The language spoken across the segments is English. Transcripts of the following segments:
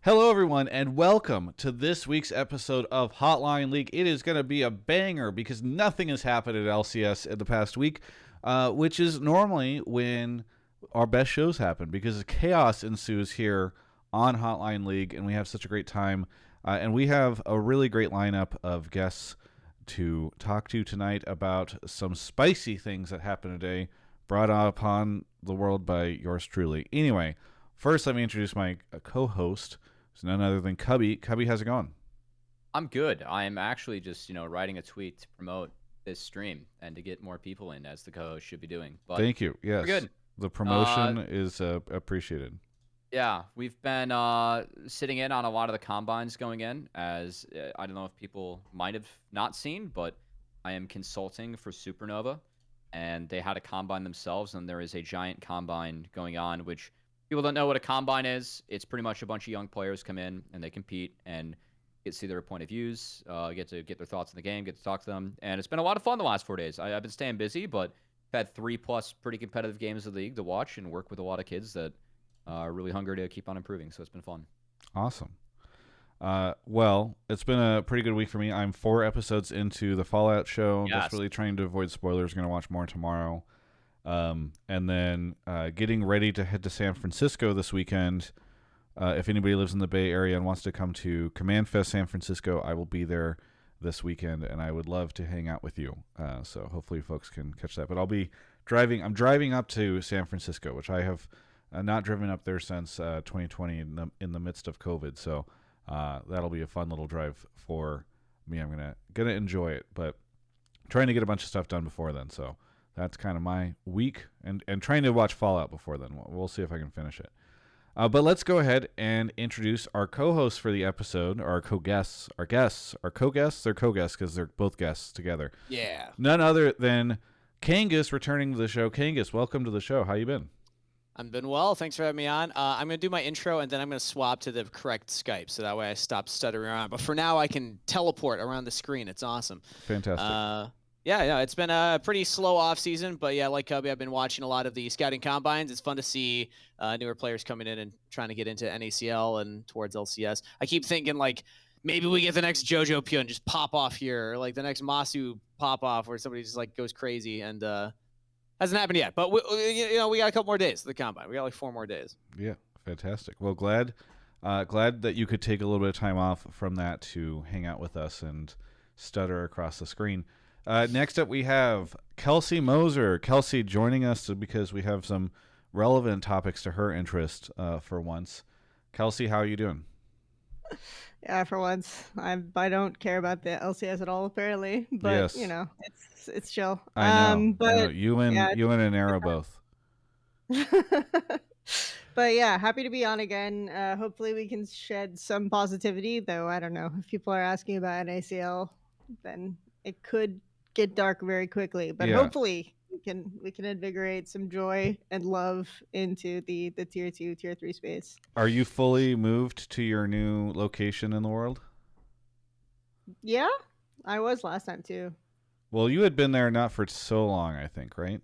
Hello, everyone, and welcome to this week's episode of Hotline League. It is going to be a banger because nothing has happened at LCS in the past week, which is normally when our best shows happen because chaos ensues here on Hotline League, and we have such a great time. And we have a really great lineup of guests to talk to tonight about some spicy things that happened today brought upon the world by yours truly. Anyway, first let me introduce my co-host. It's none other than Cubby. Cubby, how's it going? I'm good. I'm actually just, writing a tweet to promote this stream and to get more people in, as the co-host should be doing. But thank you. Yes, we're good. The promotion is appreciated. Yeah, we've been sitting in on a lot of the combines going in, as I don't know if people might have not seen, but I am consulting for Supernova, and they had a combine themselves, and there is a giant combine going on, which people don't know what a combine is. It's pretty much a bunch of young players come in and they compete and get to see their point of views, get to get their thoughts on the game, get to talk to them. And it's been a lot of fun the last 4 days. I've been staying busy, but I've had 3+ pretty competitive games of the league to watch and work with a lot of kids that are really hungry to keep on improving. So it's been fun. Awesome. Well, it's been a pretty good week for me. I'm 4 episodes into the Fallout show. Yes. Just really trying to avoid spoilers. Going to watch more tomorrow. And then getting ready to head to San Francisco this weekend. If anybody lives in the Bay Area and wants to come to Command Fest San Francisco, I will be there this weekend, and I would love to hang out with you. So hopefully folks can catch that. But I'll be driving. I'm driving up to San Francisco, which I have not driven up there since 2020 in the midst of COVID. So that'll be a fun little drive for me. I'm gonna enjoy it, but trying to get a bunch of stuff done before then. So that's kind of my week, and trying to watch Fallout before then. We'll see if I can finish it. But let's go ahead and introduce our co-hosts for the episode, or our co-guests. Our guests, our co-guests, they're co-guests because they're both guests together. Yeah. None other than Kangas returning to the show. Kangas, welcome to the show. How you been? I've been well. Thanks for having me on. I'm going to do my intro, and then I'm going to swap to the correct Skype, so that way I stop stuttering around. But for now, I can teleport around the screen. It's awesome. Fantastic. Yeah, it's been a pretty slow off season, but yeah, like Cubby, I've been watching a lot of the scouting combines. It's fun to see newer players coming in and trying to get into NACL and towards LCS. I keep thinking like maybe we get the next JoJo Pyun just pop off here, or like the next Masu pop off where somebody just like goes crazy, and hasn't happened yet. But we got a couple more days to the combine. We got like 4 more days. Yeah, fantastic. Well, glad that you could take a little bit of time off from that to hang out with us and stutter across the screen. Next up, we have Kelsey Moser. Kelsey joining us because we have some relevant topics to her interest for once. Kelsey, how are you doing? Yeah, for once. I don't care about the LCS at all, apparently. But, yes. it's chill. I know. But I know. You and Anara both. But, yeah, happy to be on again. Hopefully we can shed some positivity, though I don't know. If people are asking about NACL, then it could get dark very quickly, but hopefully we can invigorate some joy and love into the tier 2, tier 3 space. Are you fully moved to your new location in the world? Yeah, I was last time too. Well, you had been there not for so long, I think, right?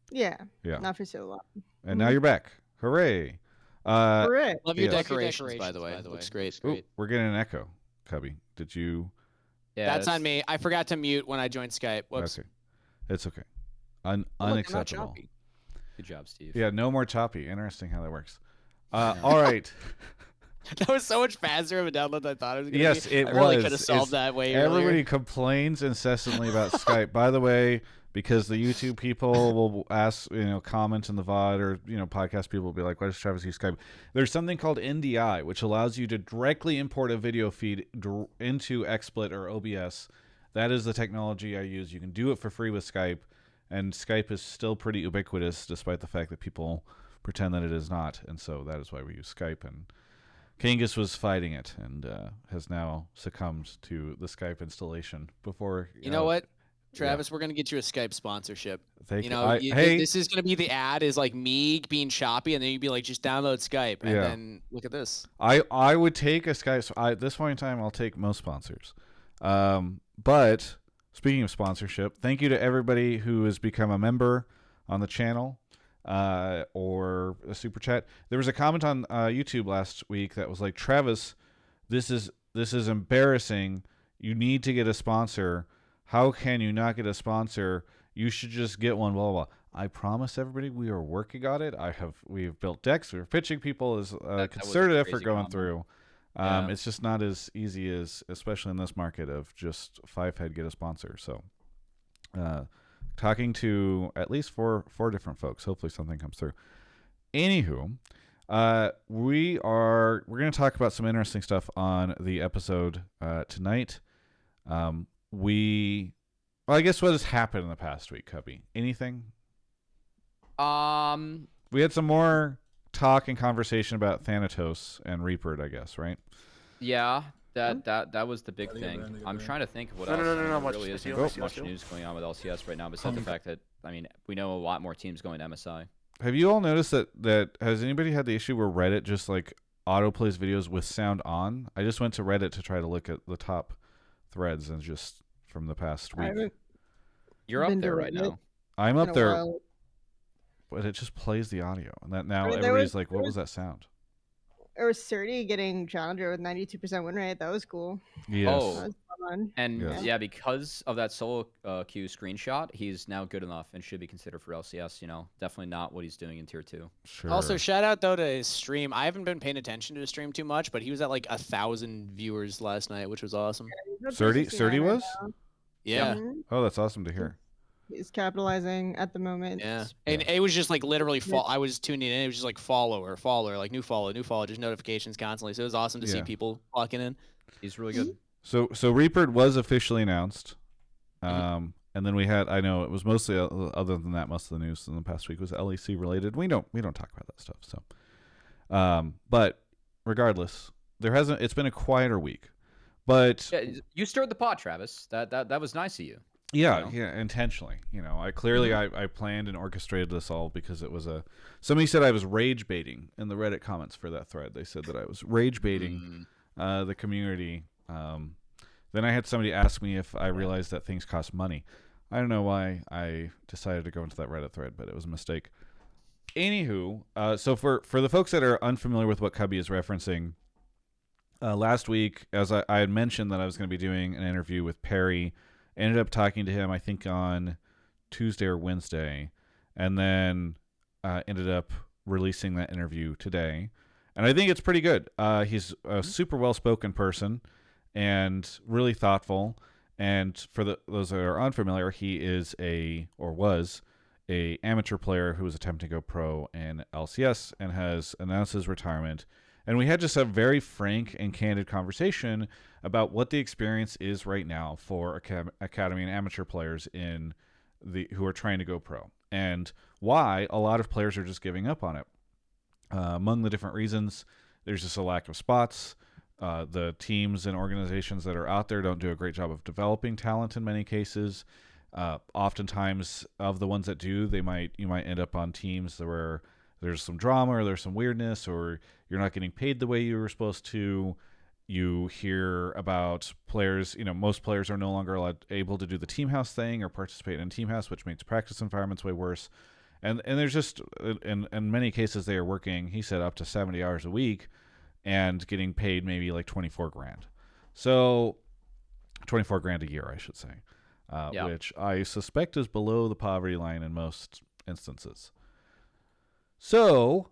Yeah. Not for so long. And now you're back. Hooray. Hooray. Love your decorations, by the way. Looks great. Ooh, we're getting an echo, Cubby. Did you... Yeah, that's on me. I forgot to mute when I joined Skype. Whoops. Okay. It's okay. Unacceptable. Good job, Steve. Yeah, no more choppy. Interesting how that works. All right. That was so much faster of a download than I thought it was going to be. Yes, it was. I really could have solved that way Everybody earlier. complains incessantly about Skype. By the way, because the YouTube people will ask, comment in the VOD, or, podcast people will be like, why does Travis use Skype? There's something called NDI, which allows you to directly import a video feed into XSplit or OBS. That is the technology I use. You can do it for free with Skype, and Skype is still pretty ubiquitous, despite the fact that people pretend that it is not. And so that is why we use Skype. And Kangas was fighting it and has now succumbed to the Skype installation before. You know what? Travis, we're going to get you a Skype sponsorship. Thank you. This is going to be the ad is like me being choppy, and then you'd be like, just download Skype, and then look at this. I would take a Skype. At this point in time, I'll take most sponsors. But speaking of sponsorship, thank you to everybody who has become a member on the channel. or a super chat. There was a comment on YouTube last week that was like, Travis, this is embarrassing. You need to get a sponsor. How can you not get a sponsor? You should just get one, blah, blah, blah. I promise everybody we are working on it. We've built decks. We're pitching people. As concerted effort going through. It's just not as easy as, especially in this market of just 5-head get a sponsor. So talking to at least four different folks. Hopefully something comes through. Anywho, we're going to talk about some interesting stuff on the episode tonight. I guess what has happened in the past week, Cubby? Anything? We had some more talk and conversation about Thanatos and Reaper, I guess, right? Yeah, that was the big thing. I'm trying to think of what else. No, There really isn't much news going on with LCS right now, besides the fact that, I mean, we know a lot more teams going to MSI. Have you all noticed that has anybody had the issue where Reddit just like autoplays videos with sound on? I just went to Reddit to try to look at the top threads and just from the past week. You're up there right now. I'm up there, but it just plays the audio. And that now everybody's like, what was that sound? Or Surdy getting Challenger with 92% win rate. That was cool. Yes. Oh. That was fun. And Yes. Because of that solo queue screenshot, he's now good enough and should be considered for LCS. Definitely not what he's doing in tier 2. Sure. Also, shout out though to his stream. I haven't been paying attention to his stream too much, but he was at like 1,000 viewers last night, which was awesome. Surdy was? Yeah. Mhm. Oh, that's awesome to hear. He's capitalizing at the moment. Yeah. And it was just like literally I was tuning in. It was just like follower, like new follow, just notifications constantly. So it was awesome to see people walking in. He's really good. So Reaper was officially announced. And then we had, I know it was mostly, other than that, most of the news in the past week was LEC related. We don't talk about that stuff. So, but regardless, it's been a quieter week, but Yeah, you stirred the pot, Travis. That was nice of you. yeah, intentionally, I clearly, I planned and orchestrated this all because it was somebody said I was rage baiting in the Reddit comments for that thread. They said that I was rage baiting, the community. Then I had somebody ask me if I realized that things cost money. I don't know why I decided to go into that Reddit thread, but it was a mistake. Anywho, so for the folks that are unfamiliar with what Cubby is referencing, last week, as I had mentioned that I was going to be doing an interview with Perry, ended up talking to him, I think, on Tuesday or Wednesday, and then ended up releasing that interview today. And I think it's pretty good. He's a super well-spoken person and really thoughtful. And for those that are unfamiliar, he is was a amateur player who was attempting to go pro in LCS and has announced his retirement. And we had just a very frank and candid conversation about what the experience is right now for academy and amateur players who are trying to go pro, and why a lot of players are just giving up on it. Among the different reasons, there's just a lack of spots. The teams and organizations that are out there don't do a great job of developing talent in many cases. Oftentimes, of the ones that do, you might end up on teams where there's some drama or there's some weirdness, or you're not getting paid the way you were supposed to. You hear about players, most players are no longer able to do the team house thing or participate in team house, which makes practice environments way worse. And there's just, in many cases, they are working, he said, up to 70 hours a week and getting paid maybe like $24,000. So $24,000 a year, I should say, which I suspect is below the poverty line in most instances. So,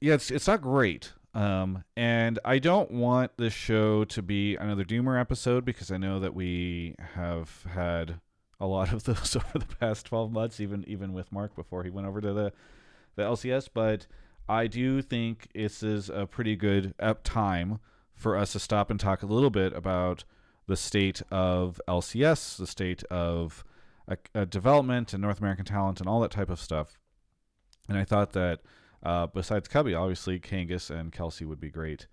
it's not great. And I don't want this show to be another Doomer episode, because I know that we have had a lot of those over the past 12 months, even with Mark before he went over to the LCS. But I do think this is a pretty good time for us to stop and talk a little bit about the state of LCS, the state of development and North American talent and all that type of stuff. And I thought that besides Cubby, obviously Kangas and Kelsey would be great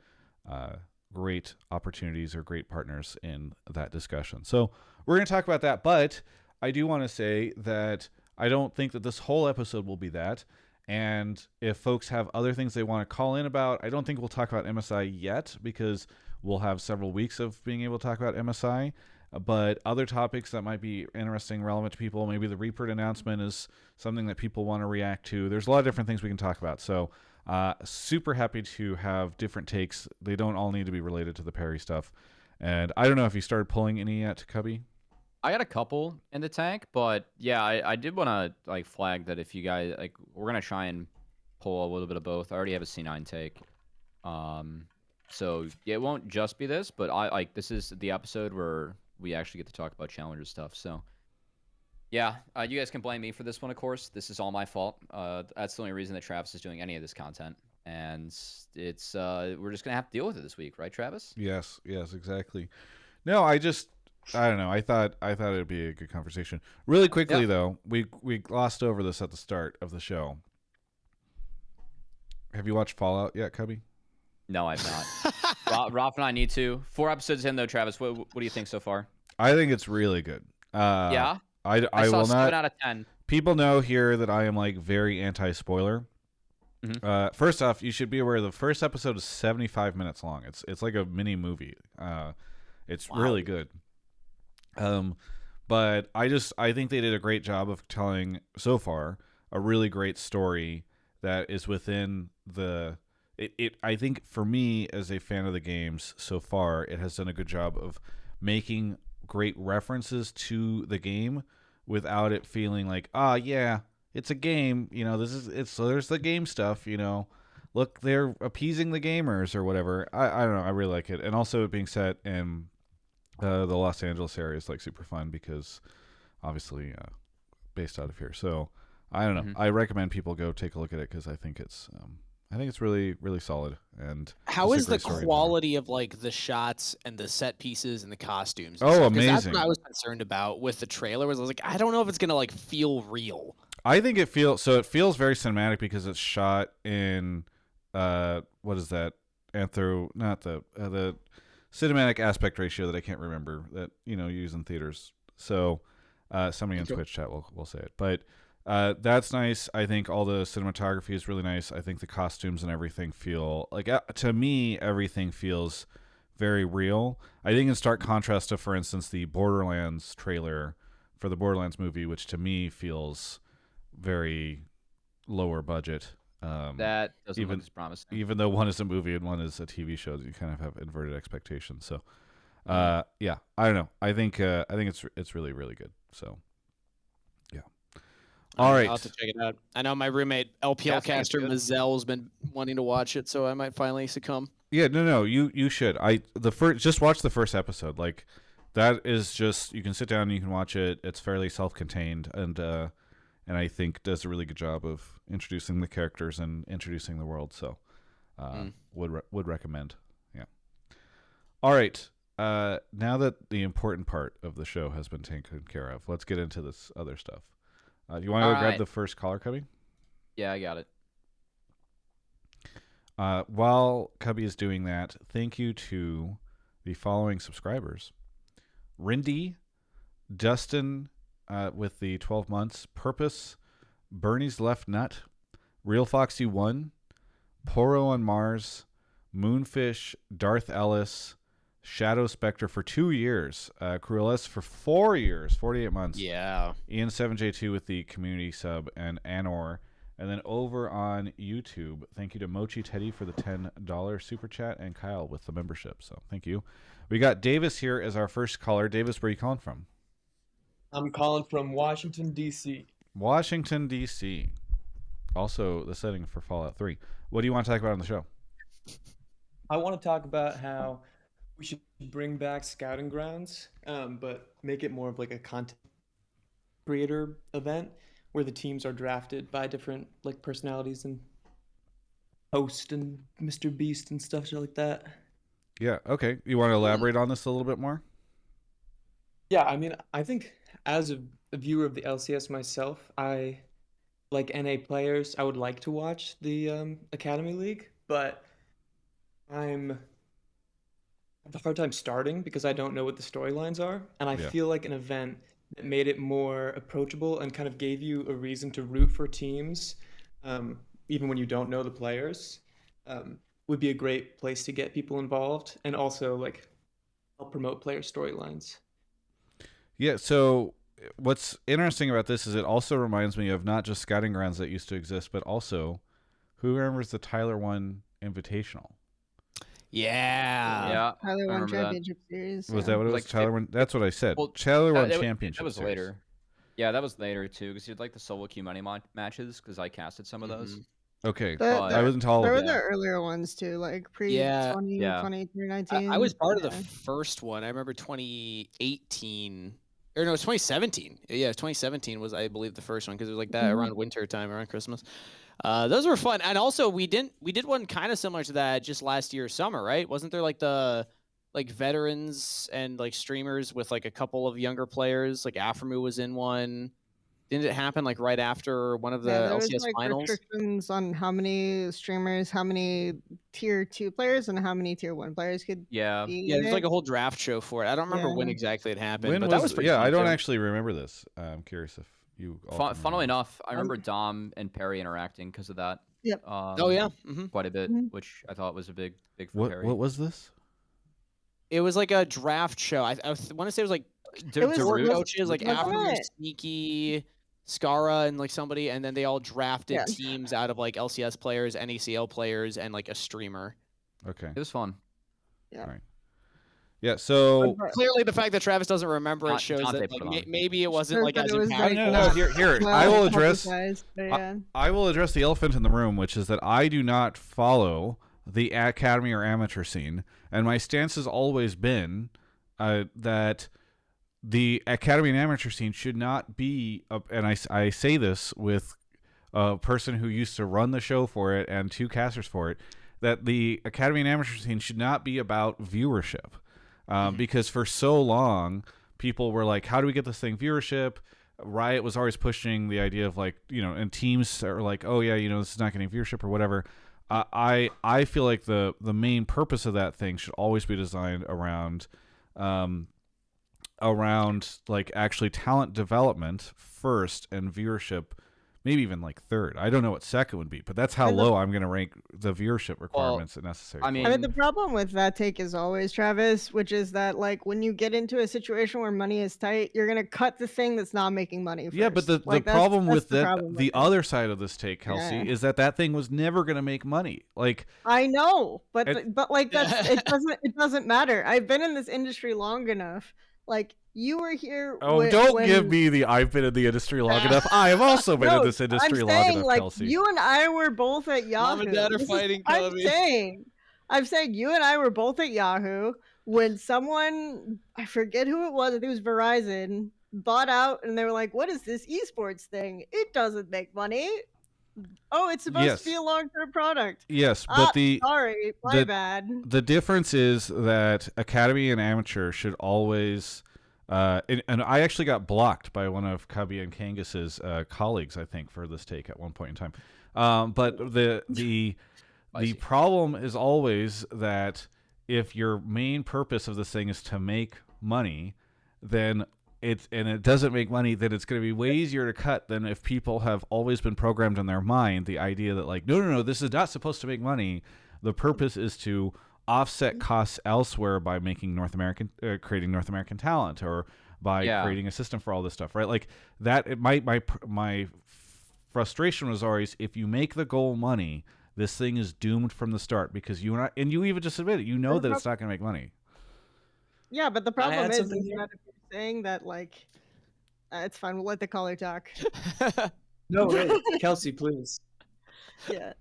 opportunities or great partners in that discussion. So we're going to talk about that, but I do want to say that I don't think that this whole episode will be that. And if folks have other things they want to call in about, I don't think we'll talk about MSI yet, because we'll have several weeks of being able to talk about MSI. but other topics that might be interesting, relevant to people. Maybe the Reaper announcement is something that people want to react to. There's a lot of different things we can talk about. So super happy to have different takes. They don't all need to be related to the Perry stuff. And I don't know if you started pulling any yet, Cubby. I got a couple in the tank, but yeah, I did want to like flag that if you guys like, we're gonna try and pull a little bit of both. I already have a C9 take, so yeah, it won't just be this, but I like this is the episode where we actually get to talk about Challenger stuff. So yeah, you guys can blame me for this one, of course. This is all my fault. That's the only reason that Travis is doing any of this content, and it's we're just gonna have to deal with it this week, right, Travis? Yes, exactly. No, I don't know. I thought it'd be a good conversation. Really quickly though, we glossed over this at the start of the show. Have you watched Fallout yet, Cubby? No, I've not. Roth and I need to. 4 episodes in though, Travis. What do you think so far? I think it's really good. Yeah. I saw will 7 not. out of 10. People know here that I am like very anti-spoiler. Mhm. First off, you should be aware the first episode is 75 minutes long. It's like a mini movie. It's really good. But I think they did a great job of telling so far a really great story that is within the. I think for me as a fan of the games so far, it has done a good job of making great references to the game without it feeling like, yeah, it's a game, so there's the game stuff, look, they're appeasing the gamers or whatever. I don't know, I really like it. And also it being set in the Los Angeles area is like super fun because obviously based out of here. So I don't know. I recommend people go take a look at it because I think it's really, really solid. And how is the quality of like the shots and the set pieces and the costumes? And stuff? Amazing! That's Amazing. what I was concerned about with the trailer. Was I was like, I don't know if it's gonna like feel real. I think it feels very cinematic because it's shot in what is that? Not the cinematic aspect ratio that I can't remember that you use in theaters. So somebody in Twitch chat will say it, but. That's nice. I think all the cinematography is really nice. I think the costumes and everything feel like, to me, everything feels very real. I think in stark contrast to, for instance, the Borderlands trailer for the Borderlands movie, which to me feels very lower budget. That doesn't look as promising. Even though one is a movie and one is a TV show, you kind of have inverted expectations. So, yeah, I don't know. I think it's really, really good. So. All right. I'll have to check it out. I know my roommate LPL caster Mazel has been wanting to watch it, so I might finally succumb. Yeah, no, you should. Just watch the first episode. Like that is just, you can sit down and you can watch it. It's fairly self-contained and I think does a really good job of introducing the characters and introducing the world. So would recommend. Yeah. All right. Now that the important part of the show has been taken care of, let's get into this other stuff. Do you want to grab the first caller, Cubby? Yeah, I got it. While Cubby is doing that, thank you to the following subscribers. Rindy, Dustin with the 12 months, Purpose, Bernie's Left Nut, Real Foxy 1, Poro on Mars, Moonfish, Darth Ellis, Shadow Spectre for 2 years, Crueles for 4 years, 48 months. Yeah. Ian7J2 with the community sub and Anor. And then over on YouTube, thank you to Mochi Teddy for the $10 super chat and Kyle with the membership. So thank you. We got Davis here as our first caller. Davis, where are you calling from? I'm calling from Washington, D.C. Washington, D.C. Also the setting for Fallout 3. What do you want to talk about on the show? I want to talk about how we should bring back scouting grounds, but make it more of like a content creator event where the teams are drafted by different like personalities and host and Mr. Beast and stuff like that. Yeah, okay. You want to elaborate on this a little bit more? Yeah, I mean, I think as a viewer of the LCS myself, I like NA players. I would like to watch the Academy League, but I'm have a hard time starting because I don't know what the storylines are, and I feel like an event that made it more approachable and kind of gave you a reason to root for teams, even when you don't know the players, would be a great place to get people involved and also like help promote player storylines. Yeah, so what's interesting about this is it also reminds me of not just scouting grounds that used to exist, but also, who remembers the Tyler 1 Invitational? Yeah. Yeah, Tyler I won remember that. championship series. Was yeah. that what it was? Like, Tyler 1? That's what I said. Well, Tyler 1 that championship was series. later. Yeah, that was later too, because you'd like the solo queue money matches, because I casted some of those. Okay, But- I wasn't all There of were it. the earlier ones too, like pre Yeah. 2020, I 2019. was part of the Yeah. first one. I remember 2018. Or no, it was 2017. Yeah, 2017 was, I believe, the first one because it was like that Mhm. around winter time, around Christmas. Those were fun, and also we did one kind of similar to that just last year summer, right? Wasn't there like the veterans and like streamers with like a couple of younger players? Like Aframu was in one. Didn't it happen like right after one of the Yeah, there was LCS like finals? restrictions on how many streamers, how many tier 2 players, and how many tier 1 players could yeah, be Yeah, in there's like it. a whole draft show for it. I don't remember when Yeah. exactly it happened, When but was, that was pretty yeah, fun I don't too. actually remember this. I'm curious if you all can Funnily remember. enough, I remember Dom and Perry interacting because of that. Yep. Oh yeah. Quite a bit, Mhm. which I thought was a big for Perry. What was this? It was like a draft show. I want to say it was like It was- four Darude? coaches, like wasn't Aframu, it? Sneaky, Skara, and like somebody, and then they all drafted Yeah. teams out of like LCS players, NACL players, and like a streamer. Okay. It was fun. Yeah, so Clearly, the fact that Travis doesn't remember Don- it shows Dante that put like it on. maybe it wasn't Shows like that as it was, I impactful. no, no, here well I will address publicized, but yeah. I will address the elephant in the room, which is that I do not follow the academy or amateur scene, and my stance has always been that the academy and amateur scene should not be, and I say this with a person who used to run the show for it and 2 casters for it, that the academy and amateur scene should not be about viewership, because for so long people were like, how do we get this thing viewership? Riot was always pushing the idea of like, and teams are like, oh yeah, this is not getting viewership or whatever. I feel like the main purpose of that thing should always be designed around like actually talent development first and viewership maybe even like third. I don't know what second would be, but that's how And low I'm going to rank the viewership requirements necessary. I mean, the problem with that take is always, Travis, which is that like when you get into a situation where money is tight, you're gonna cut the thing that's not making money first. Yeah, but the Like, problem that's with the that, problem with the it. other side of this take, Kelsey, Yeah. is that thing was never going to make money. Like, I know, but It- but like that's it doesn't matter. I've been in this industry long enough. Like you were here. don't give me the I've been in the industry long enough. I have also been in No, this industry I'm long saying, enough, like, Kelsey. you and I were both at Yahoo. Mom and Dad are This is- fighting, I'm Kobe. saying you and I were both at Yahoo when someone, I forget who it was, I think it was Verizon, bought out and they were like, what is this esports thing? It doesn't make money. Oh, it's supposed to be Yes. a long-term product. Yes, but Sorry, my bad. the difference is that academy and amateur should always and I actually got blocked by one of Cubby and Kangas's colleagues, I think, for this take at one point in time. But the problem is always that if your main purpose of this thing is to make money, then it doesn't make money, then it's going to be way easier to cut than if people have always been programmed in their mind the idea that like, no, this is not supposed to make money. The purpose is to offset costs elsewhere by making creating North American talent, or by creating a system for all this stuff, right? Like that. My frustration was always, if you make the goal money, this thing is doomed from the start, because you even just admit it. You know that it's not going to make money. Yeah, but the Can I problem add is something that here? if you're saying that, like, it's fine. We'll let the caller talk. No, wait, Kelsey, please. Yeah,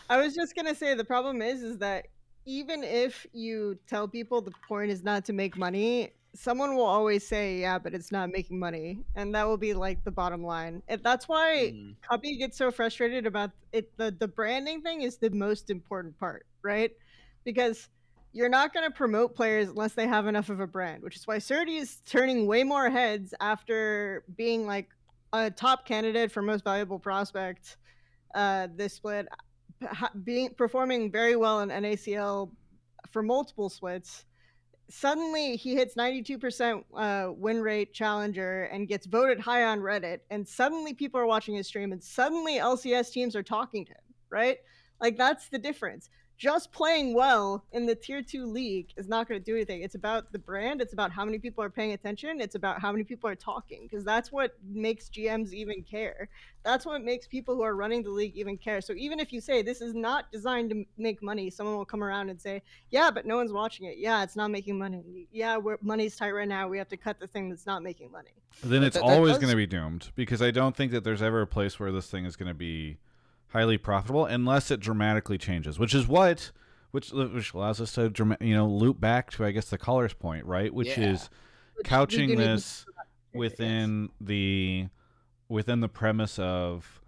I was just gonna say the problem is that even if you tell people the point is not to make money, someone will always say, "Yeah, but it's not making money," and that will be like the bottom line. And that's why Cubby gets so frustrated about it. The branding thing is the most important part, right? Because you're not going to promote players unless they have enough of a brand, which is why Surdy is turning way more heads after being like a top candidate for most valuable prospect this split, performing very well in NACL for multiple splits. Suddenly he hits 92% win rate challenger and gets voted high on Reddit, and suddenly people are watching his stream, and suddenly LCS teams are talking to him, right? Like, that's the difference. just playing well in the tier 2 league is not going to do anything. It's about the brand. It's about how many people are paying attention. It's about how many people are talking, because that's what makes GMs even care. That's what makes people who are running the league even care. So even if you say this is not designed to make money, someone will come around and say, yeah, but no one's watching it. Yeah, it's not making money. Yeah, money's tight right now. We have to cut the thing that's not making money. Then it's always going to be doomed, because I don't think that there's ever a place where this thing is going to be highly profitable unless it dramatically changes, which allows us to loop back to, I guess, the caller's point, right? Which is couching this within the premise of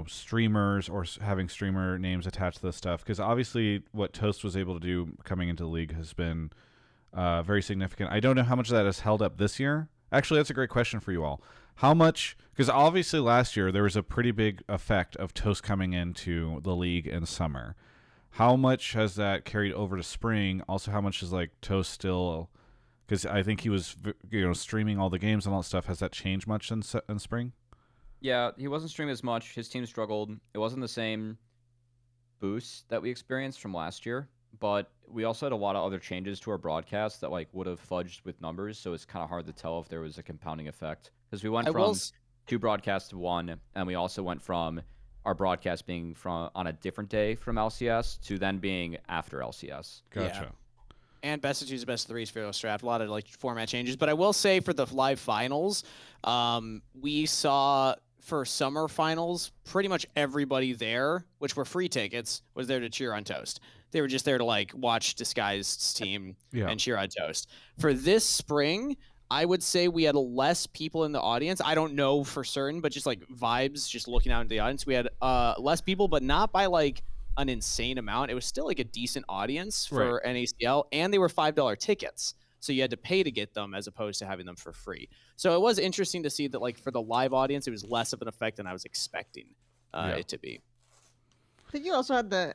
streamers or having streamer names attached to this stuff, because obviously what Toast was able to do coming into the league has been very significant. I don't know how much of that has held up this year. Actually, that's a great question for you all. How much, because obviously last year there was a pretty big effect of Toast coming into the league in summer. How much has that carried over to spring? Also, how much is like Toast still, because I think he was streaming all the games and all that stuff. Has that changed much in spring? Yeah, he wasn't streaming as much. His team struggled. It wasn't the same boost that we experienced from last year, but we also had a lot of other changes to our broadcast that like would have fudged with numbers, so it's kind of hard to tell if there was a compounding effect, because we went from 2 broadcasts to 1, and we also went from our broadcast being on a different day from LCS to then being after LCS. Gotcha. Yeah. And best of 2's, best of 3's Fearless Draft. A lot of like format changes. But I will say for the live finals, we saw for summer finals, pretty much everybody there, which were free tickets, was there to cheer on Toast. They were just there to like watch Disguised's team and cheer on Toast. For this spring, I would say we had less people in the audience. I don't know for certain, but just like vibes, just looking out into the audience, we had less people, but not by like an insane amount. It was still like a decent audience for NACL, and they were $5 tickets. So you had to pay to get them as opposed to having them for free. So it was interesting to see that like for the live audience, it was less of an effect than I was expecting it to be. I think you also had the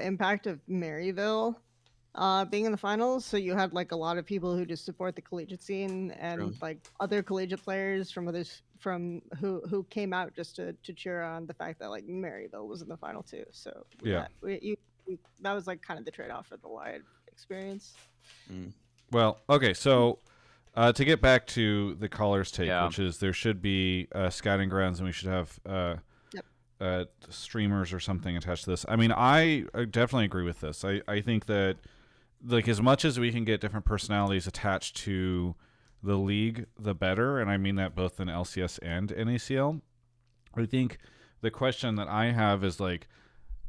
impact of Maryville being in the finals. So you had like a lot of people who just support the collegiate scene, and like other collegiate players from who came out just to cheer on the fact that like Maryville was in the final too. So that was like kind of the trade-off for the live experience. Well, okay, so to get back to the caller's take, which is there should be scouting grounds and we should have streamers or something attached to this. I mean, I definitely agree with this. I think that like as much as we can get different personalities attached to the league, the better. And I mean that both in LCS and NACL. I think the question that I have is like,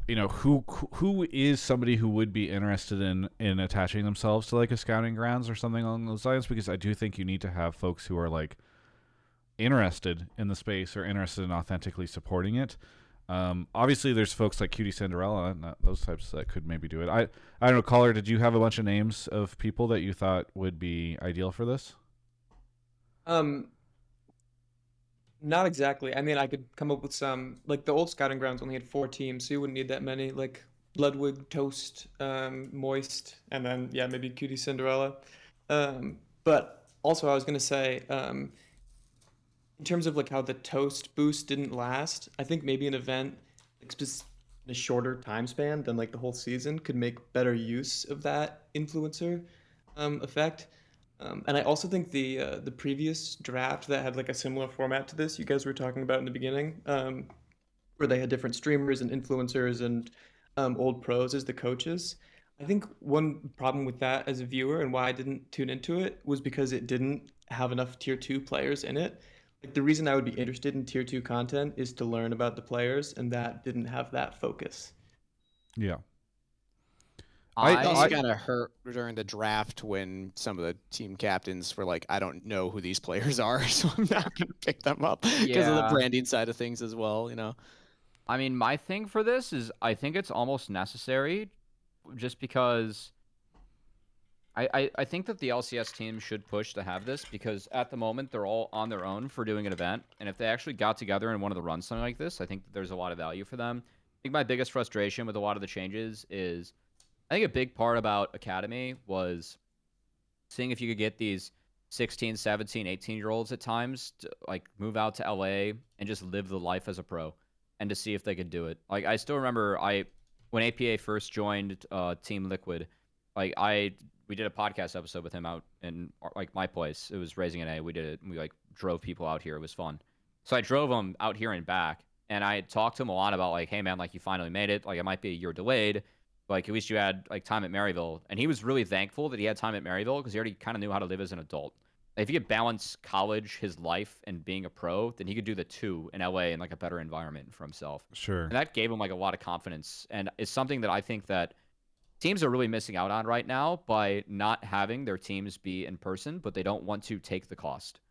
who is somebody who would be interested in attaching themselves to like a scouting grounds or something along those lines? Because I do think you need to have folks who are like interested in the space or interested in authentically supporting it. Obviously there's folks like Cutie Cinderella and those types that could maybe do it. I don't know, caller, did you have a bunch of names of people that you thought would be ideal for this? Not exactly. I mean, I could come up with some, like the old scouting grounds only had 4 teams, so you wouldn't need that many, like Bloodwood, Toast, Moist, and then, maybe Cutie Cinderella. But also I was going to say, in terms of like how the Toast boost didn't last, I think maybe an event like just in a shorter time span than like the whole season could make better use of that influencer effect. And I also think the previous draft that had like a similar format to this you guys were talking about in the beginning, where they had different streamers and influencers and old pros as the coaches. I think one problem with that as a viewer and why I didn't tune into it was because it didn't have enough tier 2 players in it. Like the reason I would be interested in tier 2 content is to learn about the players, and that didn't have that focus. Yeah. I also kind of hurt during the draft when some of the team captains were like, I don't know who these players are, so I'm not going to pick them up because of the branding side of things as well, I mean, my thing for this is I think it's almost necessary just because I think that the LCS team should push to have this, because at the moment they're all on their own for doing an event, and if they actually got together and wanted to run something like this, I think that there's a lot of value for them. I think my biggest frustration with a lot of the changes is I think a big part about Academy was seeing if you could get these 16, 17, 18-year-olds at times to like move out to LA and just live the life as a pro and to see if they could do it. Like I still remember I when APA first joined Team Liquid, like we did a podcast episode with him out in like my place. It was Raising an A. We did it. We like drove people out here. It was fun. So I drove him out here and back, and I talked to him a lot about like, hey man, like you finally made it. Like it might be a year delayed, but like at least you had like time at Maryville. And he was really thankful that he had time at Maryville because he already kind of knew how to live as an adult. If he could balance college, his life, and being a pro, then he could do the two in LA in like a better environment for himself. Sure. And that gave him like a lot of confidence, and it's something that I think that teams are really missing out on right now by not having their teams be in person, but they don't want to take the cost.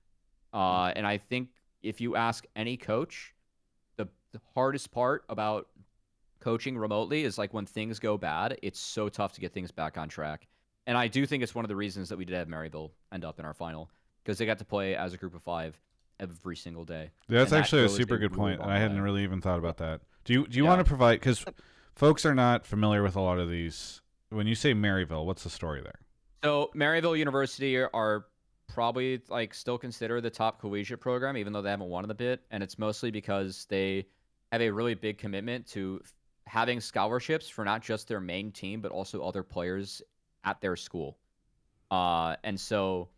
And I think if you ask any coach, the hardest part about coaching remotely is like when things go bad, it's so tough to get things back on track. And I do think it's one of the reasons that we did have Maryville end up in our final because they got to play as a group of 5 every single day. That's And that actually a goes super good really point, and long I hadn't way. really even thought about that. Do you Yeah. want to provide, because folks are not familiar with a lot of these. When you say Maryville, what's the story there? So Maryville University are probably like still considered the top collegiate program, even though they haven't won in a bit, and it's mostly because they have a really big commitment to having scholarships for not just their main team, but also other players at their school. And so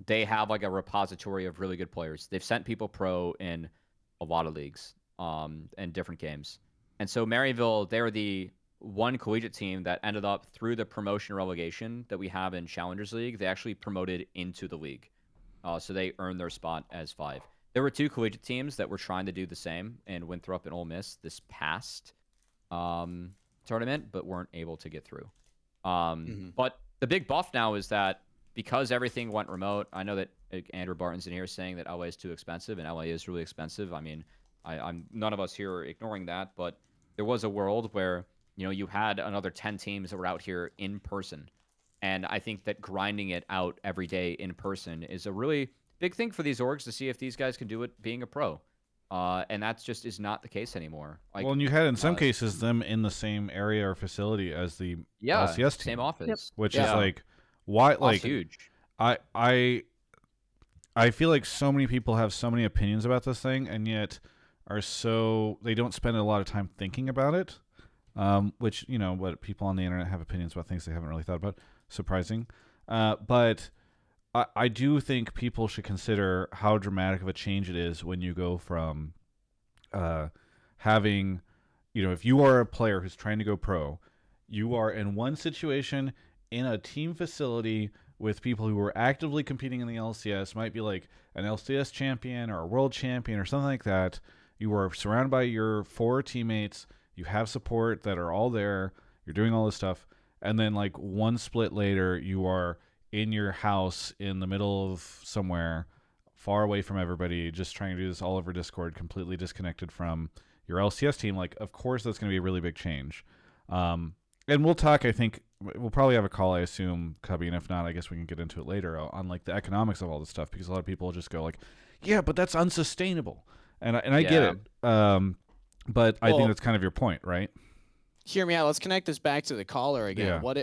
they have like a repository of really good players. They've sent people pro in a lot of leagues, and different games. And so Maryville, they're the one collegiate team that ended up through the promotion relegation that we have in Challengers League. They actually promoted into the league. So they earned their spot as 5. There were 2 collegiate teams that were trying to do the same in Winthrop and Ole Miss this past tournament, but weren't able to get through. But the big buff now is that because everything went remote, I know that Andrew Barton's in here saying that LA is too expensive, and LA is really expensive. I mean, I'm none of us here are ignoring that, but there was a world where you had another 10 teams that were out here in person, and I think that grinding it out every day in person is a really big thing for these orgs to see if these guys can do it being a pro. And that just is not the case anymore. Like, Well, and you had in some cases them in the same area or facility as the LCS team, same office, which Yeah. is like why Off's like huge. I feel like so many people have so many opinions about this thing, and yet they don't spend a lot of time thinking about it. Which what people on the internet have opinions about things they haven't really thought about. Surprising, but I do think people should consider how dramatic of a change it is when you go from having, if you are a player who's trying to go pro, you are in one situation in a team facility with people who are actively competing in the LCS, might be like an LCS champion or a world champion or something like that. You are surrounded by your 4 teammates. You have support that are all there. You're doing all this stuff. And then like one split later, you are in your house in the middle of somewhere far away from everybody, just trying to do this all over Discord, completely disconnected from your LCS team. Like, of course, that's going to be a really big change. And we'll talk, I think, we'll probably have a call, I assume, Cubby, and if not, I guess we can get into it later on like the economics of all this stuff, because a lot of people just go like, yeah, but that's unsustainable. And I get it. But I think that's kind of your point, right? Hear me out. Let's connect this back to the caller again. Yeah. What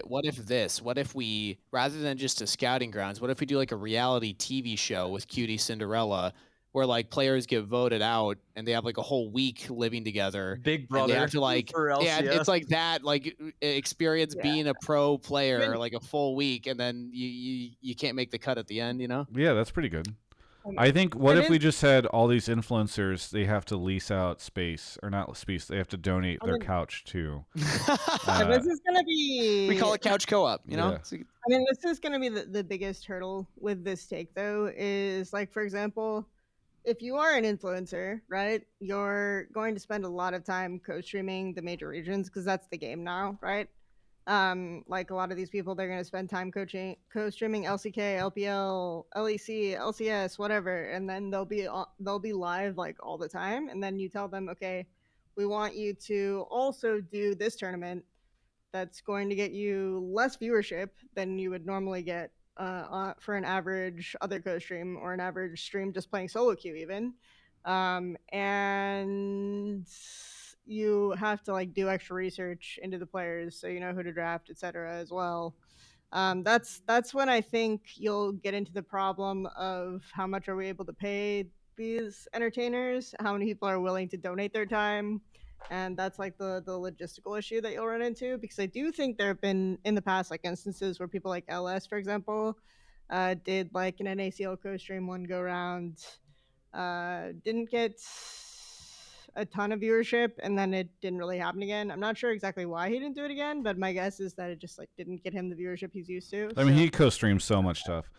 if we, rather than just a scouting grounds, what if we do like a reality TV show with Cutie Cinderella, where like players get voted out and they have like a whole week living together. Big Brother. They have to like, for LCS. yeah, it's like that, like experience being a pro player like a full week, and then you can't make the cut at the end, Yeah, that's pretty good. I think, what if we just had all these influencers, they have to lease out space, or not space, they have to donate their couch too. This is going to be... We call it couch co-op, Yeah. I mean, this is going to be the biggest hurdle with this take, though, is like, for example, if you are an influencer, right, you're going to spend a lot of time co-streaming the major regions, because that's the game now, right? Like a lot of these people, they're going to spend time co-streaming LCK, LPL, LEC, LCS, whatever, and then they'll be live like all the time. And then you tell them, okay, we want you to also do this tournament that's going to get you less viewership than you would normally get for an average other co-stream or an average stream just playing solo queue even. And you have to like do extra research into the players so you know who to draft, etc. as well. That's when I think you'll get into the problem of how much are we able to pay these entertainers, how many people are willing to donate their time, And that's like the logistical issue that you'll run into, because I do think there have been in the past like instances where people like LS, for example, did like an NACL co-stream one go round, didn't get a ton of viewership, and then it didn't really happen again. I'm not sure exactly why he didn't do it again, but my guess is that it just like didn't get him the viewership he's used to. I mean, he co-streams so much stuff.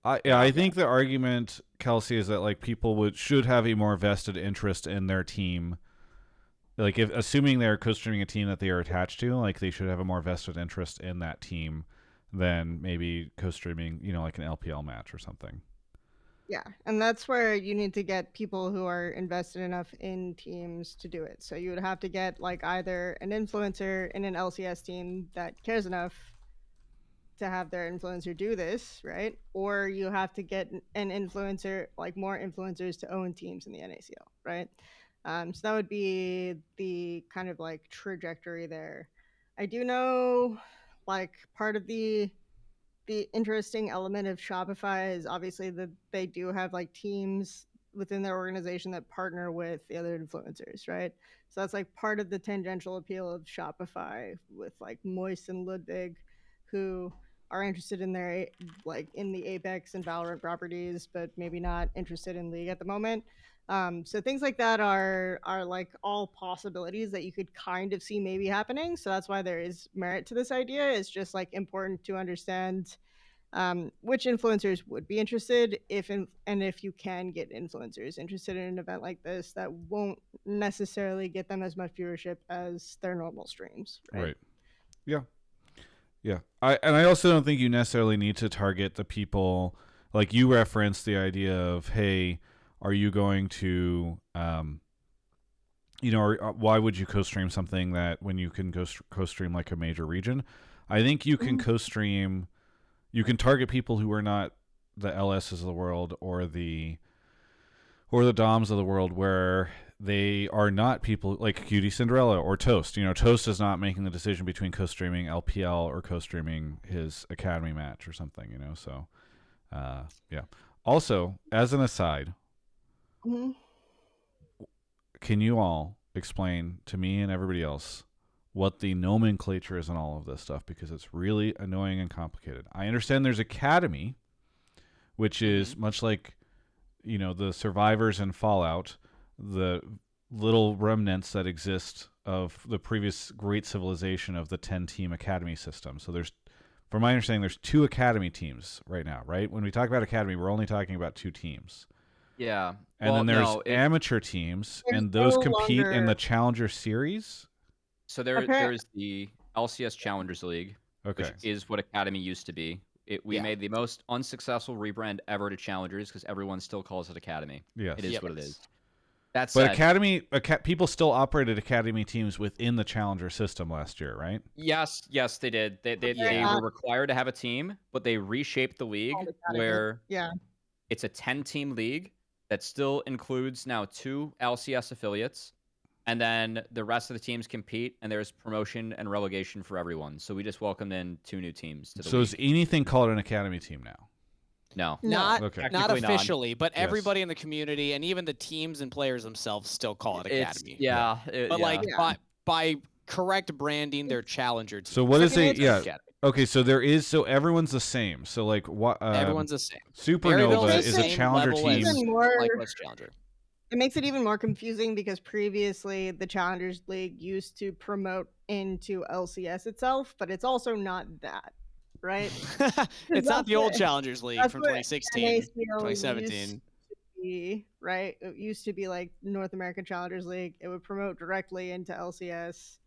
I think the argument, Kelsey, is that like people should have a more vested interest in their team. Like, if assuming they're co-streaming a team that they are attached to, like they should have a more vested interest in that team than maybe co-streaming, like an LPL match or something. Yeah, and that's where you need to get people who are invested enough in teams to do it. So you would have to get like either an influencer in an LCS team that cares enough to have their influencer do this, right? Or you have to get an influencer, like more influencers to own teams in the NACL, right? So that would be the kind of like trajectory there. I do know like part of the interesting element of Shopify is obviously that they do have like teams within their organization that partner with the other influencers, right? So that's like part of the tangential appeal of Shopify with like Moist and Ludwig, who are interested in their like in the Apex and Valorant properties, but maybe not interested in League at the moment. So things like that are like all possibilities that you could kind of see maybe happening. So that's why there is merit to this idea. It's just like important to understand which influencers would be interested if you can get influencers interested in an event like this that won't necessarily get them as much viewership as their normal streams. Right. Yeah. I also don't think you necessarily need to target the people, like you referenced the idea of, hey, are you going to, why would you co-stream something that when you can co-stream like a major region? I think you can co-stream, you can target people who are not the LSs of the world or the DOMs of the world, where they are not people like Cutie Cinderella or Toast. Toast is not making the decision between co-streaming LPL or co-streaming his Academy match or something, so yeah. Also, as an aside, can you all explain to me and everybody else what the nomenclature is on all of this stuff, because it's really annoying and complicated. I understand there's Academy, which is much like, the survivors in Fallout, the little remnants that exist of the previous great civilization of the 10-team Academy system. So from my understanding, there's 2 Academy teams right now, right? When we talk about Academy, we're only talking about 2 teams. Yeah. And then there's amateur teams, and those compete in the Challenger Series. So there's the LCS Challengers League, which is what Academy used to be. We made the most unsuccessful rebrand ever to Challengers because everyone still calls it Academy. Yes. It is what it is. But Academy, people still operated Academy teams within the Challenger system last year, right? Yes, they did. They were required to have a team, but they reshaped the league where it's a 10-team league that still includes now 2 LCS affiliates, and then the rest of the teams compete, and there's promotion and relegation for everyone. So we just welcomed in 2 new teams to the league. So is anything called an Academy team now? No. Not officially, but everybody in the community and even the teams and players themselves still call it Academy. By correct branding, their Challenger team. So what is it? Yeah. Okay, so everyone's the same. So like what? Everyone's the same. Supernova is a Challenger team. Like West Challenger. It makes it even more confusing because previously the Challengers League used to promote into LCS itself, but it's also not that, right? It's not the old Challengers League from 2016, 2017. Right? It used to be like North American Challengers League. It would promote directly into LCS,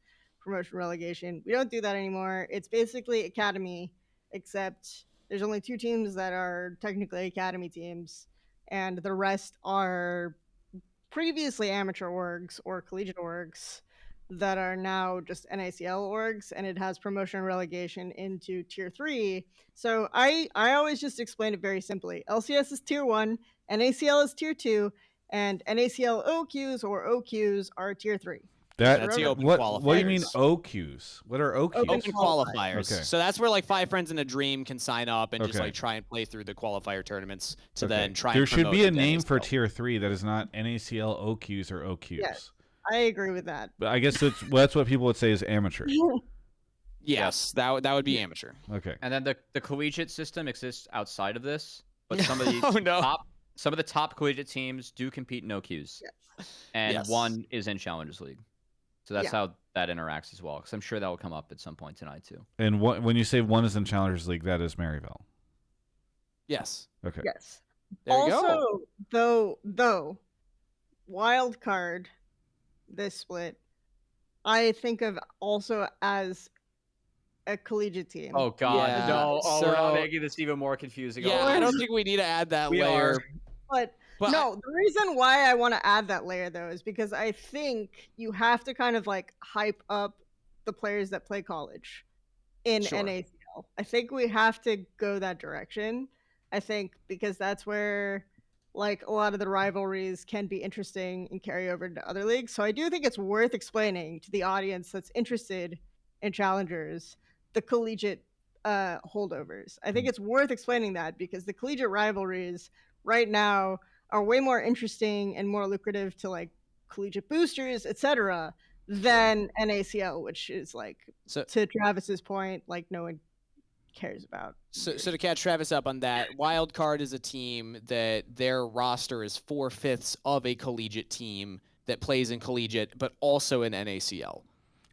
promotion relegation. We don't do that anymore. It's basically Academy, except there's only 2 teams that are technically Academy teams, and the rest are previously amateur orgs or collegiate orgs that are now just NACL orgs, and it has promotion and relegation into tier 3. So I always just explain it very simply. LCS is tier 1, NACL is tier 2, and NACL OQs or OQs are tier 3. That's the open qualifiers. What do you mean OQs? What are OQs? Open qualifiers. Okay. So that's where like 5 friends in a dream can sign up and just like try and play through the qualifier tournaments to then try. There should be a name for tier 3 that is not NACL OQs or OQs. Yes. I agree with that. But I guess that's what people would say is amateur. Yes, that would be amateur. Okay. And then the collegiate system exists outside of this, but some of the Oh, no. top collegiate teams do compete in OQs, and Yes. one is in Challengers League. So that's Yeah. how that interacts as well. Because I'm sure that will come up at some point tonight too. And when you say one is in Challengers League, that is Maryville. Yes. Okay. Yes. There you Also, go. though, wild card, this split, I think of also as a collegiate team. Oh God, Yeah, no! Oh, we're not so- making this even more confusing. Yeah, Oh, I don't think we need to add that We layer. are. But no, the reason why I want to add that layer though is because I think you have to kind of like hype up the players that play college in Sure. NACL. I think we have to go that direction. I think because that's where like a lot of the rivalries can be interesting and carry over into other leagues. So I do think it's worth explaining to the audience that's interested in challengers the collegiate holdovers. I think it's worth explaining that because the collegiate rivalries right now are way more interesting and more lucrative to like collegiate boosters, etc., than NACL, which is like So, to Travis's point, like no one cares about. so to catch Travis up on that, Wild Card is a team that their roster is 4/5 of a collegiate team that plays in collegiate, but also in NACL.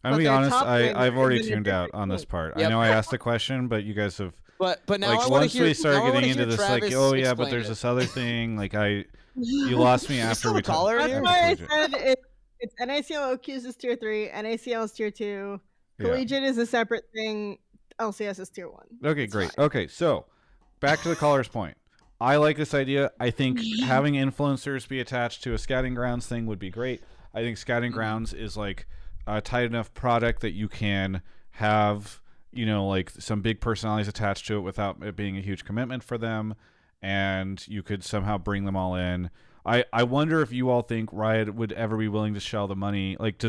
I'm But gonna be their honest, top lane I've already is in a tuned out different on this team. part. I Yep. know I asked a question, but you guys have But now I like want to once hear. we start now I wanna getting into hear this, like, Travis oh yeah, but explain there's it. this other thing. Like you lost me we after still we have a caller talked. in here? That's why I said it's NACL OQs is tier 3, NACL is tier 2, Yeah. collegiate is a separate thing, LCS is tier 1. Okay, It's great. fine. Okay, so back to the caller's point. I like this idea. I think having influencers be attached to a scouting grounds thing would be great. I think scouting grounds is like a tight enough product that you can have, like some big personalities attached to it without it being a huge commitment for them, and you could somehow bring them all in. I wonder if you all think Riot would ever be willing to shell the money. Like,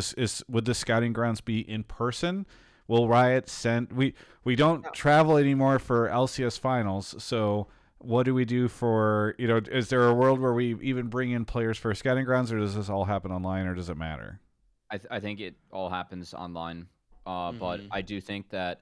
would the scouting grounds be in person? Will Riot send? We don't travel anymore for LCS finals, so what do we do for, is there a world where we even bring in players for scouting grounds, or does this all happen online, or does it matter? I think it all happens online, but Mhm. I do think that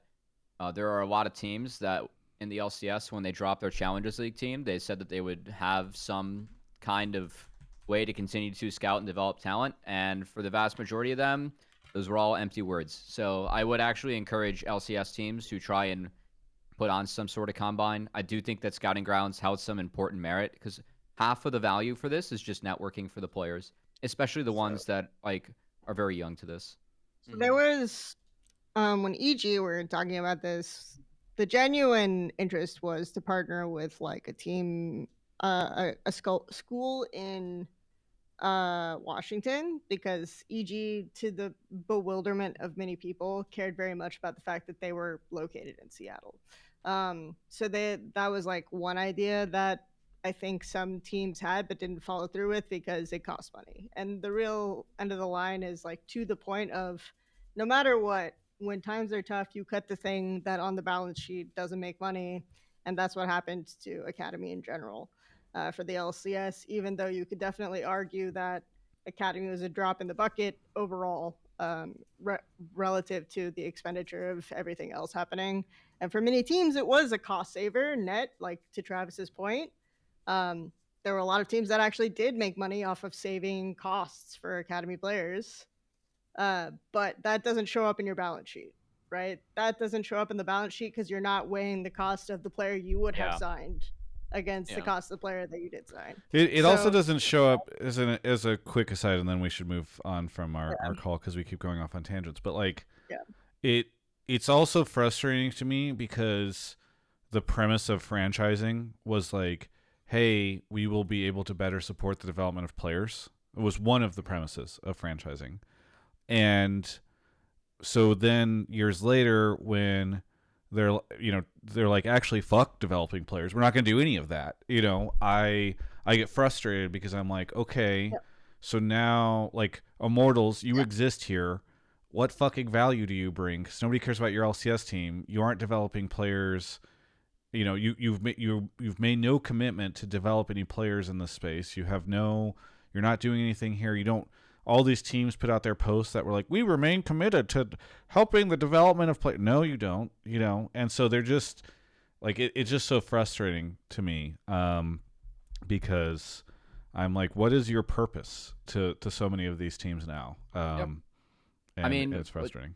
there are a lot of teams that in the LCS, when they drop their Challengers League team, they said that they would have some kind of way to continue to scout and develop talent, and for the vast majority of them, those were all empty words. So I would actually encourage LCS teams to try and put on some sort of combine. I do think that scouting grounds held some important merit because half of the value for this is just networking for the players, especially the ones that like are very young to this. So there was when EG were talking about this, the genuine interest was to partner with like a team, a school in Washington, because EG, to the bewilderment of many people, cared very much about the fact that they were located in Seattle. So that was like one idea that I think some teams had but didn't follow through with because it costs money. And the real end of the line is like to the point of no matter what, when times are tough, you cut the thing that on the balance sheet doesn't make money. And that's what happened to Academy in general. For the LCS, even though you could definitely argue that Academy was a drop in the bucket overall, relative to the expenditure of everything else happening. And for many teams, it was a cost saver net, like to Travis's point. There were a lot of teams that actually did make money off of saving costs for Academy players. But that doesn't show up in your balance sheet, right? That doesn't show up in the balance sheet because you're not weighing the cost of the player you would have signed against the cost of the player that you did sign. It also doesn't show up as a quick aside, and then we should move on from our call because we keep going off on tangents. But like, it's also frustrating to me because the premise of franchising was like, hey, we will be able to better support the development of players. It was one of the premises of franchising. And so then years later, when they're like, actually, fuck developing players, we're not going to do any of that. I get frustrated because I'm like, okay, so now like Immortals, you exist here. What fucking value do you bring? Because nobody cares about your LCS team. You aren't developing players. You've made no commitment to develop any players in this space. You're not doing anything here. You don't. all these teams put out their posts that were like, we remain committed to helping the development of play. No, you don't, and so they're just like, it's just so frustrating to me, because I'm like, what is your purpose to so many of these teams now? And I mean, it's frustrating.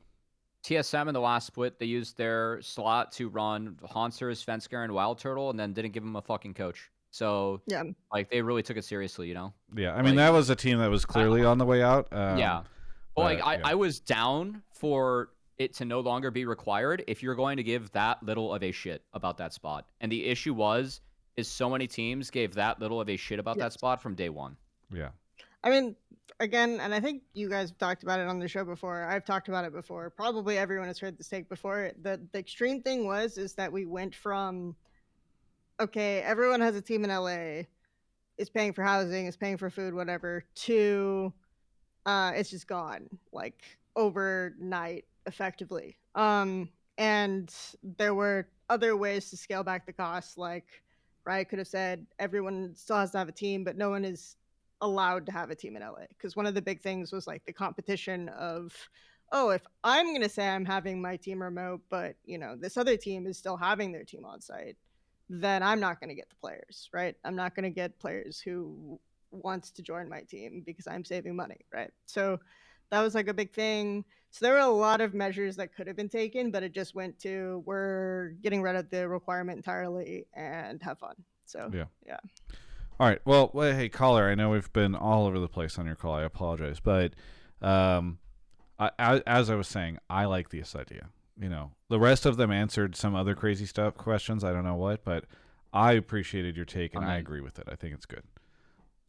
TSM in the last split, they used their slot to run Haunter, Svenskar, and Wild Turtle, and then didn't give him a fucking coach. So, Yeah. like, they really took it seriously, Yeah, I mean, that was a team that was clearly on the way out. Yeah. But, like, yeah. I was down for it to no longer be required if you're going to give that little of a shit about that spot. And the issue is so many teams gave that little of a shit about that spot from day one. Yeah. I mean, again, and I think you guys have talked about it on the show before. I've talked about it before. Probably everyone has heard this take before. The extreme thing is that we went from, okay, everyone has a team in LA, is paying for housing, is paying for food, whatever, to it's just gone, like, overnight, effectively. And there were other ways to scale back the costs, like Riot could have said everyone still has to have a team, but no one is allowed to have a team in LA, because one of the big things was like the competition of, oh, if I'm going to say I'm having my team remote, but this other team is still having their team on site, then I'm not going to get the players, right? I'm not going to get players who wants to join my team because I'm saving money, right? So that was like a big thing. So there were a lot of measures that could have been taken, but it just went to, we're getting rid of the requirement entirely and have fun. So yeah. All right. Well, hey, caller, I know we've been all over the place on your call. I apologize. But as I was saying, I like this idea. The rest of them answered some other crazy questions. I don't know what, but I appreciated your take, and I agree with it. I think it's good.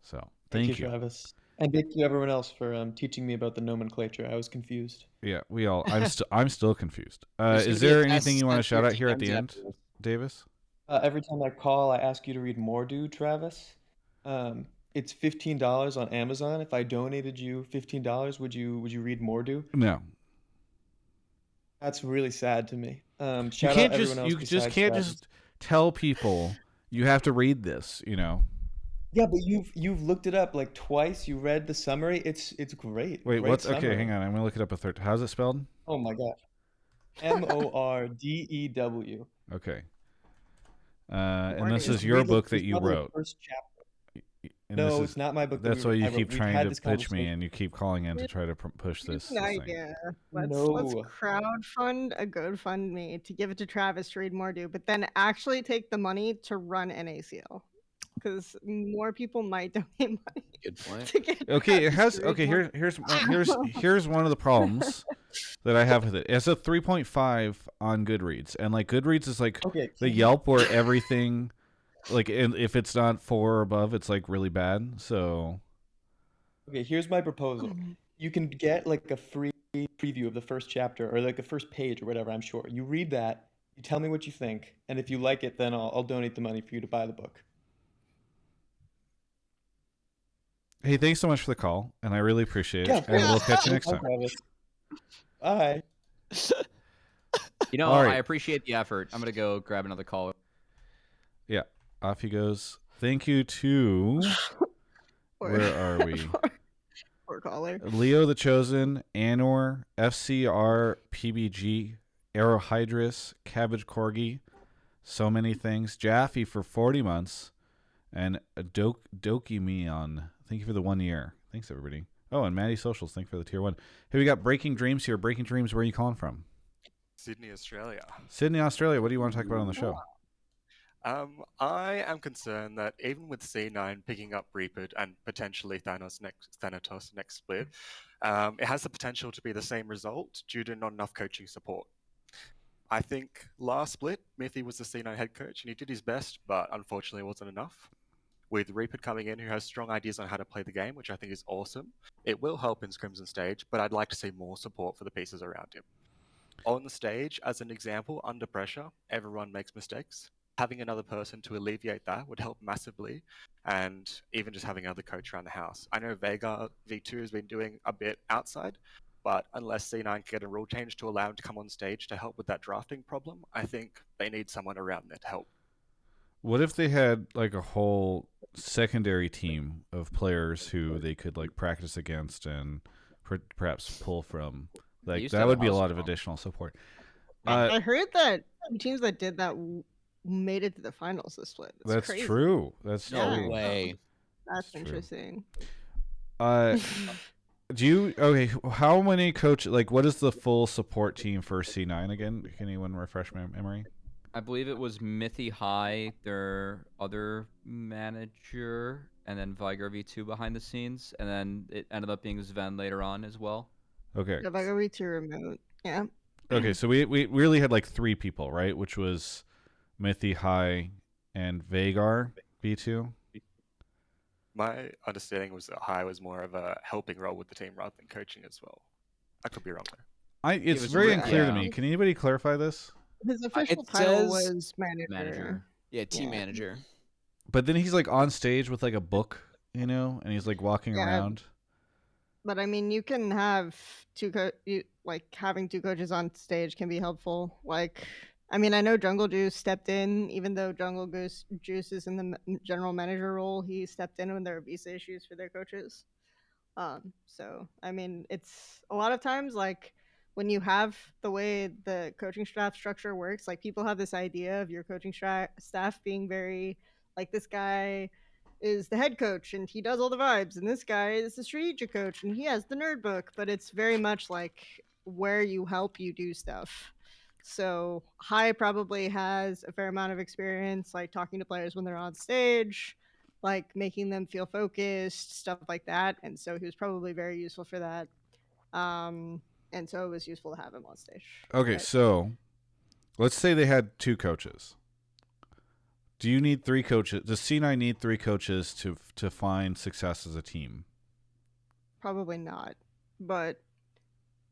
So thank you, Travis. And thank you, everyone else, for teaching me about the nomenclature. I was confused. Yeah, we all. I'm still confused. Is there anything you want to shout out here at the end, Davis? Every time I call, I ask you to read Mordu, Travis. It's $15 on Amazon. If I donated you $15, would you read Mordu? No. That's really sad to me. You can't just tell people you have to read this. Yeah, but you've looked it up like twice. You read the summary. It's great. Wait, great what's summary. okay? Hang on, I'm gonna look it up a third. How's it spelled? Oh my gosh, Mordew. Okay. And this is your book that you wrote. First chapter. And no, it's not my book. That's why you keep trying to pitch me, and you keep calling in to try to push this. An idea. Let's crowdfund a GoFundMe to give it to Travis to read Mordu, but then actually take the money to run NACL, because more people might donate money. Good point. Okay, it has. Okay, here's one of the problems that I have with it. It's a 3.5 on Goodreads, and like Goodreads is like the Yelp where everything. Like, and if it's not 4 or above, it's like really bad. So, okay, here's my proposal. You can get like a free preview of the first chapter or like the first page or whatever. I'm sure you read that. You tell me what you think, and if you like it, then I'll donate the money for you to buy the book. Hey, thanks so much for the call, and I really appreciate it. And we'll catch you next time. Bye. I appreciate the effort. I'm gonna go grab another call. Yeah. Off he goes. Thank you to where are we? Poor caller. Leo the Chosen, Anor, FCR, PBG, Aerohydrus, Cabbage Corgi, so many things. Jaffe for 40 months, and Doki Mion. Thank you for the 1 year. Thanks everybody. Oh, and Maddie Socials. Thank you for the tier 1. Hey, we got Breaking Dreams here. Breaking Dreams, where are you calling from? Sydney, Australia. Sydney, Australia. What do you want to talk about on the show? I am concerned that even with C9 picking up Reaper and potentially Thanatos next split, it has the potential to be the same result due to not enough coaching support. I think last split, Mithy was the C9 head coach and he did his best, but unfortunately it wasn't enough. With Reaper coming in who has strong ideas on how to play the game, which I think is awesome, it will help in scrims and stage, but I'd like to see more support for the pieces around him. On the stage, as an example, under pressure, everyone makes mistakes. Having another person to alleviate that would help massively, and even just having another coach around the house. I know Vega V2 has been doing a bit outside, but unless C9 can get a rule change to allow him to come on stage to help with that drafting problem, I think they need someone around there to help. What if they had like a whole secondary team of players who they could like practice against and perhaps pull from. They Like used to that have would be a house lot of strong. additional support. I heard that teams that did that made it to the finals this split. That's crazy. true. That's No true. way. That's true. interesting. Do you okay? How many coach? Like, what is the full support team for C9 again? Can anyone refresh my memory? I believe it was Mithy High, their other manager, and then Viger V2 behind the scenes, and then it ended up being Sven later on as well. Okay. If I go read to remote, yeah. Okay, so we really had like 3 people, right? Which was Mithy High and Vagar V2. My understanding was that High was more of a helping role with the team rather than coaching as well. I could be wrong there. It's was very re- unclear to yeah. me. Can anybody clarify this? His official It title says was manager. Yeah, team Yeah. manager. But then he's like on stage with like a book, and he's like walking Yeah. around. But I mean, you can have having 2 coaches on stage can be helpful. Like, I mean, I know Jungle Juice stepped in, even though Jungle Juice is in the general manager role. He stepped in when there were visa issues for their coaches. So I mean, it's a lot of times like when you have the way the coaching staff structure works, like people have this idea of your coaching staff being very like this guy is the head coach and he does all the vibes, and this guy is the strategic coach and he has the nerd book, but it's very much like where you help you do stuff. So High probably has a fair amount of experience like talking to players when they're on stage, like making them feel focused, stuff like that. And so he was probably very useful for that. And so it was useful to have him on stage. Okay, right? so let's say they had 2 coaches. Do you need 3 coaches? Does C9 need 3 coaches to find success as a team? Probably not. But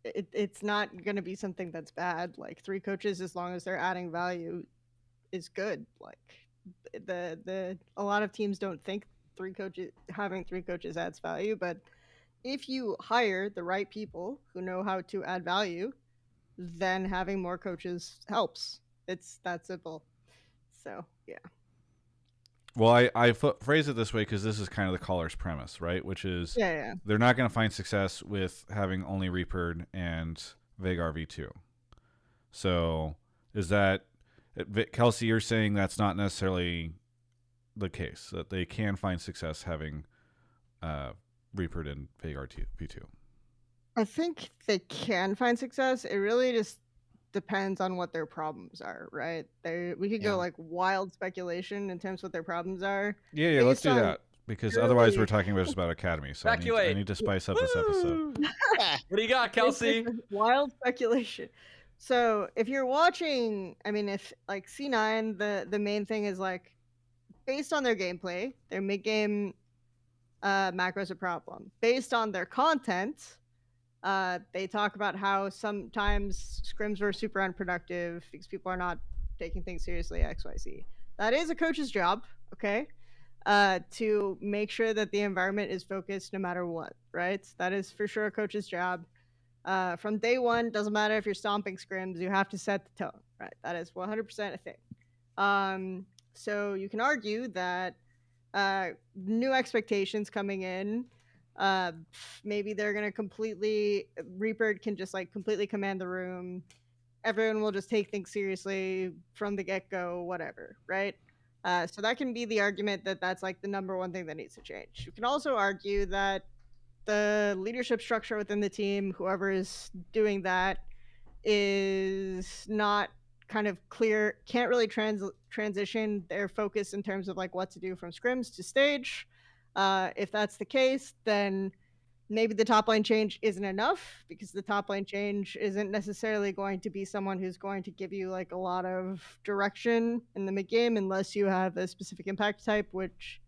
it's not going to be something that's bad. Like 3 coaches, as long as they're adding value, is good. Like a lot of teams don't think having 3 coaches adds value, but if you hire the right people who know how to add value, then having more coaches helps. It's that simple. So yeah. Well, I phrase it this way because this is kind of the caller's premise, right? Which is Yeah. they're not going to find success with having only Reaper and Vagar V2. So is that, Kelsey, you're saying that's not necessarily the case, that they can find success having Reaper and Vagar V2? I think they can find success. It really just depends on what their problems are, right? We could go like wild speculation in terms of what their problems are. Yeah, let's based do on that. Because otherwise we're purely- talking about just about Academy. So I Speculate. need to spice up this episode. What do you got, Kelsey? Wild speculation. So if you're watching, I mean, if like C9, the main thing is like based on their gameplay, their mid game macros a problem. Based on their content, they talk about how sometimes scrims were super unproductive because people are not taking things seriously. XYZ. That is a coach's job. Okay. To make sure that the environment is focused no matter what, right? That is for sure a coach's job. From day one, doesn't matter if you're stomping scrims, you have to set the tone, right? That is 100% a thing. So you can argue that new expectations coming in, maybe they're going to Reaper can just like completely command the room. Everyone will just take things seriously from the get-go, whatever, right? So that can be the argument that that's like the number one thing that needs to change. You can also argue that the leadership structure within the team, whoever is doing that, is not kind of clear, can't really transition their focus in terms of like what to do from scrims to stage. If that's the case, then maybe the top lane change isn't enough, because the top lane change isn't necessarily going to be someone who's going to give you like a lot of direction in the mid game unless you have a specific impact type, which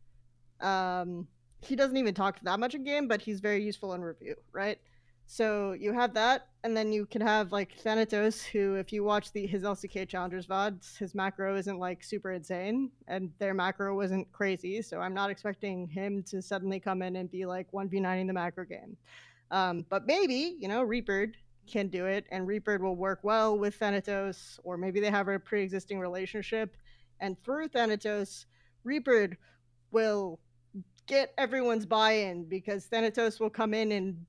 he doesn't even talk that much in game, but he's very useful in review, right? So you have that, and then you can have like Thanatos, who, if you watch his LCK Challengers VODs, his macro isn't like super insane, and their macro wasn't crazy, so I'm not expecting him to suddenly come in and be like 1v9ing the macro game. But maybe, Reaper can do it, and Reaper will work well with Thanatos, or maybe they have a pre-existing relationship, and through Thanatos, Reaper will get everyone's buy-in, because Thanatos will come in and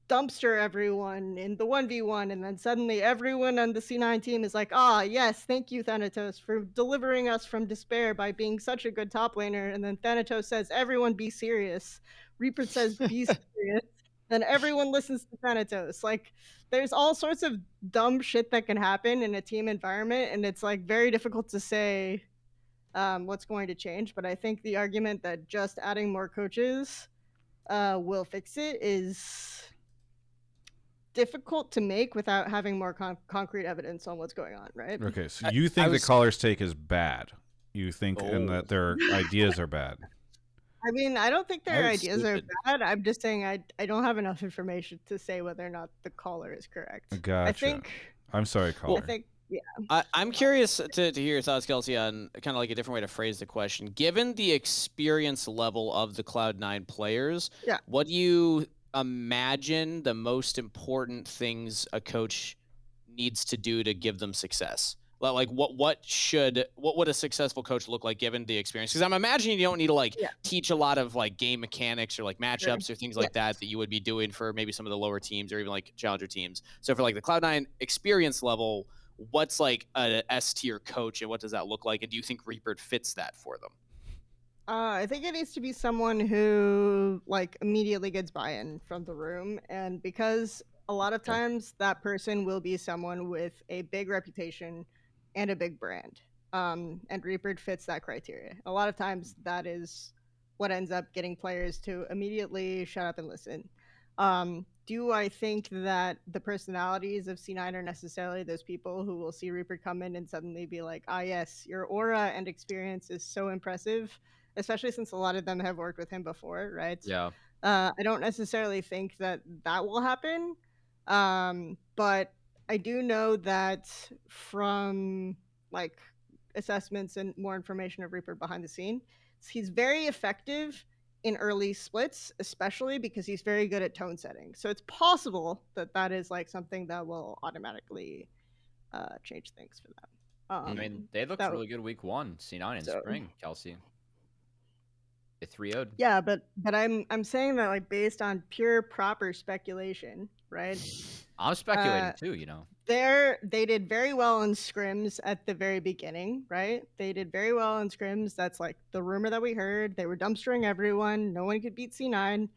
dumpster everyone in the 1v1, and then suddenly everyone on the C9 team is like, yes, thank you, Thanatos, for delivering us from despair by being such a good top laner. And then Thanatos says, everyone be serious. Reaper says, be serious. Then everyone listens to Thanatos. Like, there's all sorts of dumb shit that can happen in a team environment, and it's like very difficult to say what's going to change. But I think the argument that just adding more coaches will fix it is difficult to make without having more concrete evidence on what's going on, right? Okay, so you think the caller's take is bad. You think and that their ideas are bad. I mean, I don't think their ideas are bad. I'm just saying I don't have enough information to say whether or not the caller is correct. Gotcha. I think. I'm sorry, caller. I think, yeah. I'm curious to hear your thoughts, Kelsey, on kind of like a different way to phrase the question. Given the experience level of the Cloud9 players, what do you imagine the most important things a coach needs to do to give them success? Like what would a successful coach look like given the experience? Because I'm imagining you don't need to teach a lot of like game mechanics or like matchups or things like that you would be doing for maybe some of the lower teams or even like challenger teams. So for like the Cloud9 experience level, what's like a S tier coach and what does that look like? And do you think Reaper fits that for them? I think it needs to be someone who like immediately gets buy-in from the room, and because a lot of times that person will be someone with a big reputation and a big brand, and Reaper fits that criteria. A lot of times that is what ends up getting players to immediately shut up and listen. Do I think that the personalities of C9 are necessarily those people who will see Reaper come in and suddenly be like, yes, your aura and experience is so impressive, especially since a lot of them have worked with him before, right? Yeah. I don't necessarily think that will happen, but I do know that from like assessments and more information of Reaper behind the scene, he's very effective in early splits, especially because he's very good at tone setting. So it's possible that that is like something that will automatically change things for them. I mean, they looked really good week 1, C9 in spring, Kelsey. They 3-0'd. Yeah, but I'm saying that like based on pure proper speculation, right? I'm speculating too, you know. They did very well in scrims at the very beginning, right? They did very well in scrims. That's like the rumor that we heard. They were dumpstering everyone. No one could beat C9.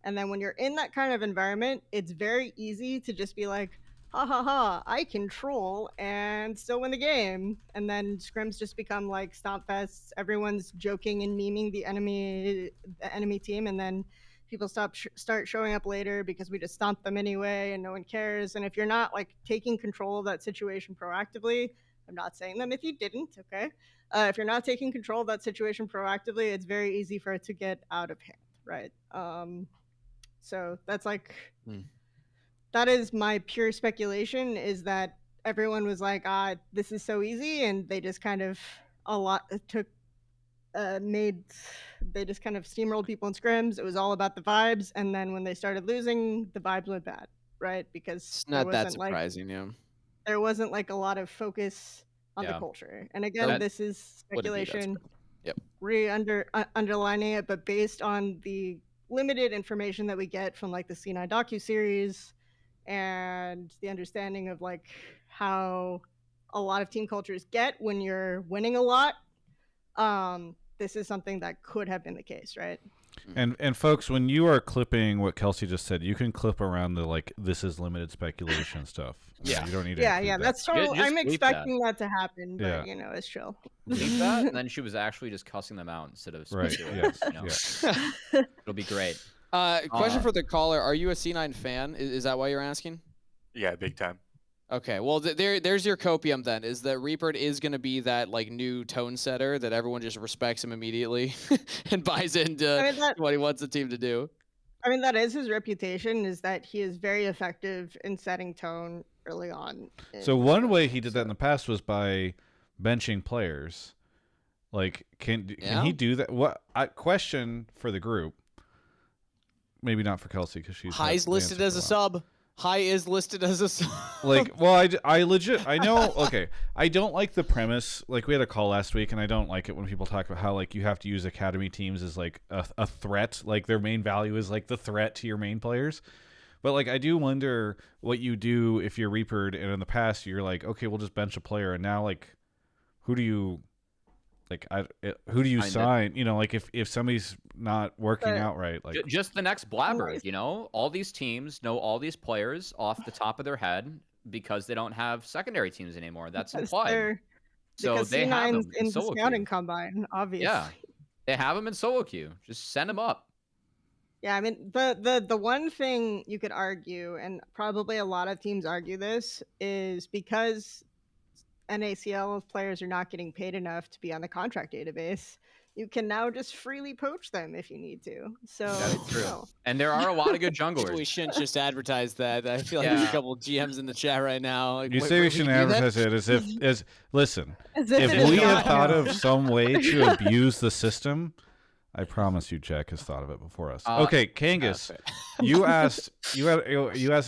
And then when you're in that kind of environment, it's very easy to just be like, ha ha ha, I control and still win the game. And then scrims just become like stomp fests. Everyone's joking and memeing the enemy team, and then people start showing up later because we just stomped them anyway and no one cares. And if you're not like taking control of that situation proactively, I'm not saying them if you didn't, okay? If you're not taking control of that situation proactively, it's very easy for it to get out of hand, right? So that's like, that is my pure speculation, is that everyone was like, this is so easy, and they just kind of they just kind of steamrolled people in scrims. It was all about the vibes, and then when they started losing, the vibes went bad, right? Because it's not that surprising. There wasn't like a lot of focus on the culture. And again, this is speculation. Underlining it, but based on the limited information that we get from like the C9 docuseries and the understanding of like how a lot of team cultures get when you're winning a lot, this is something that could have been the case, right? And folks, when you are clipping what Kelsey just said, you can clip around the like this is limited speculation stuff. Yeah, you don't need to. Yeah, that's totally. I'm expecting that to happen, but you know, it's chill. Leave that, and then she was actually just cussing them out instead of speculating. Yes. It'll be great. Question for the caller: are you a C9 fan? Is that why you're asking? Yeah, big time. Okay, well, there's your copium then, is that Reaper is going to be that like new tone setter that everyone just respects him immediately and buys into what he wants the team to do. I mean, that is his reputation, is that he is very effective in setting tone early on. So one way he did that in the past was by benching players. Like, can he do that? What question for the group? Maybe not for Kelsey because she's High's listed as a sub. High is listed as a Like, well, I legit, I know, okay, I don't like the premise. Like, we had a call last week, and I don't like it when people talk about how, like, you have to use academy teams as, like, a threat. Like, their main value is, like, the threat to your main players. But, like, I do wonder what you do if you're Reapered, and in the past, you're like, okay, we'll just bench a player, and now, like, who do you... Like, who do you sign? You know, like, if somebody's not working out right, like... Just the next Blabber, you know? All these teams know all these players off the top of their head because they don't have secondary teams anymore. That's implied. So because they have C9's them in the solo scouting queue. combine, obviously. Yeah, they have them in solo queue. Just send them up. Yeah, I mean, the one thing you could argue, and probably a lot of teams argue this, is because NACL players are not getting paid enough to be on the contract database, you can now just freely poach them if you need to. So That's true. no. And there are a lot of good junglers. We shouldn't just advertise that. I feel like there's a couple GMs in the chat right now. Like, You say we shouldn't advertise it listen, if we have thought of some way to abuse the system, I promise you Jack has thought of it before us. Okay, Kangas, you asked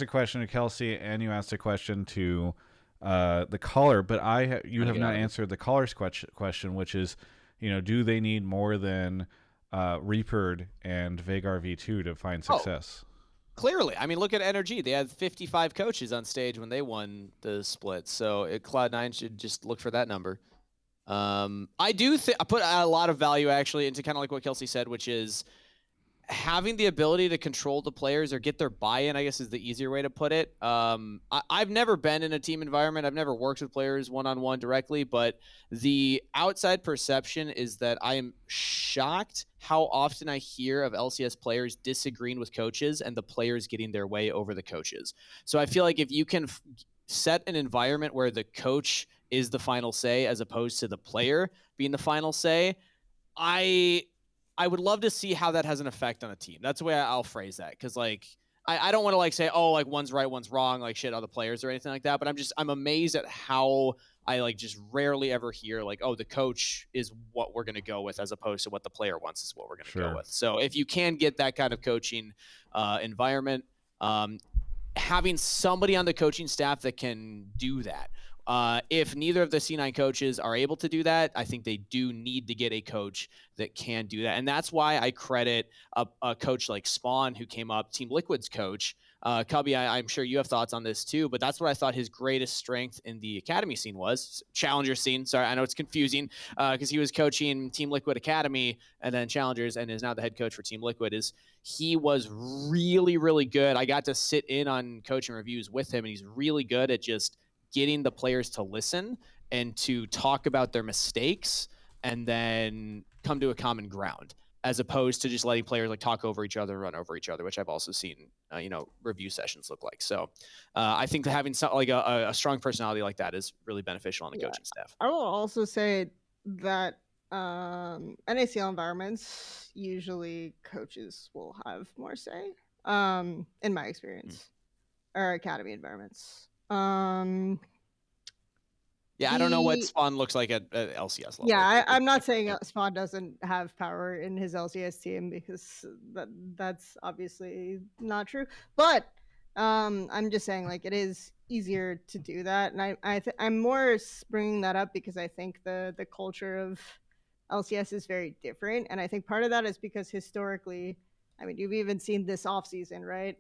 a question to Kelsey, and you asked a question to the caller, but you have not answered the caller's question, which is, you know, do they need more than Reapered and Vagar V2 to find success? Clearly. I mean, look at NRG. They had 55 coaches on stage when they won the split. So Cloud9 should just look for that number. I put a lot of value actually into kind of like what Kelsey said, which is having the ability to control the players or get their buy-in, I guess is the easier way to put it. I've never been in a team environment. I've never worked with players one-on-one directly, but the outside perception is that I am shocked how often I hear of LCS players disagreeing with coaches and the players getting their way over the coaches. So I feel like if you can set an environment where the coach is the final say as opposed to the player being the final say, I would love to see how that has an effect on a team. That's the way I'll phrase that. Cause like, I don't want to like say, oh, like one's right, one's wrong, like shit other players or anything like that. But I'm amazed at how I like just rarely ever hear like, oh, the coach is what we're going to go with as opposed to what the player wants is what we're going to go with. So if you can get that kind of coaching environment, having somebody on the coaching staff that can do that. If neither of the C9 coaches are able to do that, I think they do need to get a coach that can do that. And that's why I credit a coach like Spawn, who came up, Team Liquid's coach. Cubby, I'm sure you have thoughts on this too, but that's what I thought his greatest strength in the academy scene was. Challenger scene. Sorry, I know it's confusing because he was coaching Team Liquid Academy and then Challengers and is now the head coach for Team Liquid. He was really, really good. I got to sit in on coaching reviews with him, and he's really good at just getting the players to listen and to talk about their mistakes and then come to a common ground, as opposed to just letting players like talk over each other, run over each other, which I've also seen, review sessions look like. So I think that having like a strong personality like that is really beneficial on the coaching staff. I will also say that NACL environments, usually coaches will have more say, in my experience, or academy environments. I don't know what Spawn looks like at LCS level. Yeah, I'm not saying Spawn doesn't have power in his LCS team, because that's obviously not true. But I'm just saying, like, it is easier to do that, and I'm more bringing that up because I think the culture of LCS is very different, and I think part of that is because historically, I mean, you've even seen this offseason, right?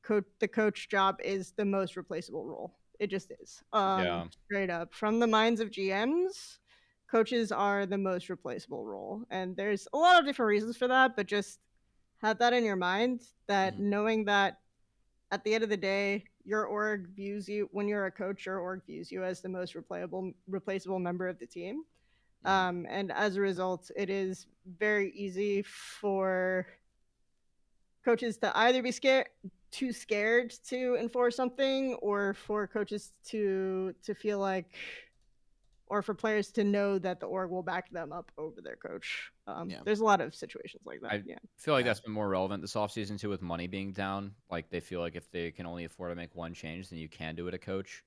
The coach job is the most replaceable role. It just is. Straight up. From the minds of GMs, coaches are the most replaceable role. And there's a lot of different reasons for that, but just have that in your mind, that knowing that at the end of the day, your org views you, when you're a coach, your org views you as the most replaceable member of the team. And as a result, it is very easy for coaches to either be too scared to enforce something, or for coaches to feel like, or for players to know that the org will back them up over their coach. There's a lot of situations like that. I feel like that's been more relevant this offseason too, with money being down. Like, they feel like if they can only afford to make one change, then you can do it a coach.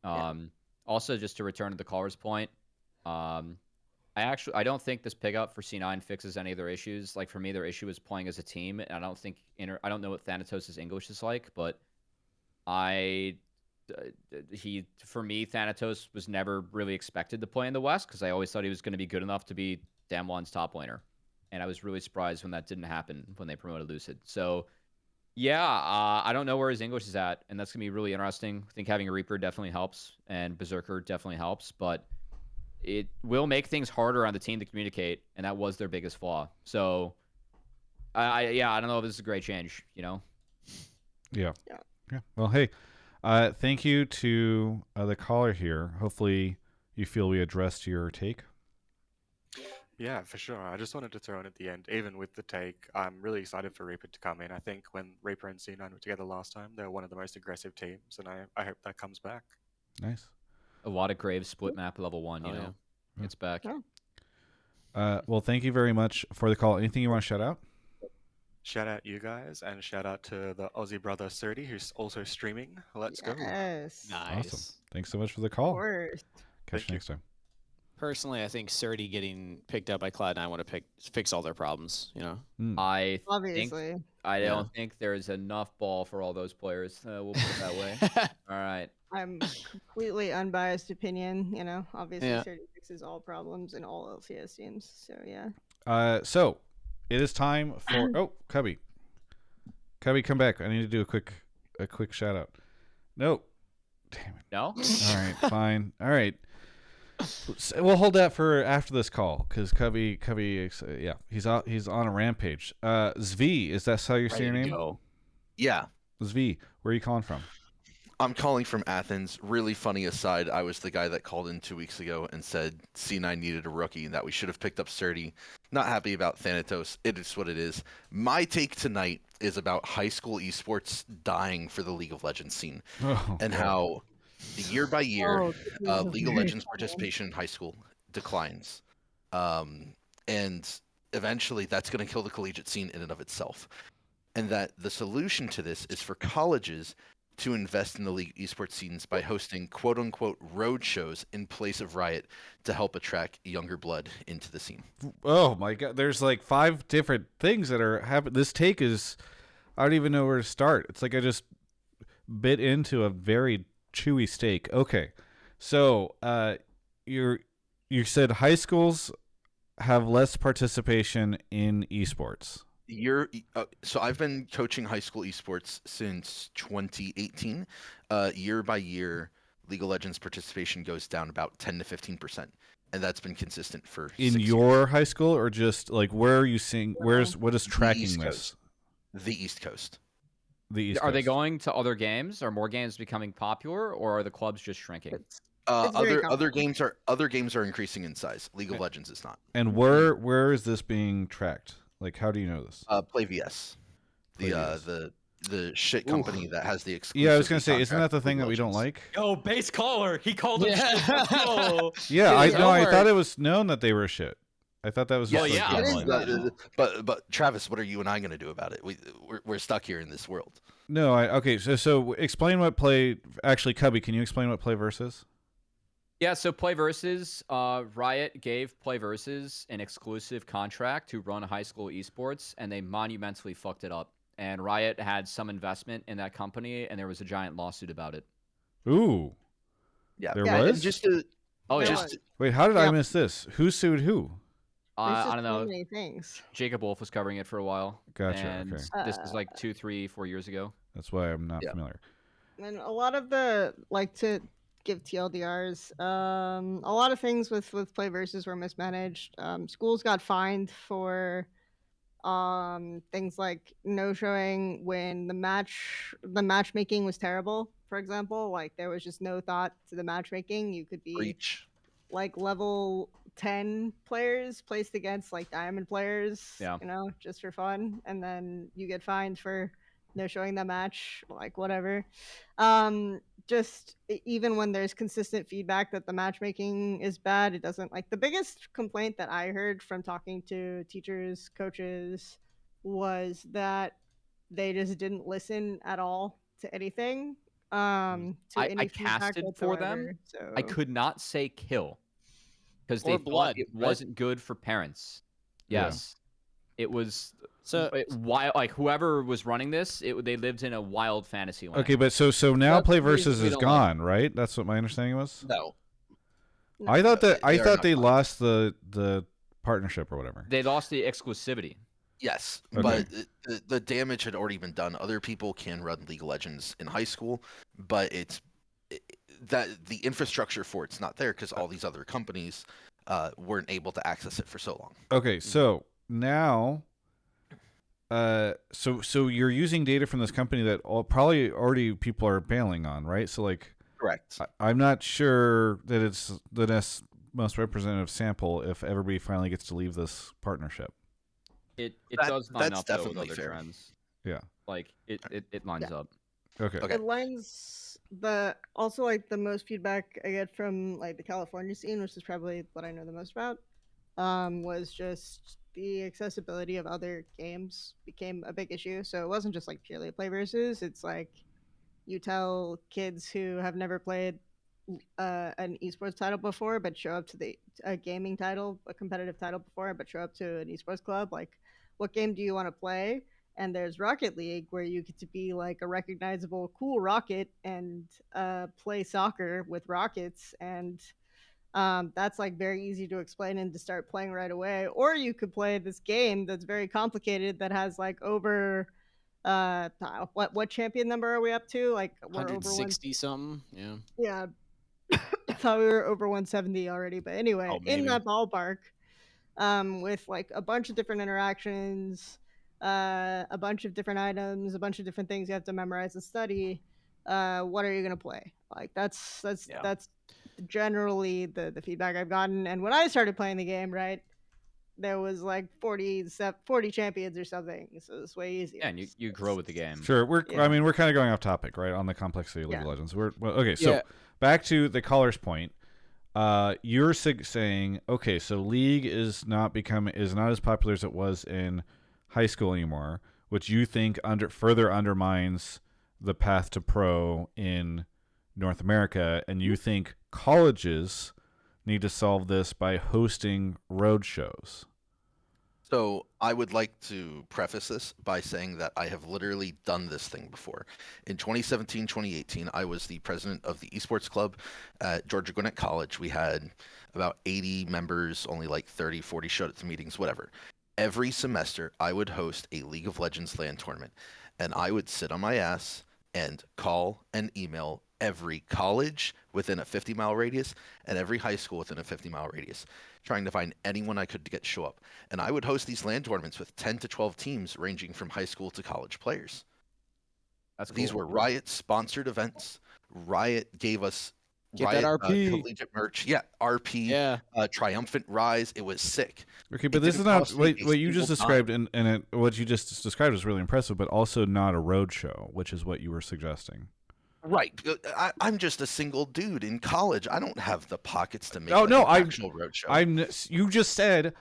Also, just to return to the caller's point, I don't think this pickup for C9 fixes any of their issues. Like, for me, their issue is playing as a team, and I don't know what Thanatos' English is like, but For me, Thanatos was never really expected to play in the West because I always thought he was going to be good enough to be Damwon's top laner. And I was really surprised when that didn't happen when they promoted Lucid. So, yeah, I don't know where his English is at, and that's going to be really interesting. I think having a Reaper definitely helps, and Berserker definitely helps, but it will make things harder on the team to communicate, and that was their biggest flaw. So, I don't know if this is a great change, you know? Yeah. Well, hey, thank you to the caller here. Hopefully you feel we addressed your take. Yeah, for sure. I just wanted to throw in at the end, even with the take, I'm really excited for Reaper to come in. I think when Reaper and C9 were together last time, they were one of the most aggressive teams, and I hope that comes back. Nice. A lot of Graves split map level 1, you know? Yeah. It's back. Well, thank you very much for the call. Anything you want to shout out? Shout out you guys, and shout out to the Aussie brother Surdy, who's also streaming. Let's go. Yes. Nice. Awesome. Thanks so much for the Of call. course. Catch Thank you you. next time. Personally, I think Surdy getting picked up by Cloud9 would have fix all their problems. You know. I Obviously. don't think there's enough ball for all those players. We'll put it that way. All right. I'm completely unbiased opinion, you know. Obviously, Yeah. 30 fixes all problems in all LCS teams. So yeah. So it is time for Cubby. Cubby, come back. I need to do a quick shout out. No. Damn it. No? All right, fine. All right. We'll hold that for after this call because Cubby, yeah, he's on a rampage. Tzvi, is that how you say your Ready to name? go. Yeah, Tzvi, where are you calling from? I'm calling from Athens. Really funny aside, I was the guy that called in 2 weeks ago and said C9 needed a rookie and that we should have picked up Surdy. Not happy about Thanatos. It is what it is. My take tonight is about high school esports dying for the League of Legends scene and how year by year, League of Legends participation in high school declines. And eventually that's going to kill the collegiate scene in and of itself. And that the solution to this is for colleges to invest in the league esports scenes by hosting quote-unquote road shows in place of Riot to help attract younger blood into the scene. Oh my god, there's like 5 different things that are happening. This take is, I don't even know where to start. It's like I just bit into a very chewy steak. Okay, so you said high schools have less participation in esports. So I've been coaching high school esports since 2018. Year by year, League of Legends participation goes down about 10 to 15%, and that's been consistent for In 6 your years. high school, or just like where are you seeing? What is tracking East this? Coast. The East Coast. The East Are they Coast. going to other games? Are more games becoming popular, or are the clubs just shrinking? It's very Other common. games are increasing in size. League of Legends is not. And where is this being tracked? Like, how do you know this? Play VS, Play VS. the shit company that has the exclusive. Yeah, I was gonna say, isn't that the thing that we don't like? like? Yo, base caller. He called him Yeah. shit. Let's go. Yeah, Dude, I it's know. I over. thought it was known that they were shit. I thought that was just Well, like, yeah. the headline. But Travis, what are you and I gonna do about it? We're stuck here in this world. No, okay. So explain what play. Actually, Cubby, can you explain what play verse is? Yeah, so PlayVersus, Riot gave PlayVersus an exclusive contract to run high school esports, and they monumentally fucked it up. And Riot had some investment in that company, and there was a giant lawsuit about it. Ooh, Yeah, there Yeah, was. just to Oh, yeah. just Wait, how did I Yeah. miss this? Who sued who? There's just I don't know. so many things. Jacob Wolf was covering it for a while. Gotcha, And okay. this is like 2, 3, 4 years ago. That's why I'm not Yeah. familiar. And a lot of the to give TLDRs, a lot of things with play versus were mismanaged. Schools got fined for things like no showing when the matchmaking was terrible. For example, like there was just no thought to the matchmaking. You could be breach. like level 10 players placed against like diamond players, Yeah. you know, just for fun, and then you get fined for no showing that match, like whatever. Even when there's consistent feedback that the matchmaking is bad, it doesn't, like, the biggest complaint that I heard from talking to teachers, coaches, was that they just didn't listen at all to anything, to I any feedback casted for them. whatsoever. So I could not say kill because they Or thought blood, it right? wasn't good for parents. Yeah. Yes. It was So wild. Like whoever was running this, they lived in a wild fantasy land. Okay, but so now That's Play the reason Versus we is don't gone, right? That's what my understanding was. No. I thought that they are not they gone. lost the partnership or whatever. They lost the exclusivity. Yes, Okay. but the damage had already been done. Other people can run League of Legends in high school, but that the infrastructure for it's not there because all these other companies weren't able to access it for so long. Okay, so now, so you're using data from this company that probably already people are bailing on, right? So like, Correct. I'm not sure that it's the most representative sample if everybody finally gets to leave this partnership. It That- does line that's up though with definitely other fair. trends. Yeah. Like it lines up. Okay. Okay. It lines also like the most feedback I get from like the California scene, which is probably what I know the most about, was just the accessibility of other games became a big issue. So it wasn't just like purely Play Versus. It's like you tell kids who have never played an esports title before, but show up to a gaming title, a competitive title before, but show up to an esports club. Like, what game do you want to play? And there's Rocket League, where you get to be like a recognizable, cool rocket and play soccer with rockets, and that's like very easy to explain and to start playing right away. Or you could play this game that's very complicated that has like over what champion number are we up to? Like we're over 160 something. Yeah. yeah. I thought we were over 170 already, but anyway, Oh, in maybe. that ballpark, with like a bunch of different interactions, a bunch of different items, a bunch of different things you have to memorize and study. What are you gonna play? Like that's generally the feedback I've gotten. And when I started playing the game, right, there was like 40 champions or something, so it's way easier. Yeah, and you grow with the game. Sure. Yeah. I mean, we're kind of going off topic, right, on the complexity of League of Yeah. Legends. Okay. So Yeah. back to the caller's point. You're saying, okay, so League is not as popular as it was in high school anymore, which you think further undermines the path to pro in North America, and you think colleges need to solve this by hosting road shows. So I would like to preface this by saying that I have literally done this thing before. In 2017, 2018, I was the president of the esports club at Georgia Gwinnett College. We had about 80 members, only like 30, 40 showed up to meetings, whatever. Every semester, I would host a League of Legends LAN tournament, and I would sit on my ass and call and email every college within a 50-mile radius and every high school within a 50-mile radius, trying to find anyone I could get show up. And I would host these LAN tournaments with 10 to 12 teams ranging from high school to college players. That's cool. These were Riot-sponsored events. Riot gave us Get that RP. collegiate merch. Yeah, RP, Yeah. Triumphant Rise. It was sick. Okay, but It this is didn't not cost me what a you just single described, and what you just described was really impressive, but also not a road show, which is what you were suggesting. Right. I'm just a single dude in college. I don't have the pockets to make Oh, no, an actual roadshow. You just said,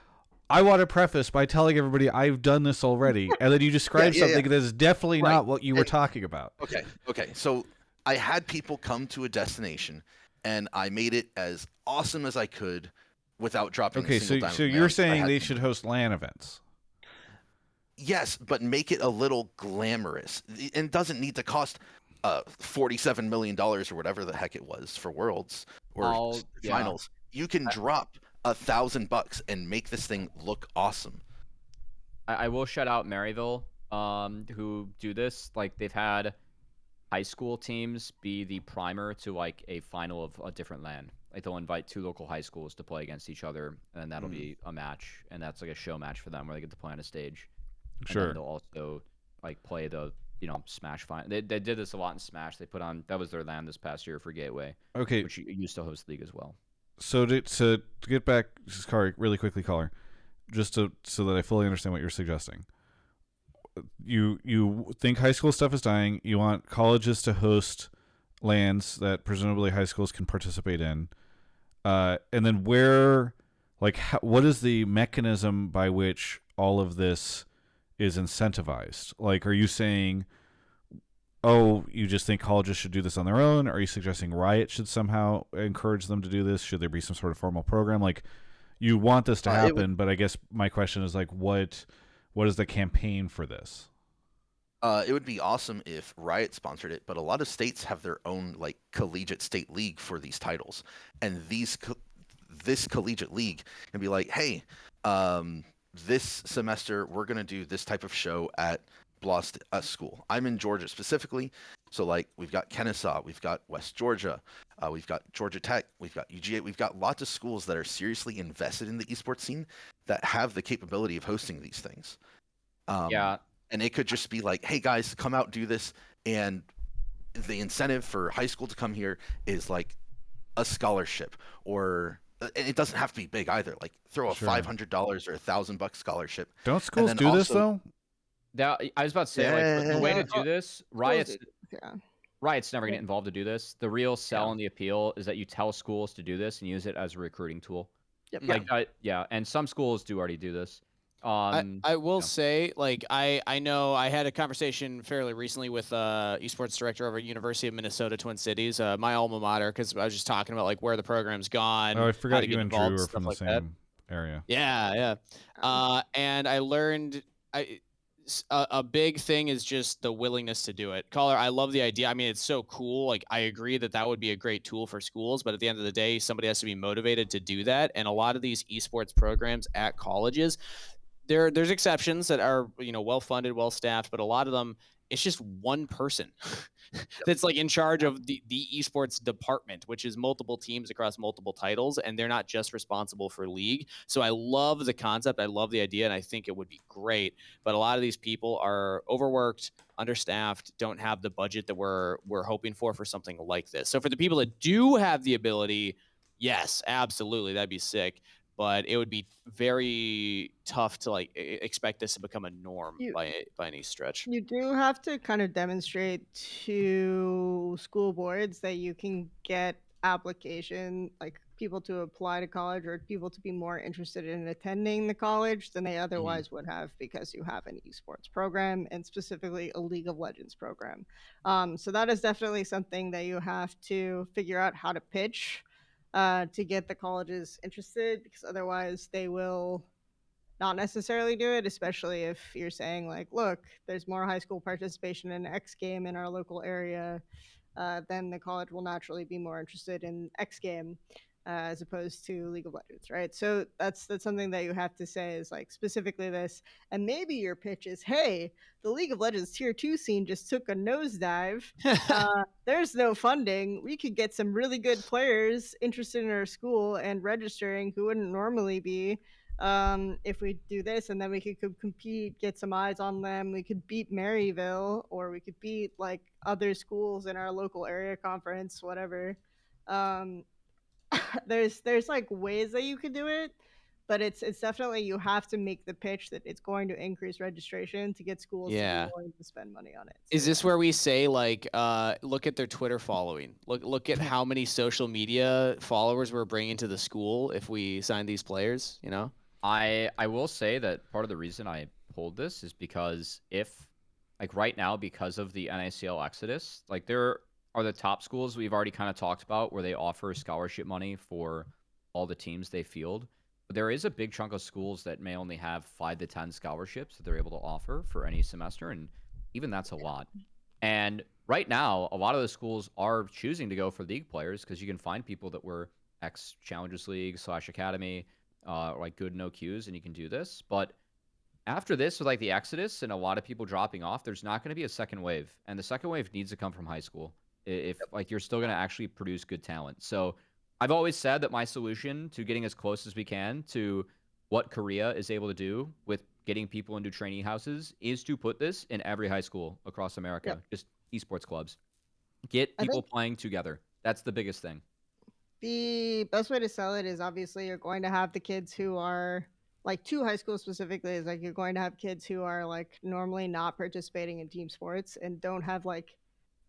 I want to preface by telling everybody I've done this already, and then you described something that is definitely Right. not what you were And- talking about. Okay. So I had people come to a destination, and I made it as awesome as I could without dropping Okay, a single dime. so of my you're own. I saying had they them- should host LAN events. Yes, but make it a little glamorous. And doesn't need to cost $47 million or whatever the heck it was for Worlds or finals. You can drop $1,000 and make this thing look awesome. I will shout out Maryville, who do this. Like they've had high school teams be the primer to like a final of a different LAN. Like they'll invite two local high schools to play against each other, and that'll be a match, and that's like a show match for them where they get to play on a stage. And Sure. then they'll also like play the Smash final. They did this a lot in Smash. They put on that was their LAN this past year for Gateway. Okay. Which used to host League as well. So to get back, really quickly, caller, just so that I fully understand what you're suggesting. You think high school stuff is dying. You want colleges to host LANs that presumably high schools can participate in, and then what is the mechanism by which all of this is incentivized? Like, are you saying, oh, you just think colleges should do this on their own? Are you suggesting Riot should somehow encourage them to do this? Should there be some sort of formal program? Like, you want this to happen, but I guess my question is like, what what is the campaign for this? It would be awesome if Riot sponsored it, but a lot of states have their own like collegiate state league for these titles, and this collegiate league can be like, hey, this semester we're gonna do this type of show at school. I'm in Georgia specifically, so like we've got Kennesaw, we've got West Georgia, we've got Georgia Tech, we've got UGA, we've got lots of schools that are seriously invested in the esports scene that have the capability of hosting these things. Yeah. And it could just be like, hey guys, come out, do this. And the incentive for high school to come here is like a scholarship, or and it doesn't have to be big either. Like throw a Sure. $500 or $1,000 scholarship. Don't schools then do this also- though? I was about to say, like, the way Yeah. to do this, Yeah. Riot's never gonna get involved to do this. The real sell Yeah. and the appeal is that you tell schools to do this and use it as a recruiting tool. Yep. Like, and some schools do already do this. I will yeah. say, like, I know I had a conversation fairly recently with esports director over at University of Minnesota Twin Cities, my alma mater, because I was just talking about like where the program's gone. Oh, I how forgot to you get and Drew involved, are stuff from the like same that. area. Yeah. And I learned a big thing is just the willingness to do it. Caller, I love the idea. I mean, it's so cool. Like, I agree that would be a great tool for schools, but at the end of the day, somebody has to be motivated to do that. And a lot of these esports programs at colleges, there's exceptions that are, well funded, well staffed, but a lot of them, it's just one person that's like in charge of the esports department, which is multiple teams across multiple titles, and they're not just responsible for league. So I love the concept, I love the idea, and I think it would be great. But a lot of these people are overworked, understaffed, don't have the budget that we're hoping for something like this. So for the people that do have the ability, yes, absolutely, that'd be sick. But it would be very tough to like expect this to become a norm by any stretch. You do have to kind of demonstrate to school boards that you can get application, like people to apply to college or people to be more interested in attending the college than they otherwise would have, because you have an esports program and specifically a League of Legends program. So that is definitely something that you have to figure out how to pitch to get the colleges interested, because otherwise they will not necessarily do it, especially if you're saying like, look, there's more high school participation in X game in our local area, then the college will naturally be more interested in X game as opposed to League of Legends, right? So that's something that you have to say is like specifically this, and maybe your pitch is, hey, the League of Legends tier 2 scene just took a nosedive. There's no funding. We could get some really good players interested in our school and registering who wouldn't normally be if we do this, and then we could compete, get some eyes on them. We could beat Maryville, or we could beat like other schools in our local area conference, whatever. There's like ways that you could do it, but it's definitely, you have to make the pitch that it's going to increase registration to get schools to be willing to spend money on it. So, Is this where we say like, look at their Twitter following, look at how many social media followers we're bringing to the school if we sign these players? I will say that part of the reason I pulled this is because like right now, because of the NACL exodus, like there are the top schools we've already kind of talked about where they offer scholarship money for all the teams they field. But there is a big chunk of schools that may only have 5 to 10 scholarships that they're able to offer for any semester, and even that's a lot. And right now, a lot of the schools are choosing to go for league players because you can find people that were ex-Challengers League / Academy, like good no Qs, and you can do this. But after this, with like the exodus and a lot of people dropping off, there's not going to be a second wave, and the second wave needs to come from high school if like you're still going to actually produce good talent. So I've always said that my solution to getting as close as we can to what Korea is able to do with getting people into training houses is to put this in every high school across America. Just esports clubs, get people playing together. That's the biggest thing. The best way to sell it is obviously you're going to have the kids who are like, to high school specifically, is like you're going to have kids who are like normally not participating in team sports and don't have like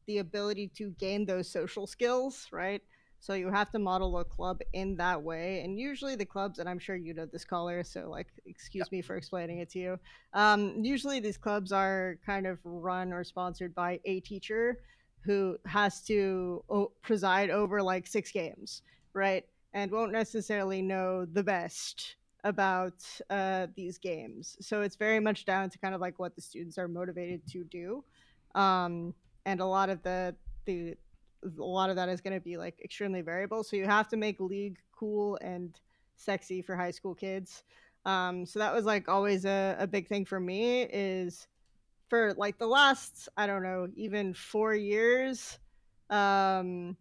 the ability to gain those social skills, right? So you have to model a club in that way. And usually the clubs, and I'm sure you know this, caller, so like, excuse me for explaining it to you. Usually these clubs are kind of run or sponsored by a teacher who has to preside over like 6 games, right? And won't necessarily know the best about these games. So it's very much down to kind of like what the students are motivated to do, and a lot of a lot of that is going to be like extremely variable. So you have to make League cool and sexy for high school kids. So that was like always a big thing for me, is for like the last, I don't know, even 4 years. Um,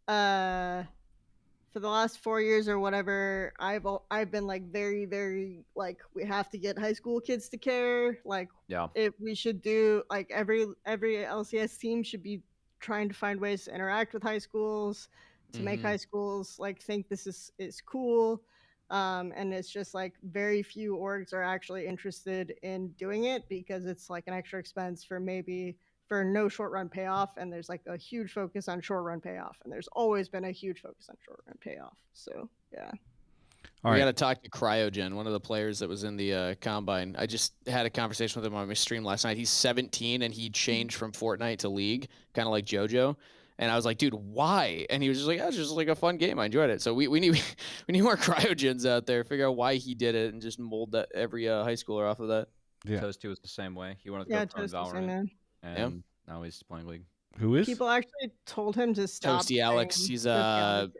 for the last 4 years or whatever, I've been like very like, we have to get high school kids to care. Like, Yeah. if we should do like every LCS team should be trying to find ways to interact with high schools, to make high schools like think this is cool. And it's just like very few orgs are actually interested in doing it, because it's like an extra expense for no short run payoff, and there's like a huge focus on short run payoff, and there's always been a huge focus on short run payoff. So yeah. All We right. got to talk to Cryogen, one of the players that was in the combine. I just had a conversation with him on my stream last night. He's 17 and he changed from Fortnite to League, kind of like JoJo. And I was like, dude, why? And he was just like, it's just like a fun game. I enjoyed it. So we need more Cryogens out there. Figure out why he did it and just mold that every high schooler off of that. Yeah. Toasty was the same way. He wanted to Yeah, go pro in Toast's in Valorant, there. and now he's playing League. Who is? People actually told him to stop. Toasty Alex, playing he's Toasty Alex,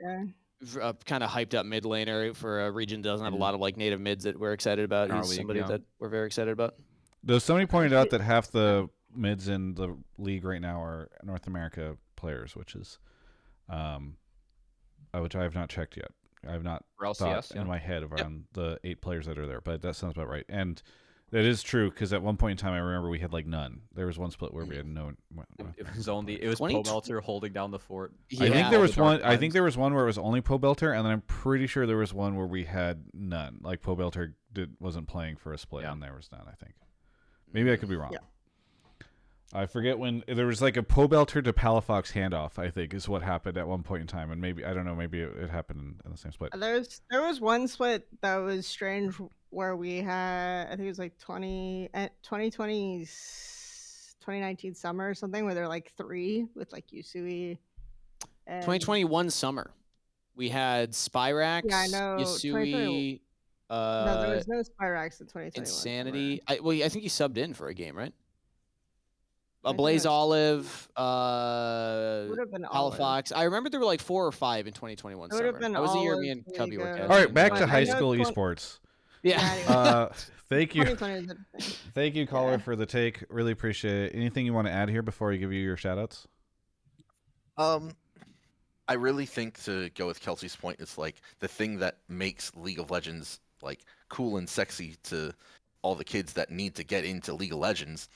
yeah. kind of hyped up mid laner for a region that doesn't have a lot of like native mids that we're excited about. Our He's league, somebody yeah. that we're very excited about. Though somebody pointed out that half the mids in the league right now are North America players, which is, which I have not checked yet. I have not For LCS, thought yeah. in my head around the 8 players that are there, but that sounds about right. And that is true, because at one point in time, I remember we had like none. There was one split where we had no. It was Pobelter holding down the fort. I think Yeah. there was All the one. dark I think times. there was one where it was only Pobelter, and then I'm pretty sure there was one where we had none. Like Pobelter wasn't playing for a split, Yeah. and there was none. I think. Maybe I could be wrong. Yeah. I forget when there was like a Pobelter to Palafox handoff. I think is what happened at one point in time, and maybe I don't know. Maybe it happened in the same split. There was one split that was strange, where we had, I think it was like 2020 2019 summer or something, where there were like 3 with like Yusui. And 2021 summer, we had Spyrax, Yeah, I know, Yusui, no, there was no Spyrax in 2021. Insanity. I think he subbed in for a game, right? I think Blaze that's- Olive, Would have been Olive. Halifax. I remember there were like 4 or 5 in 2021 It would have summer. been That was the year Olive, me and there Cubby you were go. catching. All right, back But to I high know school 20 esports. Yeah. Thank you, 2020 is a thing. thank you, caller, Yeah. for the take. Really appreciate it. Anything you want to add here before I give you your shout-outs? I really think, to go with Kelsey's point, it's like the thing that makes League of Legends like cool and sexy to all the kids that need to get into League of Legends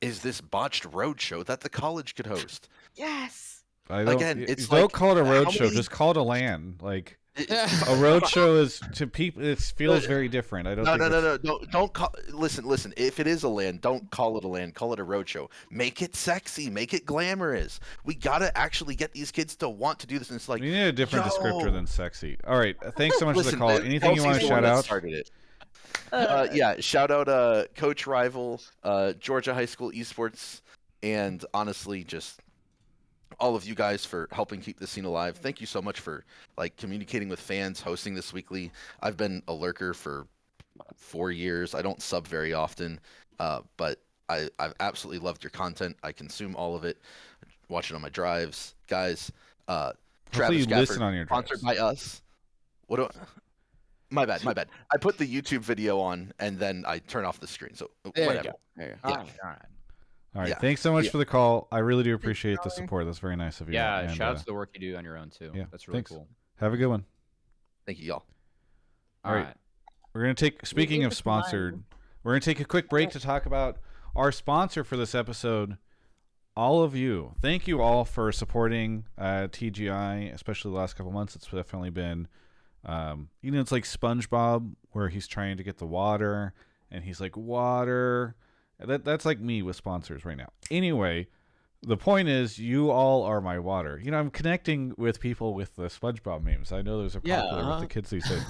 is this botched roadshow that the college could host. Yes. I don't, Again, it's don't like, call it a how roadshow. many- Just call it a LAN. Like It- a roadshow is to people. It feels very different. I don't. No, think no, it's- no, no! Don't call. Listen. If it is a LAN, don't call it a LAN. Call it a roadshow. Make it sexy. Make it glamorous. We gotta actually get these kids to want to do this. And it's like, We need a different descriptor yo. than sexy. All right. Thanks so much for the Listen, call. Anything you want Kelsey's to the one shout that out? started it. Yeah, shout out Coach Rival, Georgia High School Esports, and honestly, just all of you guys for helping keep the scene alive. Thank you so much for like communicating with fans, hosting this weekly. I've been a lurker for 4 years. I don't sub very often, but I've absolutely loved your content. I consume all of it, watch it on my drives, guys. Travis you Gafford, listen on your sponsored drives. by us. What do My bad. I put the YouTube video on and then I turn off the screen. So There whatever. you go. There you go. Yeah. All right. Yeah. Thanks so much Yeah. for the call. I really do appreciate the caller. support. That's very nice of you. Yeah, And, shout out to the work you do on your own too. yeah, That's really thanks. cool. have a good one. Thank you, y'all. All right. We're gonna take. Speaking need of to sponsored, combine. we're gonna take a quick break to talk about our sponsor for this episode. All of you, thank you all for supporting TGI, especially the last couple months. It's definitely been, it's like SpongeBob, where he's trying to get the water, and he's like, water. That's like me with sponsors right now. Anyway, the point is, you all are my water. I'm connecting with people with the SpongeBob memes. I know those are popular with the kids these days.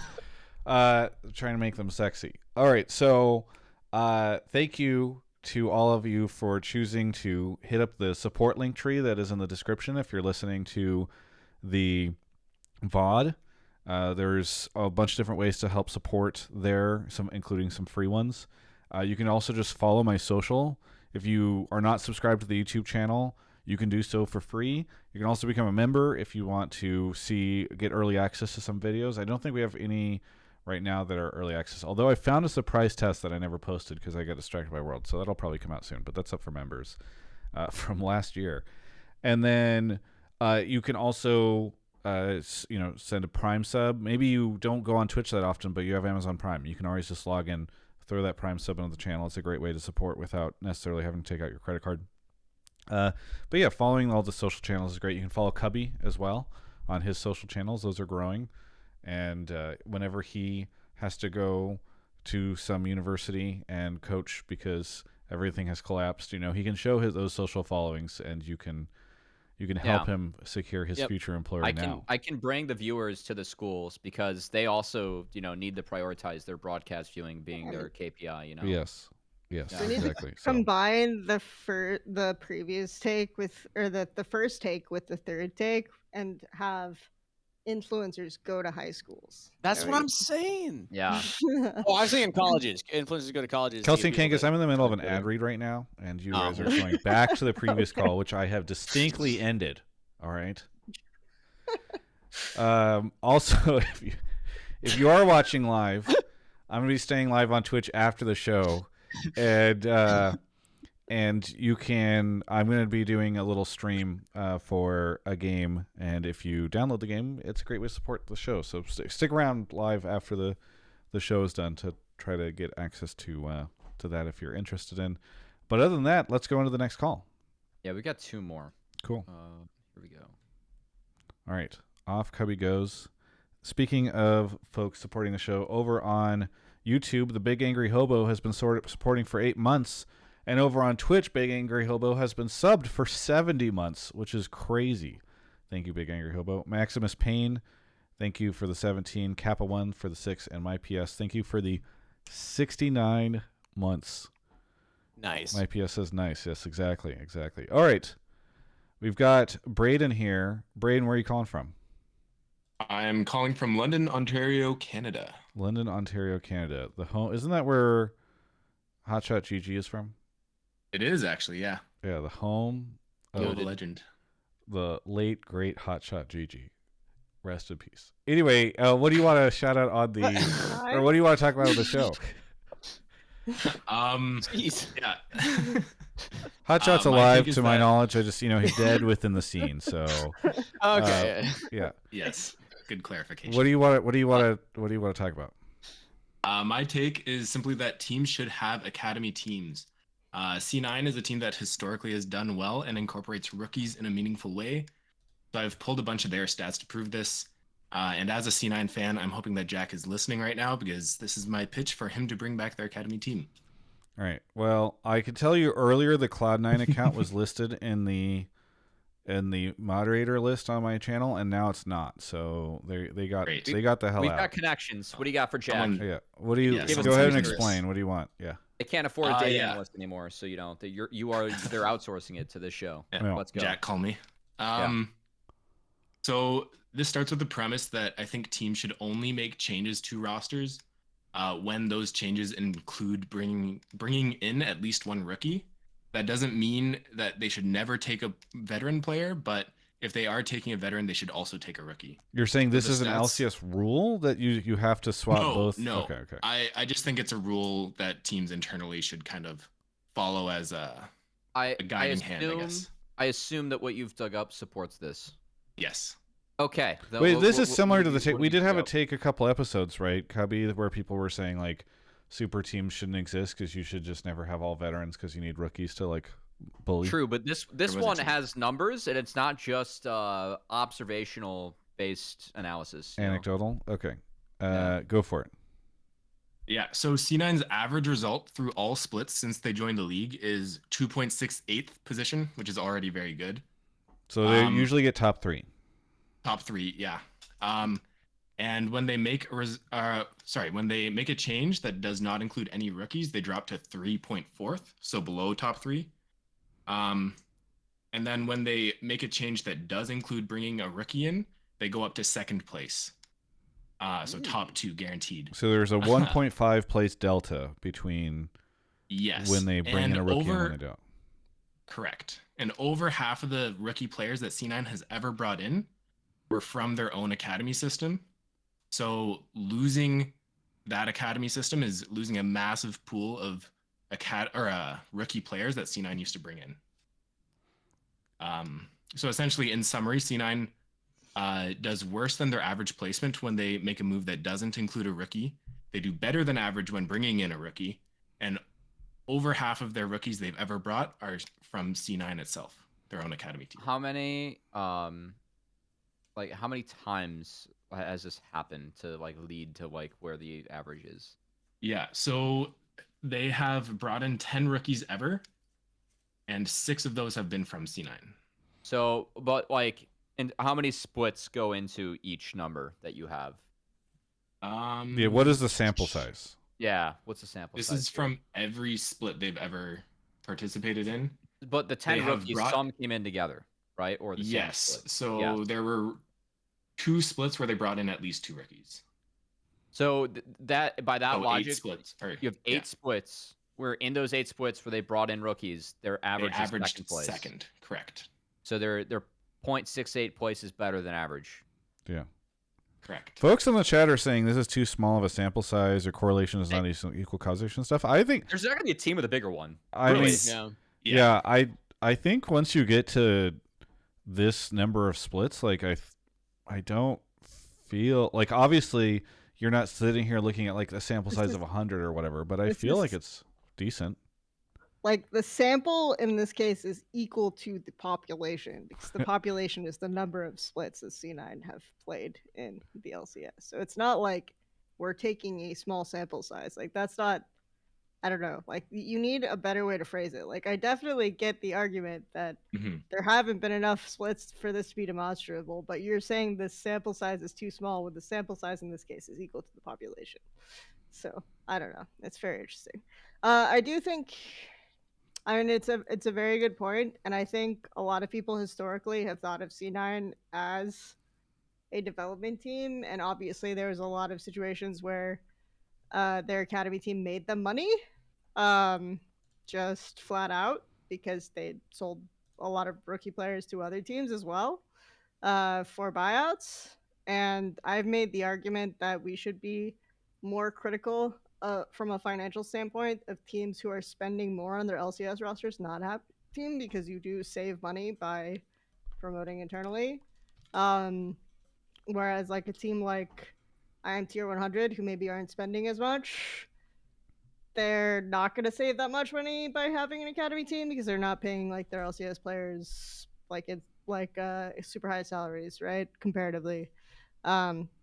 Trying to make them sexy. All right, so thank you to all of you for choosing to hit up the support link tree that is in the description if you're listening to the VOD. There's a bunch of different ways to help support there, including some free ones. You can also just follow my social. If you are not subscribed to the YouTube channel, you can do so for free. You can also become a member if you want to get early access to some videos. I don't think we have any right now that are early access, although I found a surprise test that I never posted because I got distracted by World, so that'll probably come out soon, but that's up for members from last year. And then you can also send a Prime sub. Maybe you don't go on Twitch that often, but you have Amazon Prime. You can always just log in, throw that Prime sub into the channel. It's a great way to support without necessarily having to take out your credit card. But yeah, following all the social channels is great. You can follow Cubby as well on his social channels. Those are growing. And whenever he has to go to some university and coach because everything has collapsed, he can show those social followings, and you can help him secure his future employer now. I can bring the viewers to the schools because they also, need to prioritize their broadcast viewing being their KPI, Yes. Yes, Yeah. We need exactly. to combine the previous take with, or the first take with the third take, and have influencers go to high schools. That's what I'm saying. Yeah. Oh, I'm saying colleges. Influencers go to colleges. Kelsey and Kangas, I'm in the middle of an ad read right now, and you guys are going back to the previous call, which I have distinctly ended. All right. Also, if you are watching live, I'm going to be staying live on Twitch after the show, and I'm going to be doing a little stream for a game, and if you download the game, it's a great way to support the show. So stick around live after the show is done to try to get access to that if you're interested in. But other than that, let's go into the next call. Yeah, we got two more. Cool. Here we go. All right, off Cubby goes. Speaking of folks supporting the show, over on YouTube, the Big Angry Hobo has been supporting for 8 months. And over on Twitch, Big Angry Hobo has been subbed for 70 months, which is crazy. Thank you, Big Angry Hobo. Maximus Payne, thank you for the 17. Kappa 1 for the 6. And my PS, thank you for the 69 months. Nice. My PS says nice. Yes, exactly. All right. We've got Braedan here. Braedan, where are you calling from? I'm calling from London, Ontario, Canada. London, Ontario, Canada. The home, isn't that where Hotshot GG is from? It is actually, yeah. Yeah, the home of the legend. The late, great Hotshot GG. Rest in peace. Anyway, what do you want to shout out on the... or what do you want to talk about on the show? Jeez. Yeah. Hotshot's alive, to my knowledge. I just, he's dead within the scene, so... Okay. Yeah. Yes. Good clarification. What do you want to talk about? My take is simply that teams should have academy teams. C9 is a team that historically has done well and incorporates rookies in a meaningful way. So I've pulled a bunch of their stats to prove this. And as a C9 fan, I'm hoping that Jack is listening right now because this is my pitch for him to bring back their academy team. All right. Well, I could tell you earlier the Cloud9 account was listed in the moderator list on my channel, and now it's not. So they got the hell We've out. got connections. What do you got for Jack? Yeah. What do you Yes, go ahead and explain? What do you want? Yeah. They can't afford a data analyst anymore, so they're outsourcing it to this show. Yeah. Let's go. Jack, call me. So this starts with the premise that I think teams should only make changes to rosters when those changes include bringing in at least one rookie. That doesn't mean that they should never take a veteran player, but if they are taking a veteran, they should also take a rookie. You're saying this is an LCS rule that you have to swap both? No. Okay. I just think it's a rule that teams internally should kind of follow as a guiding hand, I guess. I assume that what you've dug up supports this. Yes. Okay. Wait, this is similar to the take. We did have a take a couple episodes, right, Cubby, where people were saying like super teams shouldn't exist because you should just never have all veterans because you need rookies to like bully. True, but this one has numbers and it's not just observational based analysis. Anecdotal. Okay. Go for it. Yeah, so C9's average result through all splits since they joined the league is 2.68th position, which is already very good. So they usually get top 3. Top 3, yeah. And when they make a change that does not include any rookies, they drop to 3.4th, so below top 3. And then when they make a change that does include bringing a rookie in, they go up to 2nd place. So top 2 guaranteed. So there's a 1.5 place delta between Yes. when they bring in a rookie and when they don't. Correct. And over half of the rookie players that C9 has ever brought in were from their own academy system. So losing that academy system is losing a massive pool of rookie players that C9 used to bring in. So essentially, in summary, C9 does worse than their average placement when they make a move that doesn't include a rookie. They do better than average when bringing in a rookie. And over half of their rookies they've ever brought are from C9 itself, their own academy team. How many how many times has this happened to lead to where the average is? Yeah, so they have brought in 10 rookies ever, and 6 of those have been from C9. So, but and how many splits go into each number that you have? Yeah, what is the sample size? Yeah, what's the sample This size? is from every split they've ever participated in. But the 10 They have rookies, brought- some came in together, right? Or the same Yes, split? so Yeah. there were 2 splits where they brought in at least 2 rookies. So that by that Oh, 8 logic, splits. Or, you have 8 splits. Where in those 8 splits where they brought in rookies, their they average is averaged second place. second, correct. So they're 0.68 places better than average. Yeah. Correct. Folks in the chat are saying this is too small of a sample size, or correlation is not equal causation stuff. I think There's not going to be a team with a bigger one. I Really? mean, yeah, I think once you get to this number of splits, I don't feel like, obviously you're not sitting here looking at a sample size of 100 or whatever, but I feel like it's decent. The sample in this case is equal to the population, because the population is the number of splits that C9 have played in the LCS. So it's not like we're taking a small sample size. That's not, I don't know. You need a better way to phrase it. I definitely get the argument that there haven't been enough splits for this to be demonstrable, but you're saying the sample size is too small, when the sample size in this case is equal to the population. So I don't know. It's very interesting. I do think, it's a very good point, and I think a lot of people historically have thought of C9 as a development team, and obviously there was a lot of situations where their academy team made them money, just flat out, because they sold a lot of rookie players to other teams as well, for buyouts. And I've made the argument that we should be more critical from a financial standpoint of teams who are spending more on their LCS rosters, not have team, because you do save money by promoting internally. Whereas a team like I Am Tier 100, who maybe aren't spending as much, they're not going to save that much money by having an academy team, because they're not paying their LCS players super high salaries, right? Comparatively.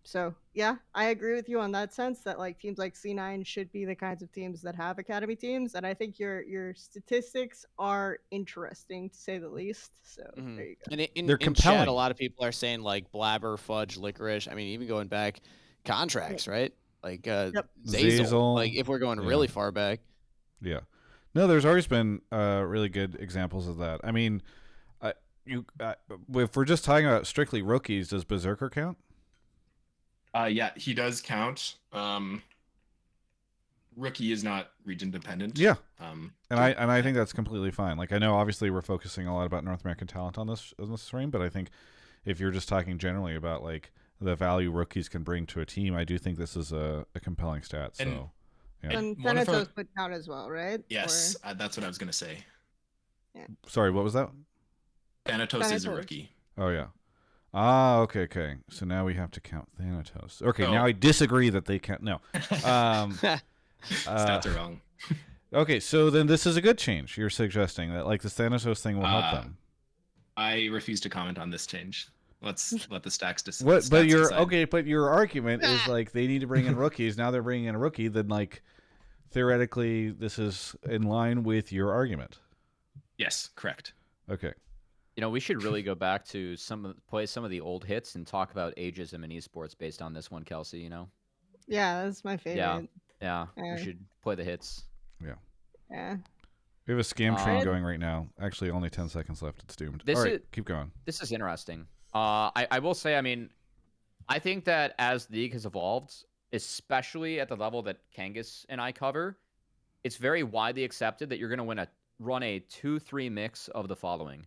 So yeah, I agree with you on that sense, that teams like C9 should be the kinds of teams that have academy teams, and I think your statistics are interesting, to say the least. So there you go. And in They're compelling. chat, a lot of people are saying Blabber, Fudge, Licorice. I mean, even going back contracts, right? Zazel. If we're going really far back. Yeah. No, there's always been really good examples of that. I mean, if we're just talking about strictly rookies, does Berserker count? Yeah, he does count. Rookie is not region dependent. Yeah. And I think that's completely fine. I know obviously we're focusing a lot about North American talent on this stream, but I think if you're just talking generally about the value rookies can bring to a team, I do think this is a compelling stat. So yeah. And Thanatos would count as well, right? Yes, that's what I was gonna say. Yeah. Sorry, what was that? Thanatos is a rookie. Oh yeah. Okay. So now we have to count Thanatos. Okay, now I disagree that they count. No. Stats are wrong. Okay, so then this is a good change. You're suggesting that the Thanatos thing will help them. I refuse to comment on this change. Let's let the stacks decide. What? But your argument is they need to bring in rookies. Now they're bringing in a rookie. Then theoretically, this is in line with your argument. Yes, correct. Okay. We should really go back to play some of the old hits and talk about ageism in esports based on this one, Kelsey. Yeah, that's my favorite. Yeah. We should play the hits. Yeah. We have a scam train going right now. Actually, only 10 seconds left. It's doomed. All right, keep going. This is interesting. I will say, I think that as the league has evolved, especially at the level that Kangas and I cover, it's very widely accepted that you're going to run a 2-3 mix of the following.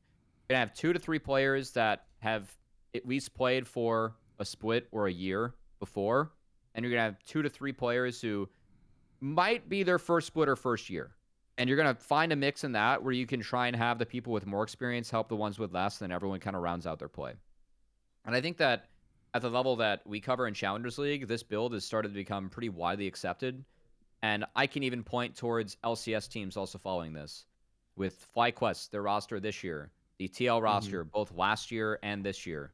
You're going to have 2 to 3 players that have at least played for a split or a year before, and you're going to have 2 to 3 players who might be their first split or first year. And you're going to find a mix in that where you can try and have the people with more experience help the ones with less, then everyone kind of rounds out their play. And I think that at the level that we cover in Challengers League, this build has started to become pretty widely accepted. And I can even point towards LCS teams also following this. With FlyQuest, their roster this year, the TL roster, both last year and this year.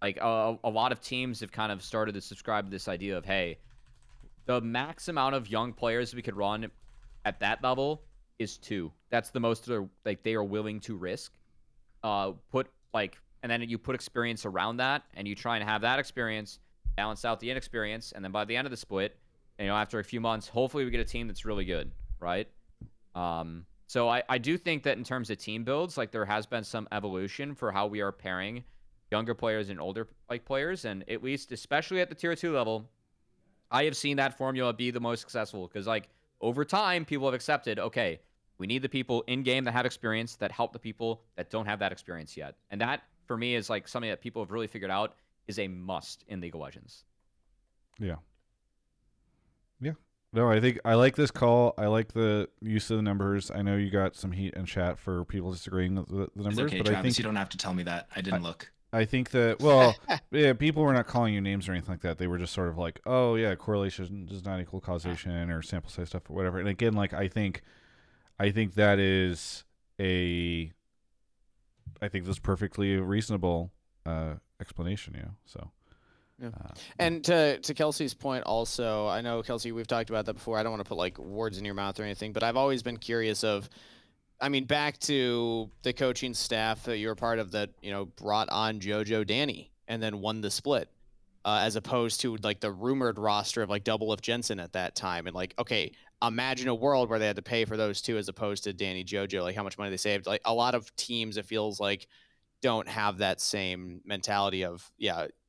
Like a lot of teams have kind of started to subscribe to this idea of, hey, the max amount of young players we could run at that level is 2. That's the most they are willing to risk. And then you put experience around that, and you try and have that experience balance out the inexperience, and then by the end of the split, after a few months, hopefully we get a team that's really good, right? So I do think that in terms of team builds, like there has been some evolution for how we are pairing younger players and older players, and at least, especially at the tier 2 level, I have seen that formula be the most successful because over time, people have accepted, okay, we need the people in game that have experience that help the people that don't have that experience yet. And that, for me, is something that people have really figured out is a must in League of Legends. Yeah. Yeah. No, I think I like this call. I like the use of the numbers. I know you got some heat in chat for people disagreeing with the numbers. It's okay, but Travis, I think you don't have to tell me that. I didn't look. I think that, well, yeah, people were not calling you names or anything like that. They were just sort of like, oh, yeah, correlation does not equal causation or sample size stuff or whatever. And again, I think that is I think that's perfectly a reasonable explanation, so. Yeah. And to Kelsey's point also, I know, Kelsey, we've talked about that before. I don't want to put words in your mouth or anything, but I've always been curious back to the coaching staff that you were part of that, brought on JoJo Danny and then won the split, as opposed to the rumored roster of Double If Jensen at that time. And okay, imagine a world where they had to pay for those two as opposed to Danny JoJo, how much money they saved. A lot of teams, it feels don't have that same mentality of,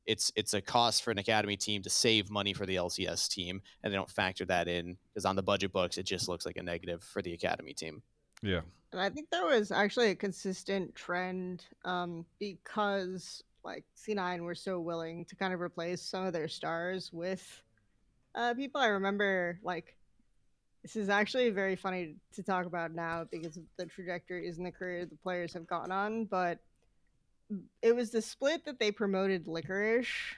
it's a cost for an academy team to save money for the LCS team, and they don't factor that in because on the budget books, it just looks like a negative for the academy team. Yeah. And I think that was actually a consistent trend because C9 were so willing to kind of replace some of their stars with people. I remember this is actually very funny to talk about now because of the trajectories and the career the players have gone on, but it was the split that they promoted Licorice,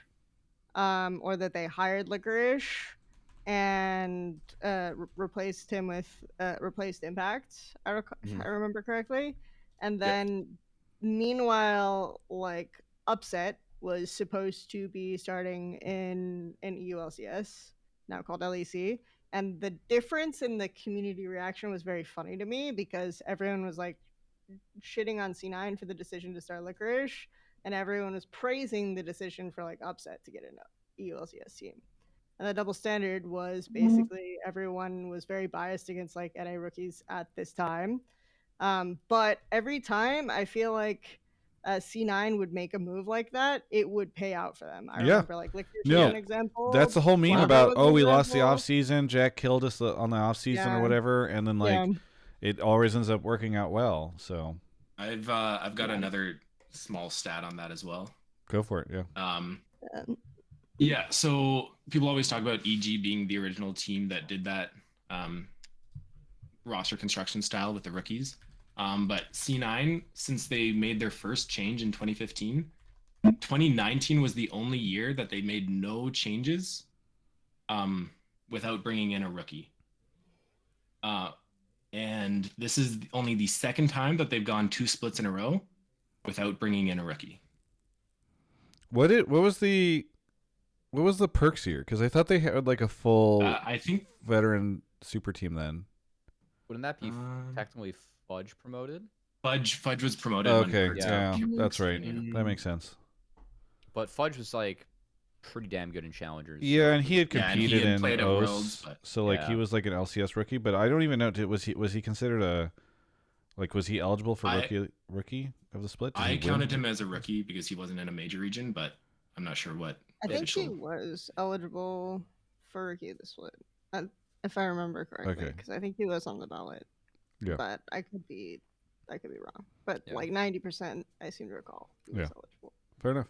or that they hired Licorice and replaced him with replaced Impact. I remember correctly. And then meanwhile, Upset was supposed to be starting in EU LCS, now called LEC. And the difference in the community reaction was very funny to me because everyone was shitting on C9 for the decision to start Licorice, and everyone was praising the decision for Upset to get an EU LCS team. And the double standard was basically everyone was very biased against NA rookies at this time. But every time I feel C9 would make a move like that, it would pay out for them. I remember Licorice was an example. That's the whole meme Flounder about, was an we lost the example. off season, Jack killed us on the off season or whatever, and then it always ends up working out well. So I've got another small stat on that as well. Go for it. Yeah. Yeah. So people always talk about EG being the original team that did that roster construction style with the rookies. But C9, since they made their first change in 2015, 2019 was the only year that they made no changes without bringing in a rookie. And this is only the second time that they've gone 2 splits in a row without bringing in a rookie. What was the perks here? Because I thought they had a full I think veteran super team then. Wouldn't that be technically Fudge promoted? Fudge was promoted. Okay, yeah, that's right. That makes sense. But Fudge was pretty damn good in challengers. Yeah, and he had competed in Worlds, OS, but, so he was an LCS rookie. But I don't even know, was he considered was he eligible for rookie of the split? I counted him as a rookie because he wasn't in a major region, but I'm not sure what I think he official. was eligible for Rookie of the Split, if I remember correctly, Okay. because I think he was on the ballot. Yeah. But I could be wrong. But Yeah. like 90%, I seem to recall he was Yeah. eligible. Fair enough.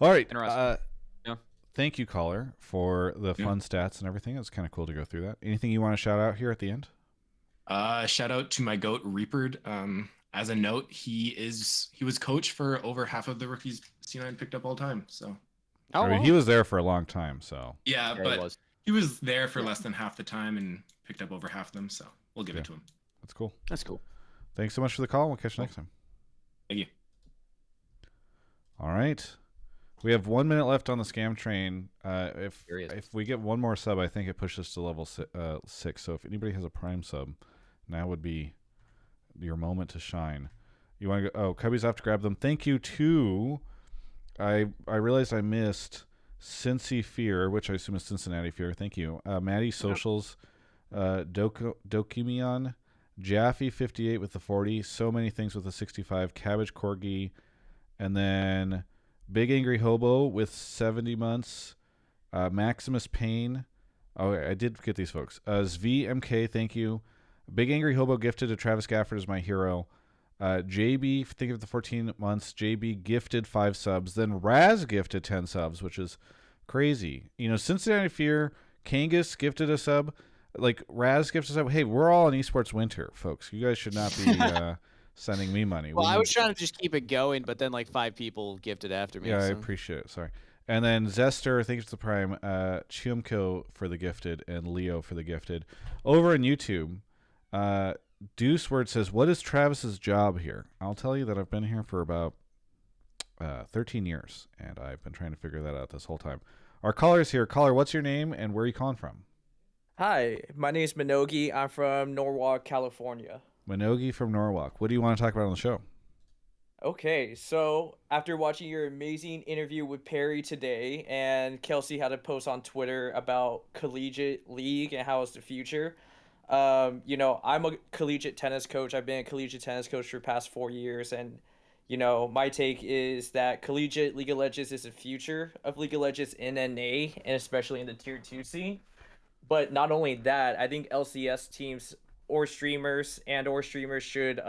All right. Interesting. Yeah. Thank you, caller, for the fun stats and everything. It's kind of cool to go through that. Anything you want to shout out here at the end? Shout out to my goat Reapered. As a note, he was coach for over half of the rookies C9 picked up all time. So I mean, he was there for a long time, so yeah, Yeah, but he was there for less than half the time and picked up over half of them. So we'll give it to him. that's cool. That's cool. Thanks so much for the call. We'll catch you next time. Thank you. All right. We have 1 minute left on the scam train. If we get one more sub, I think it pushes to level 6. So if anybody has a prime sub, now would be your moment to shine. You want to go? Oh, Cubby's off to grab them. Thank you to. I realized I missed Cincy Fear, which I assume is Cincinnati Fear. Thank you, Maddie Socials, Dokimion, Jaffe 58 with the 40. So many things with the 65. Cabbage Corgi, and then Big Angry Hobo with 70 months. Maximus Payne. Oh, I did get these folks. Tzvi MK, thank you. Big Angry Hobo gifted to Travis Gafford as my hero. JB, think of the 14 months. JB gifted 5 subs. Then Raz gifted 10 subs, which is crazy. You know, Cincinnati Fear, Kangas gifted a sub. Like, Raz gifted a sub. Hey, we're all in esports winter, folks. You guys should not be sending me money. Well, I was trying to just keep it going, but then like 5 people gifted after me. Yeah, I so. appreciate it. Sorry. And then Zester, thanks for the prime. Chumko for the gifted, and Leo for the gifted. Over on YouTube, Deuce Word says, what is Travis's job here? I'll tell you that I've been here for about 13 years, and I've been trying to figure that out this whole time. Our caller's here. Caller, what's your name, and where are you calling from? Hi, my name is Minnogi. I'm from Norwalk, California. Minnogi from Norwalk. What do you want to talk about on the show? Okay, so after watching your amazing interview with Perry today, and Kelsey had a post on Twitter about collegiate league and how it's the future, you know, I'm a collegiate tennis coach. I've been a collegiate tennis coach for the past 4 years, and you know, my take is that collegiate League of Legends is the future of League of Legends in NA, and especially in the Tier 2 scene. But not only that, I think LCS teams or streamers should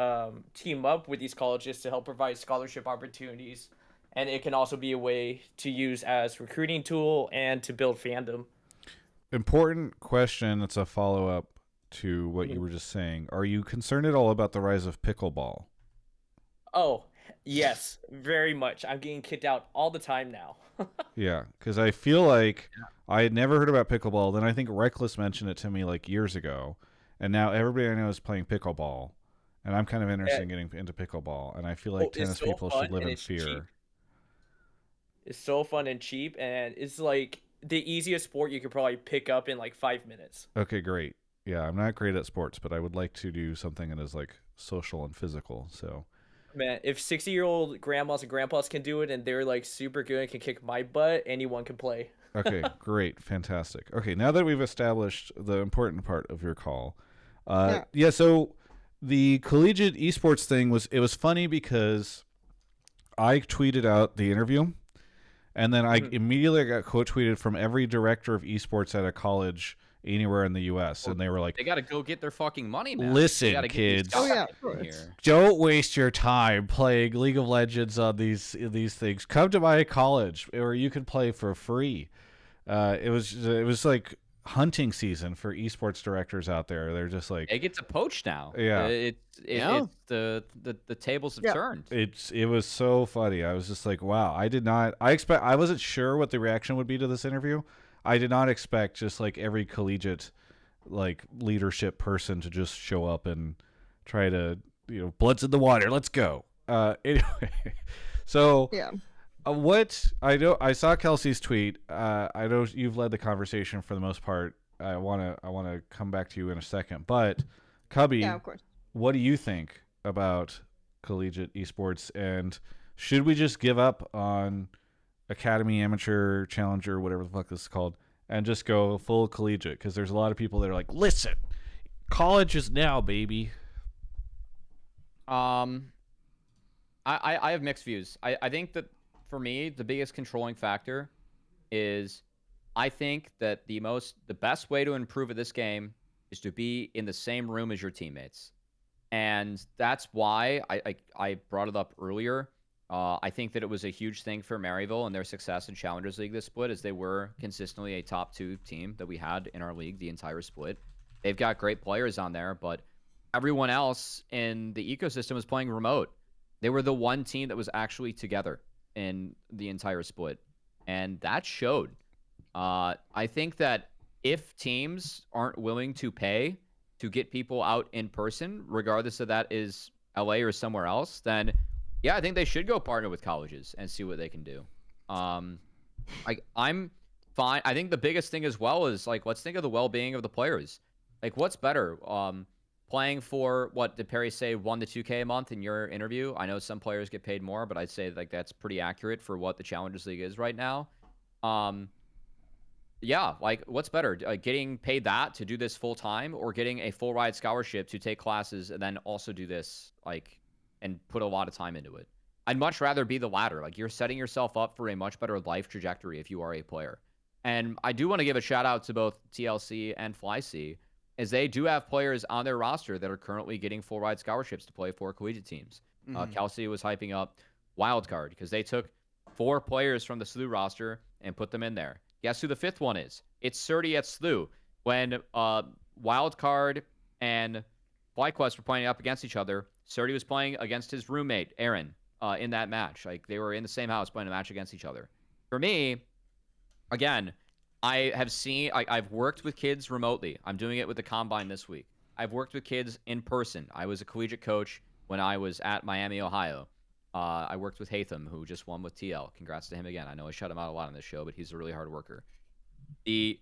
team up with these colleges to help provide scholarship opportunities, and it can also be a way to use as recruiting tool and to build fandom. Important question. It's a follow-up to what you were just saying. Are you concerned at all about the rise of pickleball? Oh, yes, very much. I'm getting kicked out all the time now. Yeah, because I feel like I had never heard about pickleball. Then I think Reckless mentioned it to me like years ago. And now everybody I know is playing pickleball. And I'm kind of interested in getting into pickleball. And I feel like tennis people should live in fear. Cheap. It's so fun and cheap. And it's like the easiest sport you could probably pick up in like 5 minutes. Okay, great. Yeah, I'm not great at sports, but I would like to do something that is like social and physical. So, man, if 60-year-old grandmas and grandpas can do it and they're like super good and can kick my butt, anyone can play. Okay, great. Fantastic. Okay, now that we've established the important part of your call, so the collegiate esports thing was funny because I tweeted out the interview, and then I immediately got quote tweeted from every director of esports at a college anywhere in the U.S. and they were like, they got to go get their fucking money back. Listen, kids, here. Don't waste your time playing League of Legends on these things. Come to my college where you can play for free. It was like hunting season for esports directors out there. They're just like, it gets a poach now. Yeah. The tables have turned. It was so funny. I was just like, wow. I wasn't sure what the reaction would be to this interview. I did not expect just like every collegiate like leadership person to just show up and try to, blood's in the water. Let's go. Anyway, so what I saw Kelsey's tweet. I know you've led the conversation for the most part. I want to come back to you in a second, but Cubby, of course. What do you think about collegiate esports, and should we just give up on Academy, Amateur, Challenger, whatever the fuck this is called, and just go full collegiate? Because there's a lot of people that are like, listen, college is now, baby. I have mixed views. I think that for me, the biggest controlling factor is I think that the best way to improve at this game is to be in the same room as your teammates. And that's why I brought it up earlier. I think that it was a huge thing for Maryville and their success in Challengers League this split, as they were consistently a top 2 team that we had in our league the entire split. They've got great players on there, but everyone else in the ecosystem was playing remote. They were the one team that was actually together in the entire split, and that showed. I think that if teams aren't willing to pay to get people out in person, regardless of that is LA or somewhere else, then yeah, I think they should go partner with colleges and see what they can do. I'm fine. I think the biggest thing as well is like, let's think of the well-being of the players. Like, what's better? Playing for, what did Perry say, 1 to 2K a month in your interview? I know some players get paid more, but I'd say like that's pretty accurate for what the Challengers League is right now. Yeah, like what's better, getting paid that to do this full time, or getting a full ride scholarship to take classes and then also do this, like, and put a lot of time into it? I'd much rather be the latter. Like, you're setting yourself up for a much better life trajectory if you are a player. And I do want to give a shout out to both TLC and FlyC, as they do have players on their roster that are currently getting full ride scholarships to play for collegiate teams. Kelsey was hyping up Wildcard because they took 4 players from the SLU roster and put them in there. Guess who the 5th one is? It's Surdy at SLU. When Wildcard and FlyQuest were playing up against each other, Surdy was playing against his roommate, Aaron, in that match. Like, they were in the same house playing a match against each other. For me, again, I've worked with kids remotely. I'm doing it with the Combine this week. I've worked with kids in person. I was a collegiate coach when I was at Miami, Ohio. I worked with Hatham, who just won with TL. Congrats to him again. I know I shut him out a lot on this show, but he's a really hard worker. The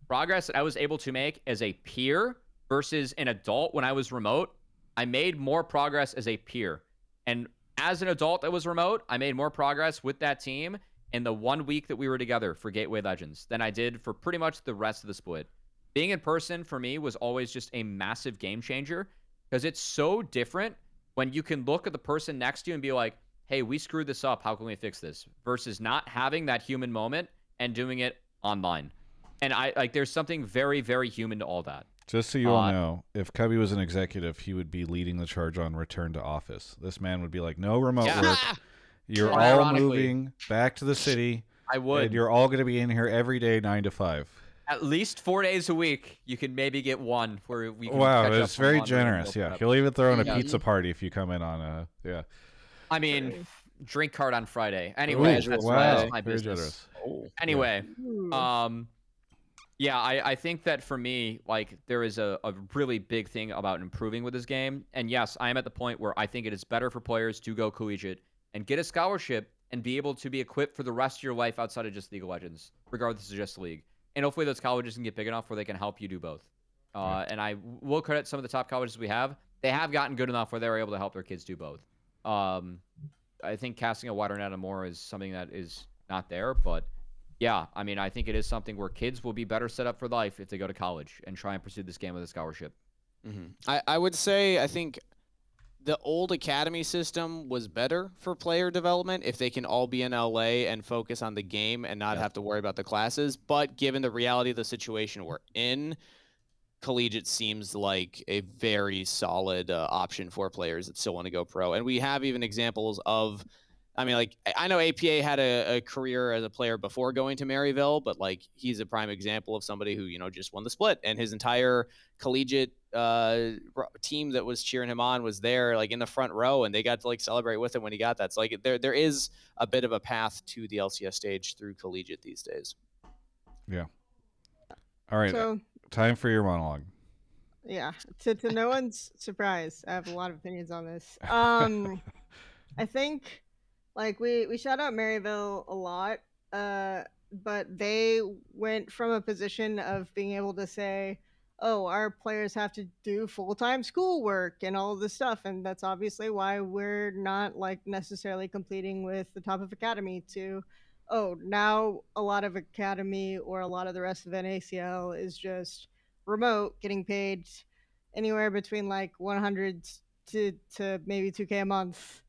progress that I was able to make as a peer versus an adult when I was remote, I made more progress as a peer. And as an adult that was remote, I made more progress with that team in the 1 week that we were together for Gateway Legends than I did for pretty much the rest of the split. Being in person for me was always just a massive game changer, because it's so different when you can look at the person next to you and be like, hey, we screwed this up. How can we fix this? Versus not having that human moment and doing it online. And there's something very, very human to all that. Just so you all know, if Cubby was an executive, he would be leading the charge on return to office. This man would be like, no remote work. You're all moving back to the city. I would. And you're all going to be in here every day, 9 to 5. At least 4 days a week. You can maybe get one where we can Wow, catch up it's on very laundry and generous. go Yeah, prep. he'll even throw in a pizza party if you come in on yeah. I mean, drink card on Friday. Anyway, Ooh, that's wow, my very business. generous. Anyway, yeah, I think that for me, like, there is a really big thing about improving with this game. And yes, I am at the point where I think it is better for players to go collegiate and get a scholarship and be able to be equipped for the rest of your life outside of just League of Legends, regardless of just League. And hopefully those colleges can get big enough where they can help you do both. And I will credit some of the top colleges we have. They have gotten good enough where they're able to help their kids do both. I think casting a wider net and more is something that is not there, but yeah, I mean, I think it is something where kids will be better set up for life if they go to college and try and pursue this game with a scholarship. I would say, I think the old academy system was better for player development if they can all be in LA and focus on the game and not have to worry about the classes. But given the reality of the situation we're in, collegiate seems like a very solid option for players that still want to go pro. And we have even examples of, I mean, like, I know APA had a career as a player before going to Maryville, but like, he's a prime example of somebody who, you know, just won the split, and his entire collegiate team that was cheering him on was there, like, in the front row, and they got to like celebrate with him when he got that. So like, there is a bit of a path to the LCS stage through collegiate these days. Yeah. All right. So, time for your monologue. Yeah, to no one's surprise, I have a lot of opinions on this. I think, like, we shout out Maryville a lot, but they went from a position of being able to say, oh, our players have to do full-time schoolwork and all of this stuff, and that's obviously why we're not, like, necessarily competing with the top of academy, to, oh, now a lot of academy or a lot of the rest of NACL is just remote, getting paid anywhere between like 100 to maybe 2K a month.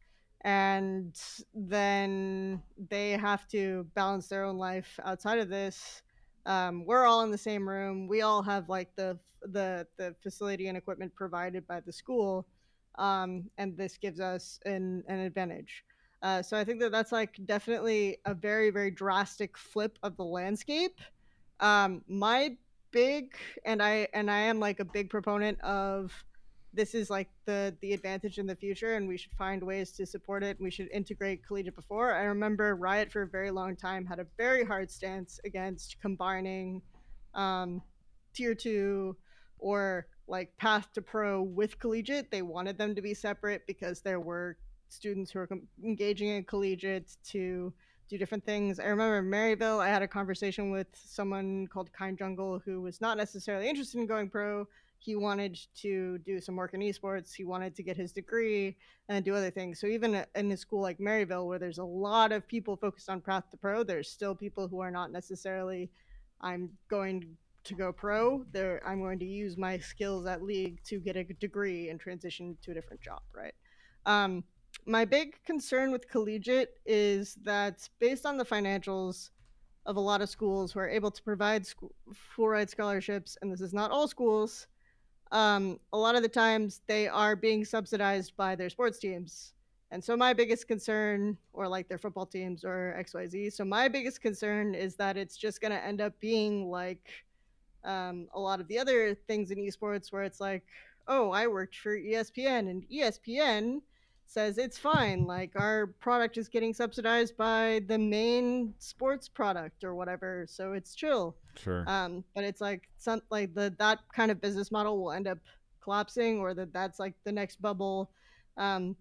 and then they have to balance their own life outside of this. We're all in the same room. We all have like the facility and equipment provided by the school, and this gives us an advantage. So I think that that's like definitely a very very drastic flip of the landscape. My big and I am like a big proponent of this is like the advantage in the future, and we should find ways to support it. We should integrate collegiate before. I remember Riot for a very long time had a very hard stance against combining um, tier 2 or like path to pro with collegiate. They wanted them to be separate because there were students who were engaging in collegiate to do different things. I remember in Maryville, I had a conversation with someone called Kind Jungle who was not necessarily interested in going pro. He wanted to do some work in esports. He wanted to get his degree and do other things. So even in a school like Maryville, where there's a lot of people focused on path to pro, there's still people who are not necessarily, I'm going to go pro. I'm going to use my skills at league to get a degree and transition to a different job, right? My big concern with collegiate is that based on the financials of a lot of schools who are able to provide full ride scholarships, and this is not all schools, a lot of the times they are being subsidized by their sports teams. And so my biggest concern, or like their football teams or XYZ, so my biggest concern is that it's just going to end up being like a lot of the other things in esports where it's like, oh, I worked for ESPN and ESPN says it's fine. Like our product is getting subsidized by the main sports product or whatever, so it's chill. Sure. But it's like some like that kind of business model will end up collapsing, or that's like the next bubble. I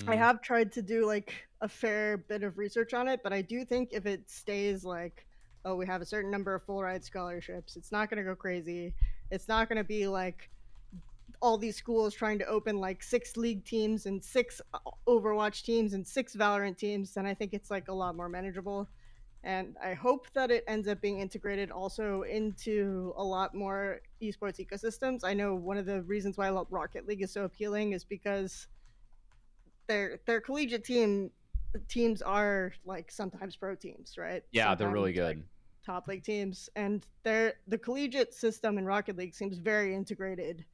have tried to do like a fair bit of research on it, but I do think if it stays like, oh, we have a certain number of full ride scholarships, it's not going to go crazy. It's not going to be like all these schools trying to open like 6 league teams and 6 Overwatch teams and 6 Valorant teams. Then I think it's like a lot more manageable. And I hope that it ends up being integrated also into a lot more esports ecosystems. I know one of the reasons why Rocket League is so appealing is because their collegiate teams are like sometimes pro teams, right? Yeah, they're really Sometimes, like, good. top league teams, and the collegiate system in Rocket League seems very integrated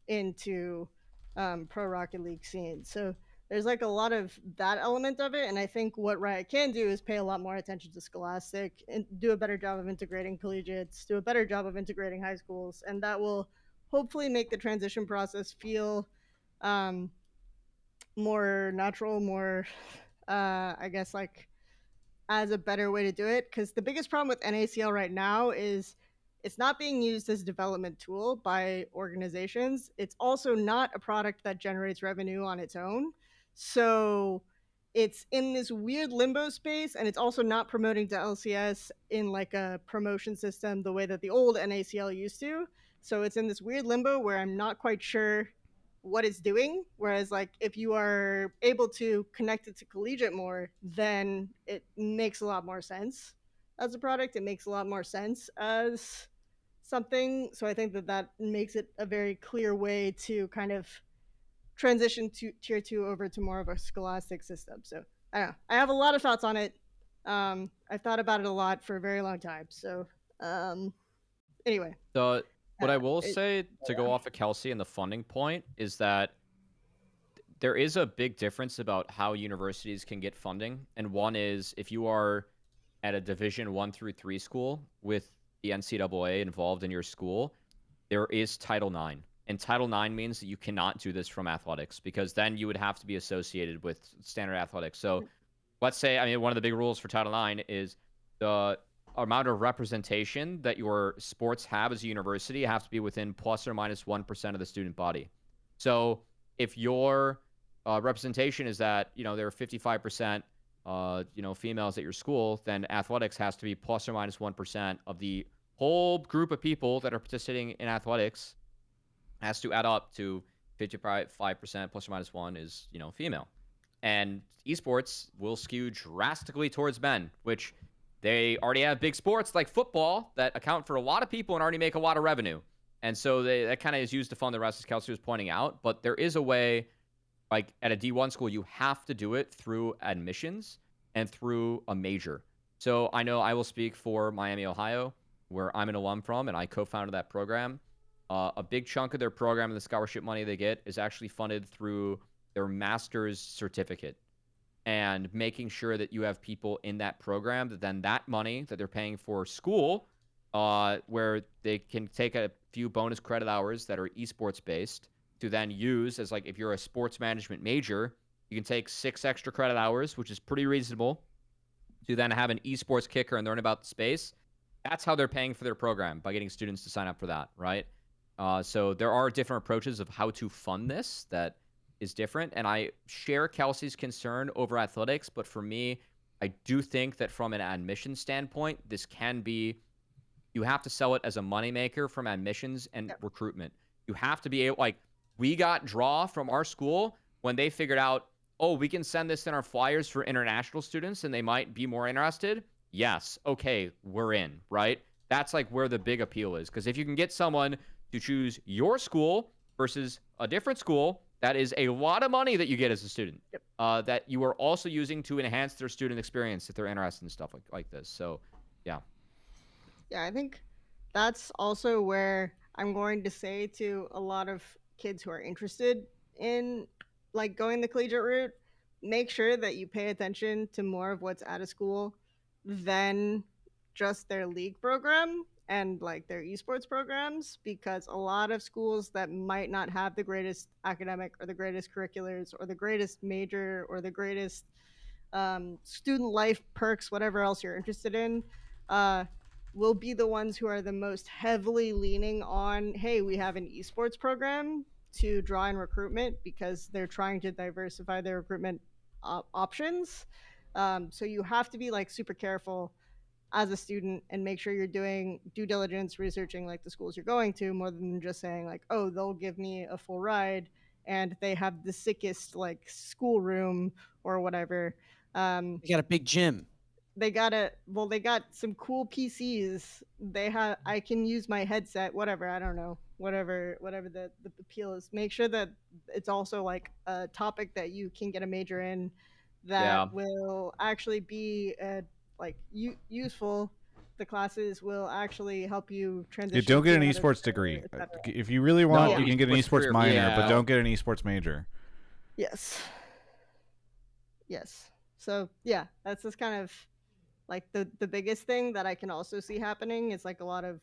into pro Rocket League scene. So there's like a lot of that element of it, and I think what Riot can do is pay a lot more attention to Scholastic and do a better job of integrating collegiates, do a better job of integrating high schools, and that will hopefully make the transition process feel more natural, more I guess like as a better way to do it. Because the biggest problem with NACL right now is it's not being used as a development tool by organizations. It's also not a product that generates revenue on its own. So it's in this weird limbo space, and it's also not promoting to LCS in like a promotion system the way that the old NACL used to. So it's in this weird limbo where I'm not quite sure what it's doing. Whereas like if you are able to connect it to collegiate more, then it makes a lot more sense as a product. It makes a lot more sense as something. So I think that makes it a very clear way to kind of transition to tier 2 over to more of a scholastic system. So I don't know. I have a lot of thoughts on it. I've thought about it a lot for a very long time. So anyway, What I will say to go off of Kelsey and the funding point is that there is a big difference about how universities can get funding. And one is if you are at a Division 1 through 3 school with the NCAA involved in your school, there is Title IX. And Title IX means that you cannot do this from athletics, because then you would have to be associated with standard athletics. So let's say, I mean, one of the big rules for Title IX is the amount of representation that your sports have as a university have to be within plus or minus 1% of the student body. So if your representation is that, there are 55%, females at your school, then athletics has to be plus or minus 1% of the whole group of people that are participating in athletics has to add up to 55% plus or minus 1 is, female. And esports will skew drastically towards men, which they already have big sports like football that account for a lot of people and already make a lot of revenue. And so that kind of is used to fund the rest, as Kelsey was pointing out. But there is a way like at a D1 school, you have to do it through admissions and through a major. So I know I will speak for Miami, Ohio, where I'm an alum from, and I co-founded that program. A big chunk of their program and the scholarship money they get is actually funded through their master's certificate, and making sure that you have people in that program that then that money that they're paying for school, where they can take a few bonus credit hours that are esports based to then use as, like, if you're a sports management major, you can take 6 extra credit hours, which is pretty reasonable, to then have an esports kicker and learn about the space. That's how they're paying for their program, by getting students to sign up for that, right? So there are different approaches of how to fund this that is different. And I share Kelsey's concern over athletics, but for me, I do think that from an admission standpoint, this can be, you have to sell it as a moneymaker from admissions and recruitment. You have to be able, like, we got draw from our school when they figured out, oh, we can send this in our flyers for international students and they might be more interested. Yes. Okay. We're in, right? That's like where the big appeal is. Because if you can get someone to choose your school versus a different school, that is a lot of money that you get as a student, that you are also using to enhance their student experience if they're interested in stuff like this. So, yeah. Yeah, I think that's also where I'm going to say to a lot of kids who are interested in like going the collegiate route, make sure that you pay attention to more of what's out of school than just their league program and like their esports programs, because a lot of schools that might not have the greatest academic or the greatest curriculars or the greatest major or the greatest student life perks, whatever else you're interested in, will be the ones who are the most heavily leaning on, hey, we have an esports program to draw in recruitment, because they're trying to diversify their recruitment options. So you have to be like super careful as a student and make sure you're doing due diligence, researching like the schools you're going to, more than just saying like, oh, they'll give me a full ride and they have the sickest like schoolroom or whatever. You got a big gym. They got some cool PCs. I can use my headset, whatever, I don't know, whatever the appeal is. Make sure that it's also like a topic that you can get a major in that will actually be useful. The classes will actually help you transition. Don't get to an another esports career, degree. etc. If you really want, you can get an esports esports career, minor, but yeah. don't get an esports major. Yes. So yeah, that's just kind of like the biggest thing that I can also see happening is like a lot of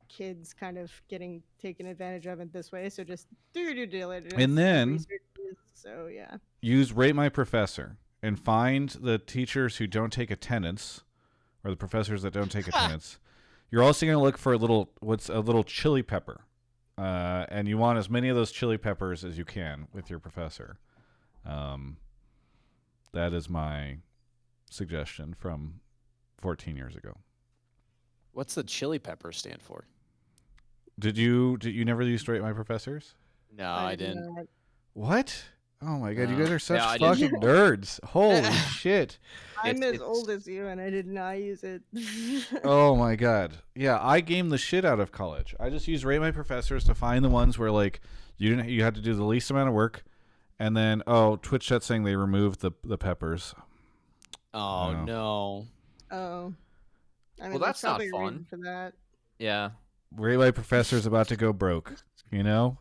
kids kind of getting taken advantage of in this way. So just do your due diligence And then research. So yeah, use Rate My Professor and find the teachers who don't take attendance, or the professors that don't take attendance. You're also going to look for a little chili pepper, and you want as many of those chili peppers as you can with your professor. That is my suggestion from 14 years ago. What's the chili pepper stand for? Did you never use Rate My Professors? No, I didn't. What? Oh my god, you guys are such I fucking nerds. Holy shit. I'm as old as you, and I did not use it. Oh my god. Yeah, I gamed the shit out of college. I just used Rate My Professors to find the ones where like you had to do the least amount of work, and then Twitch chat saying they removed the peppers. Oh no. Oh. I mean, Well, that's not probably a reason fun. for that. Yeah. Rate My Professor's about to go broke, you know?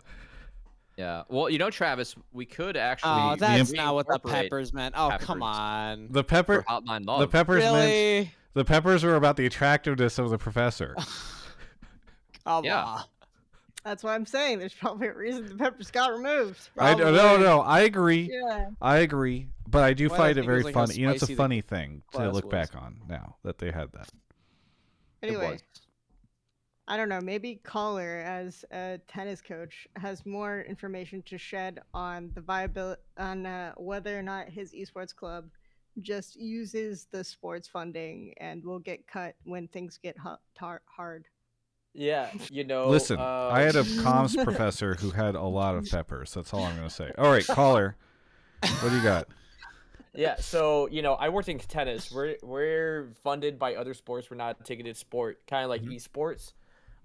Yeah. Well, Travis, we could actually. Oh, that's not what the incorporate peppers meant. Oh, peppers come on. The for Hotline Love. the peppers meant Really? the peppers were about the attractiveness of the professor. Come Yeah. on. That's what I'm saying. There's probably a reason the peppers got removed. No, I agree. Yeah. I agree, but I do Well, I find it think it very was like how funny. It's a spicy the funny thing to class look was. back on now that they had that. Anyway, was. I don't know. Maybe Caller, as a tennis coach, has more information to shed on the viability on whether or not his esports club just uses the sports funding and will get cut when things get hard. Yeah, Listen, I had a comms professor who had a lot of peppers. That's all I'm going to say. All right, Caller, what do you got? Yeah, so I worked in tennis. We're funded by other sports. We're not a ticketed sport, kind of like esports.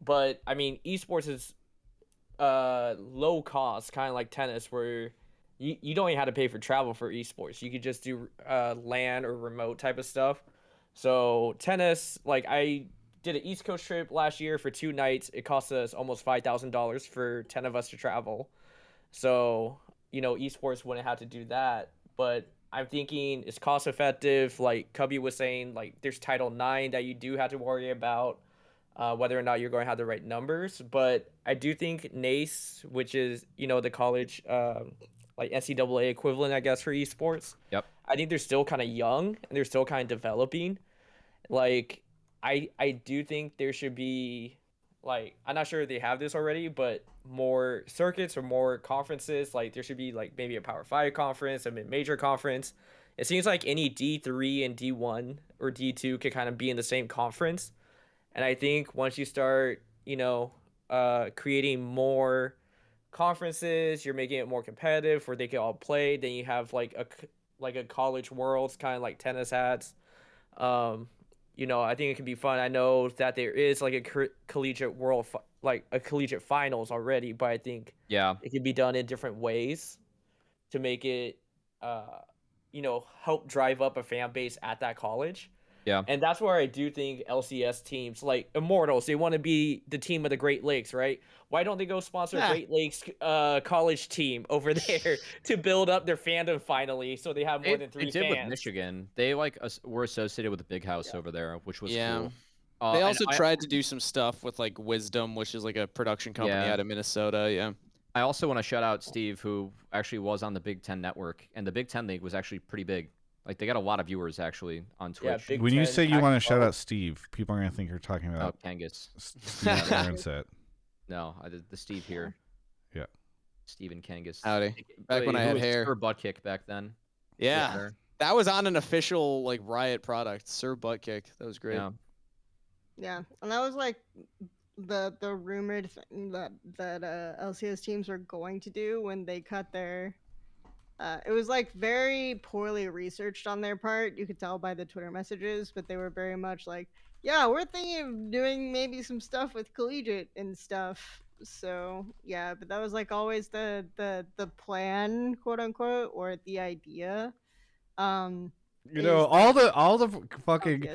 But I mean, esports is low cost, kind of like tennis, where you don't even have to pay for travel for esports. You could just do LAN or remote type of stuff. So tennis, like I did an East Coast trip last year for 2 nights. It cost us almost $5,000 for 10 of us to travel. So, esports wouldn't have to do that. But I'm thinking it's cost effective. Like Cubby was saying, like there's Title IX that you do have to worry about whether or not you're going to have the right numbers. But I do think NACE, which is, the college, like NCAA equivalent, I guess, for esports. Yep. I think they're still kind of young and they're still kind of developing. Like, I do think there should be, like, I'm not sure if they have this already, but more circuits or more conferences. Like, there should be, like, maybe a Power 5 conference, a mid-major conference. It seems like any D3 and D1 or D2 could kind of be in the same conference. And I think once you start, creating more conferences, you're making it more competitive where they can all play. Then you have like a college worlds, kind of like tennis hats. I think it can be fun. I know that there is like a collegiate world, like a collegiate finals already, but I think it can be done in different ways to make it, help drive up a fan base at that college. Yeah. And that's where I do think LCS teams like Immortals, they want to be the team of the Great Lakes, right? Why don't they go sponsor Great Lakes college team over there to build up their fandom finally so they have more than 3 They did fans? with Michigan. They were associated with the big house over there, which was cool. They also tried to do some stuff with like Wisdom, which is like a production company out of Minnesota. Yeah. I also want to shout out Steve, who actually was on the Big Ten Network, and the Big Ten League was actually pretty big. Like, they got a lot of viewers, actually, on Twitch. When you say you want to shout out Steve, people are going to think you're talking about... Kangas. Steve Aronset. No, I did the Steve here. Yeah. Steve and Kangas. Howdy. Back when I had hair. Sir Butt Kick back then. Yeah. That was on an official, like, Riot product. Sir Butt Kick. That was great. Yeah. And that was, like, the rumored thing that LCS teams were going to do when they cut their... it was like very poorly researched on their part. You could tell by the Twitter messages, but they were very much like, yeah, we're thinking of doing maybe some stuff with collegiate and stuff. So yeah, but that was like always the plan, quote unquote, or the idea. All the fucking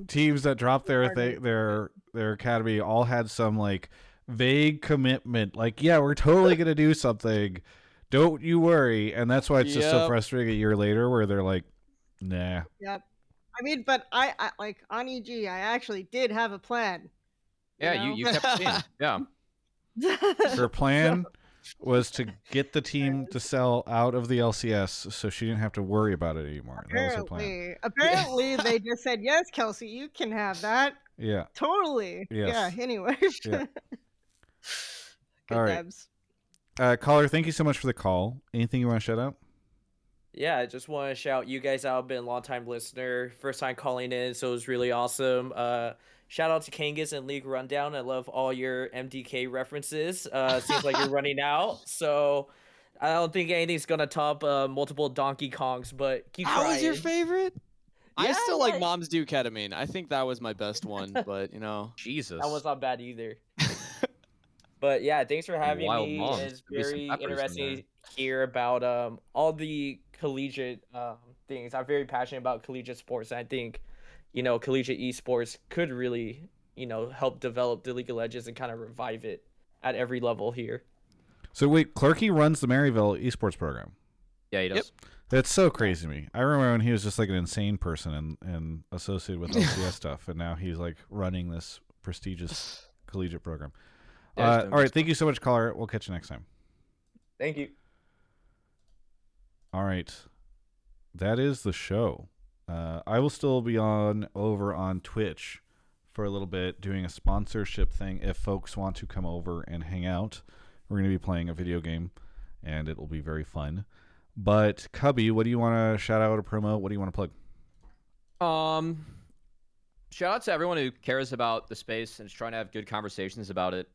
teams that dropped their academy all had some like vague commitment. Like, yeah, we're totally gonna do something. Don't you worry. And that's why it's just so frustrating a year later where they're like, nah. Yep. I mean, but I like on EG, I actually did have a plan. You kept saying, yeah. Her plan was to get the team to sell out of the LCS so she didn't have to worry about it anymore. That was her plan. Apparently, they just said, yes, Kelsey, you can have that. Yeah. Totally. Yes. Yeah, anyway. Yeah. Good All right. vibes. Caller, thank you so much for the call. Anything you want to shout out? Yeah, I just want to shout you guys out. Been a long time listener, first time calling in, so it was really awesome. Shout out to Kangas and League Rundown. I love all your MDK references. Seems like you're running out, so I don't think anything's gonna top multiple Donkey Kongs. But keep trying. That was your favorite? I still Yeah. like Moms Do Ketamine. I think that was my best one, but Jesus. That was not bad either. But yeah, thanks for having Wild me. moms. It's There'll be some very peppers in interesting there. to hear about all the collegiate things. I'm very passionate about collegiate sports. And I think, collegiate esports could really, help develop the League of Legends and kind of revive it at every level here. So wait, Clarky runs the Maryville esports program. Yeah, he does. Yep. That's so crazy to me. I remember when he was just like an insane person and associated with LCS stuff, and now he's like running this prestigious collegiate program. All right, thank you so much, caller. We'll catch you next time. Thank you. All right, that is the show. I will still be over on Twitch for a little bit doing a sponsorship thing. If folks want to come over and hang out, we're going to be playing a video game, and it will be very fun. But Cubby, what do you want to shout out or promote? What do you want to plug? Shout out to everyone who cares about the space and is trying to have good conversations about it.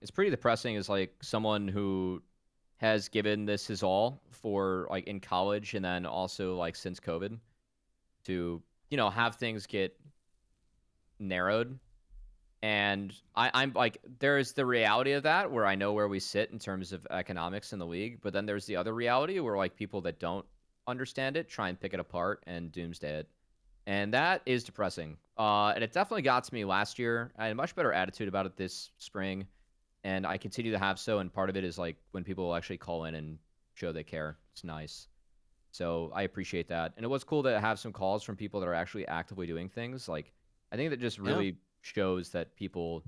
It's pretty depressing as like someone who has given this his all for like in college and then also like since COVID to, have things get narrowed And I'm like, there's the reality of that where I know where we sit in terms of economics in the league, but then there's the other reality where like people that don't understand it try and pick it apart and doomsday it. And that is depressing. And it definitely got to me last year. I had a much better attitude about it this spring, and I continue to have so. And part of it is like when people will actually call in and show they care. It's nice. So I appreciate that. And it was cool to have some calls from people that are actually actively doing things. Like, I think that just really shows that people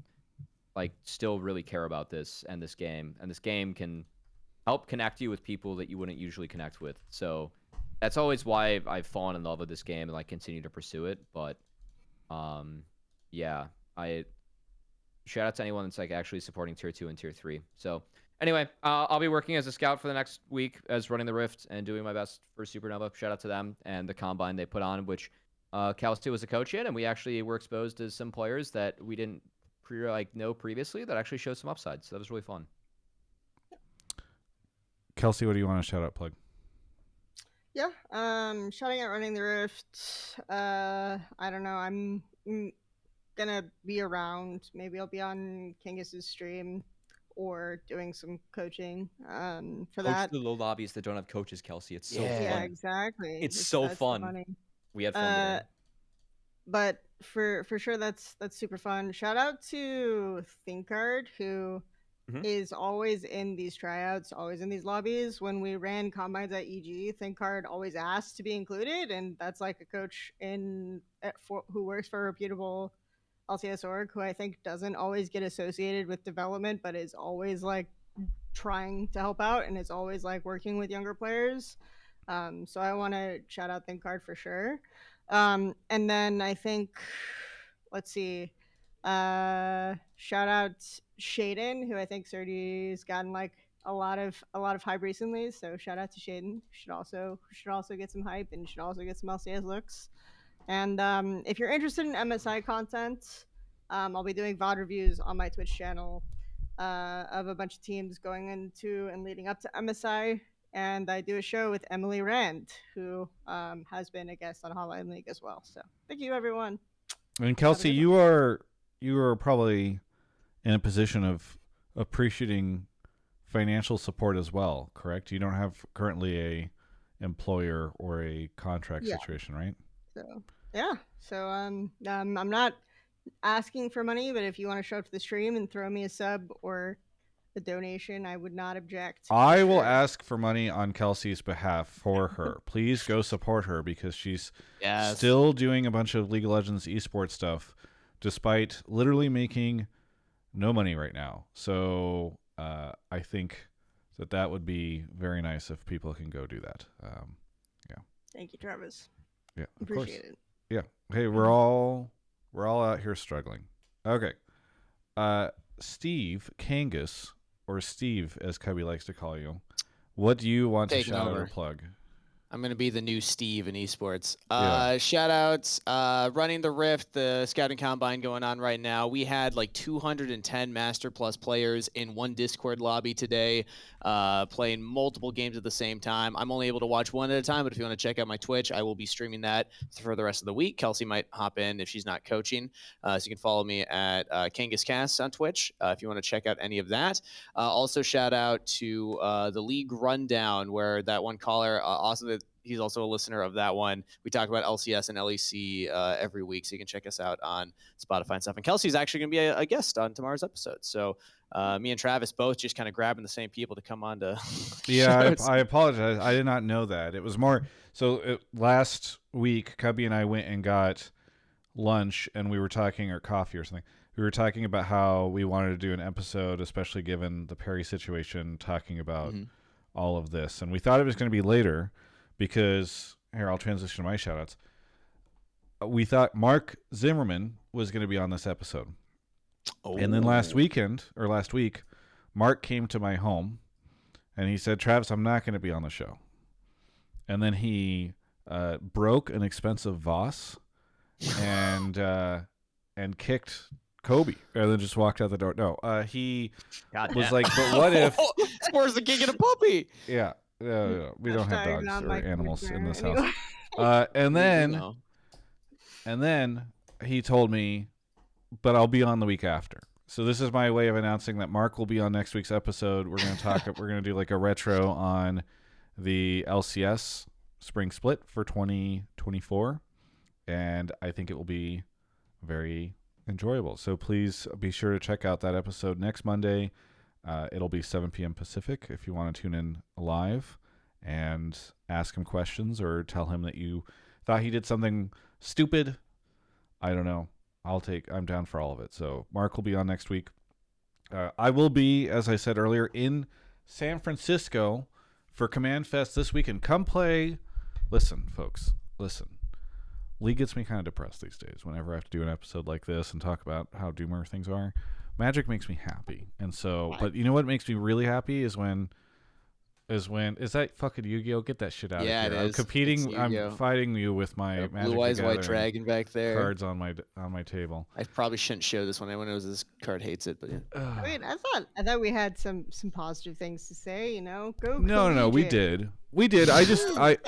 like still really care about this and this game. And this game can help connect you with people that you wouldn't usually connect with. So that's always why I've fallen in love with this game and like continue to pursue it. But yeah, I shout out to anyone that's like actually supporting tier 2 and tier 3. So anyway, I'll be working as a scout for the next week as running the Rift and doing my best for Supernova. Shout out to them and the combine they put on, which Kelsey was a coach in, and we actually were exposed to some players that we didn't know previously that actually showed some upside. So that was really fun. Kelsey, what do you want to shout out, plug? Yeah, shouting out running the Rift. I don't know. I'm gonna be around. Maybe I'll be on Kangas' stream or doing some coaching. For Coach that. the low lobbies that don't have coaches, Kelsey. It's so Yeah, fun. exactly. It's so that's the fun. money. We had fun today. But for sure, that's super fun. Shout out to Thinkard, who is always in these tryouts, always in these lobbies. When we ran combines at EG, Thinkard always asked to be included, and that's like a coach who works for a reputable LCS org, who I think doesn't always get associated with development, but is always like trying to help out and is always like working with younger players. So I want to shout out Thinkard for sure. And then I think, let's see, shout out Shaden, who I think Serdi's gotten like a lot of hype recently. So shout out to Shaden. Should also get some hype and should also get some LCS looks. And if you're interested in MSI content, I'll be doing VOD reviews on my Twitch channel of a bunch of teams going into and leading up to MSI. And I do a show with Emily Rand, who has been a guest on Hotline League as well. So thank you, everyone. And Kelsey, you are probably in a position of appreciating financial support as well, correct? You don't have currently a employer or a contract situation, right? So yeah. So I'm not asking for money, but if you want to show up to the stream and throw me a sub or a donation, I would not object. I will ask for money on Kelsey's behalf for her. Please go support her because she's still doing a bunch of League of Legends esports stuff despite literally making no money right now. So I think that would be very nice if people can go do that. Yeah. Thank you, Travis. Yeah, appreciate it. Yeah. Hey, we're all out here struggling. Okay. Steve Kangas, or Steve as Cubby likes to call you, what do you want to shout out or plug? I'm going to be the new Steve in esports. Shout outs, running the Rift, the scouting combine going on right now. We had like 210 Master Plus players in one Discord lobby today, playing multiple games at the same time. I'm only able to watch one at a time, but if you want to check out my Twitch, I will be streaming that for the rest of the week. Kelsey might hop in if she's not coaching. So you can follow me at Kangas Cast on Twitch if you want to check out any of that. Also, shout out to the League Rundown, where that one caller, he's also a listener of that one. We talk about LCS and LEC every week, so you can check us out on Spotify and stuff. And Kelsey's actually going to be a guest on tomorrow's episode. So me and Travis both just kind of grabbing the same people to come on to. Yeah, I apologize. I did not know that. It was more so last week, Cubby and I went and got lunch, and we were talking, or coffee or something. We were talking about how we wanted to do an episode, especially given the Perry situation, talking about all of this. And we thought it was going to be later. Because, here, I'll transition to my shoutouts. We thought Mark Zimmerman was going to be on this episode. And then last week, Mark came to my home, and he said, Travis, I'm not going to be on the show. And then he broke an expensive Voss and kicked Kobe, and then just walked out the door. No, he was like, but what if... Scores the gig and a puppy! Yeah. We don't have dogs or animals in this house. And then he told me but I'll be on the week after. So this is my way of announcing that Mark will be on next week's episode. We're going to talk. We're going to do like a retro on the LCS spring split for 2024, and I think it will be very enjoyable. So please be sure to check out that episode next Monday. It'll be 7 p.m. Pacific if you want to tune in live and ask him questions or tell him that you thought he did something stupid. I don't know. I'm down for all of it. So Mark will be on next week. I will be, as I said earlier, in San Francisco for Command Fest this weekend. Come play. Listen, folks, listen. League gets me kind of depressed these days whenever I have to do an episode like this and talk about how doomer things are. Magic makes me happy. And so, but you know what makes me really happy is is that fucking Yu-Gi-Oh? Get that shit out of here. It I'm is. competing. I'm fighting you with my Magic Blue Eyes the White Gathering Dragon back there. cards on my table. I probably shouldn't show this one. Everyone knows this card hates it, but yeah. I mean, I thought we had some positive things to say. Go. No, we collegiate. did.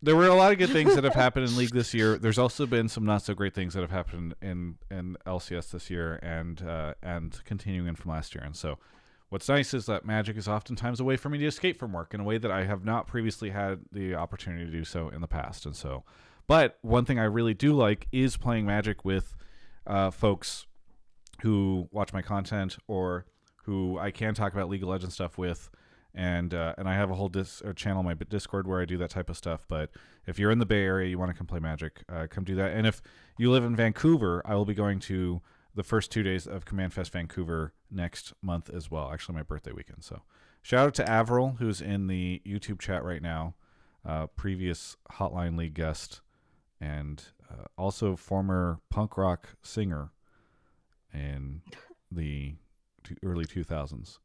There were a lot of good things that have happened in League this year. There's also been some not so great things that have happened in LCS this year and continuing in from last year. And so what's nice is that Magic is oftentimes a way for me to escape from work in a way that I have not previously had the opportunity to do so in the past. And so, but one thing I really do like is playing Magic with folks who watch my content or who I can talk about League of Legends stuff with. And I have a whole channel on my Discord where I do that type of stuff. But if you're in the Bay Area, you want to come play Magic, come do that. And if you live in Vancouver, I will be going to the first 2 days of Command Fest Vancouver next month as well. Actually, my birthday weekend. So shout out to Avril, who's in the YouTube chat right now, previous Hotline League guest, and also former punk rock singer in the early 2000s.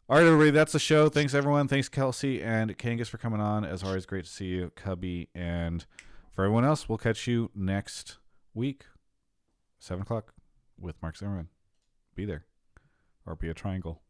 All right, everybody, that's the show. Thanks, everyone. Thanks, Kelsey and Kangas, for coming on. As always, great to see you, Cubby. And for everyone else, we'll catch you next week, 7 o'clock, with Mark Zimmerman. Be there. Or be a triangle.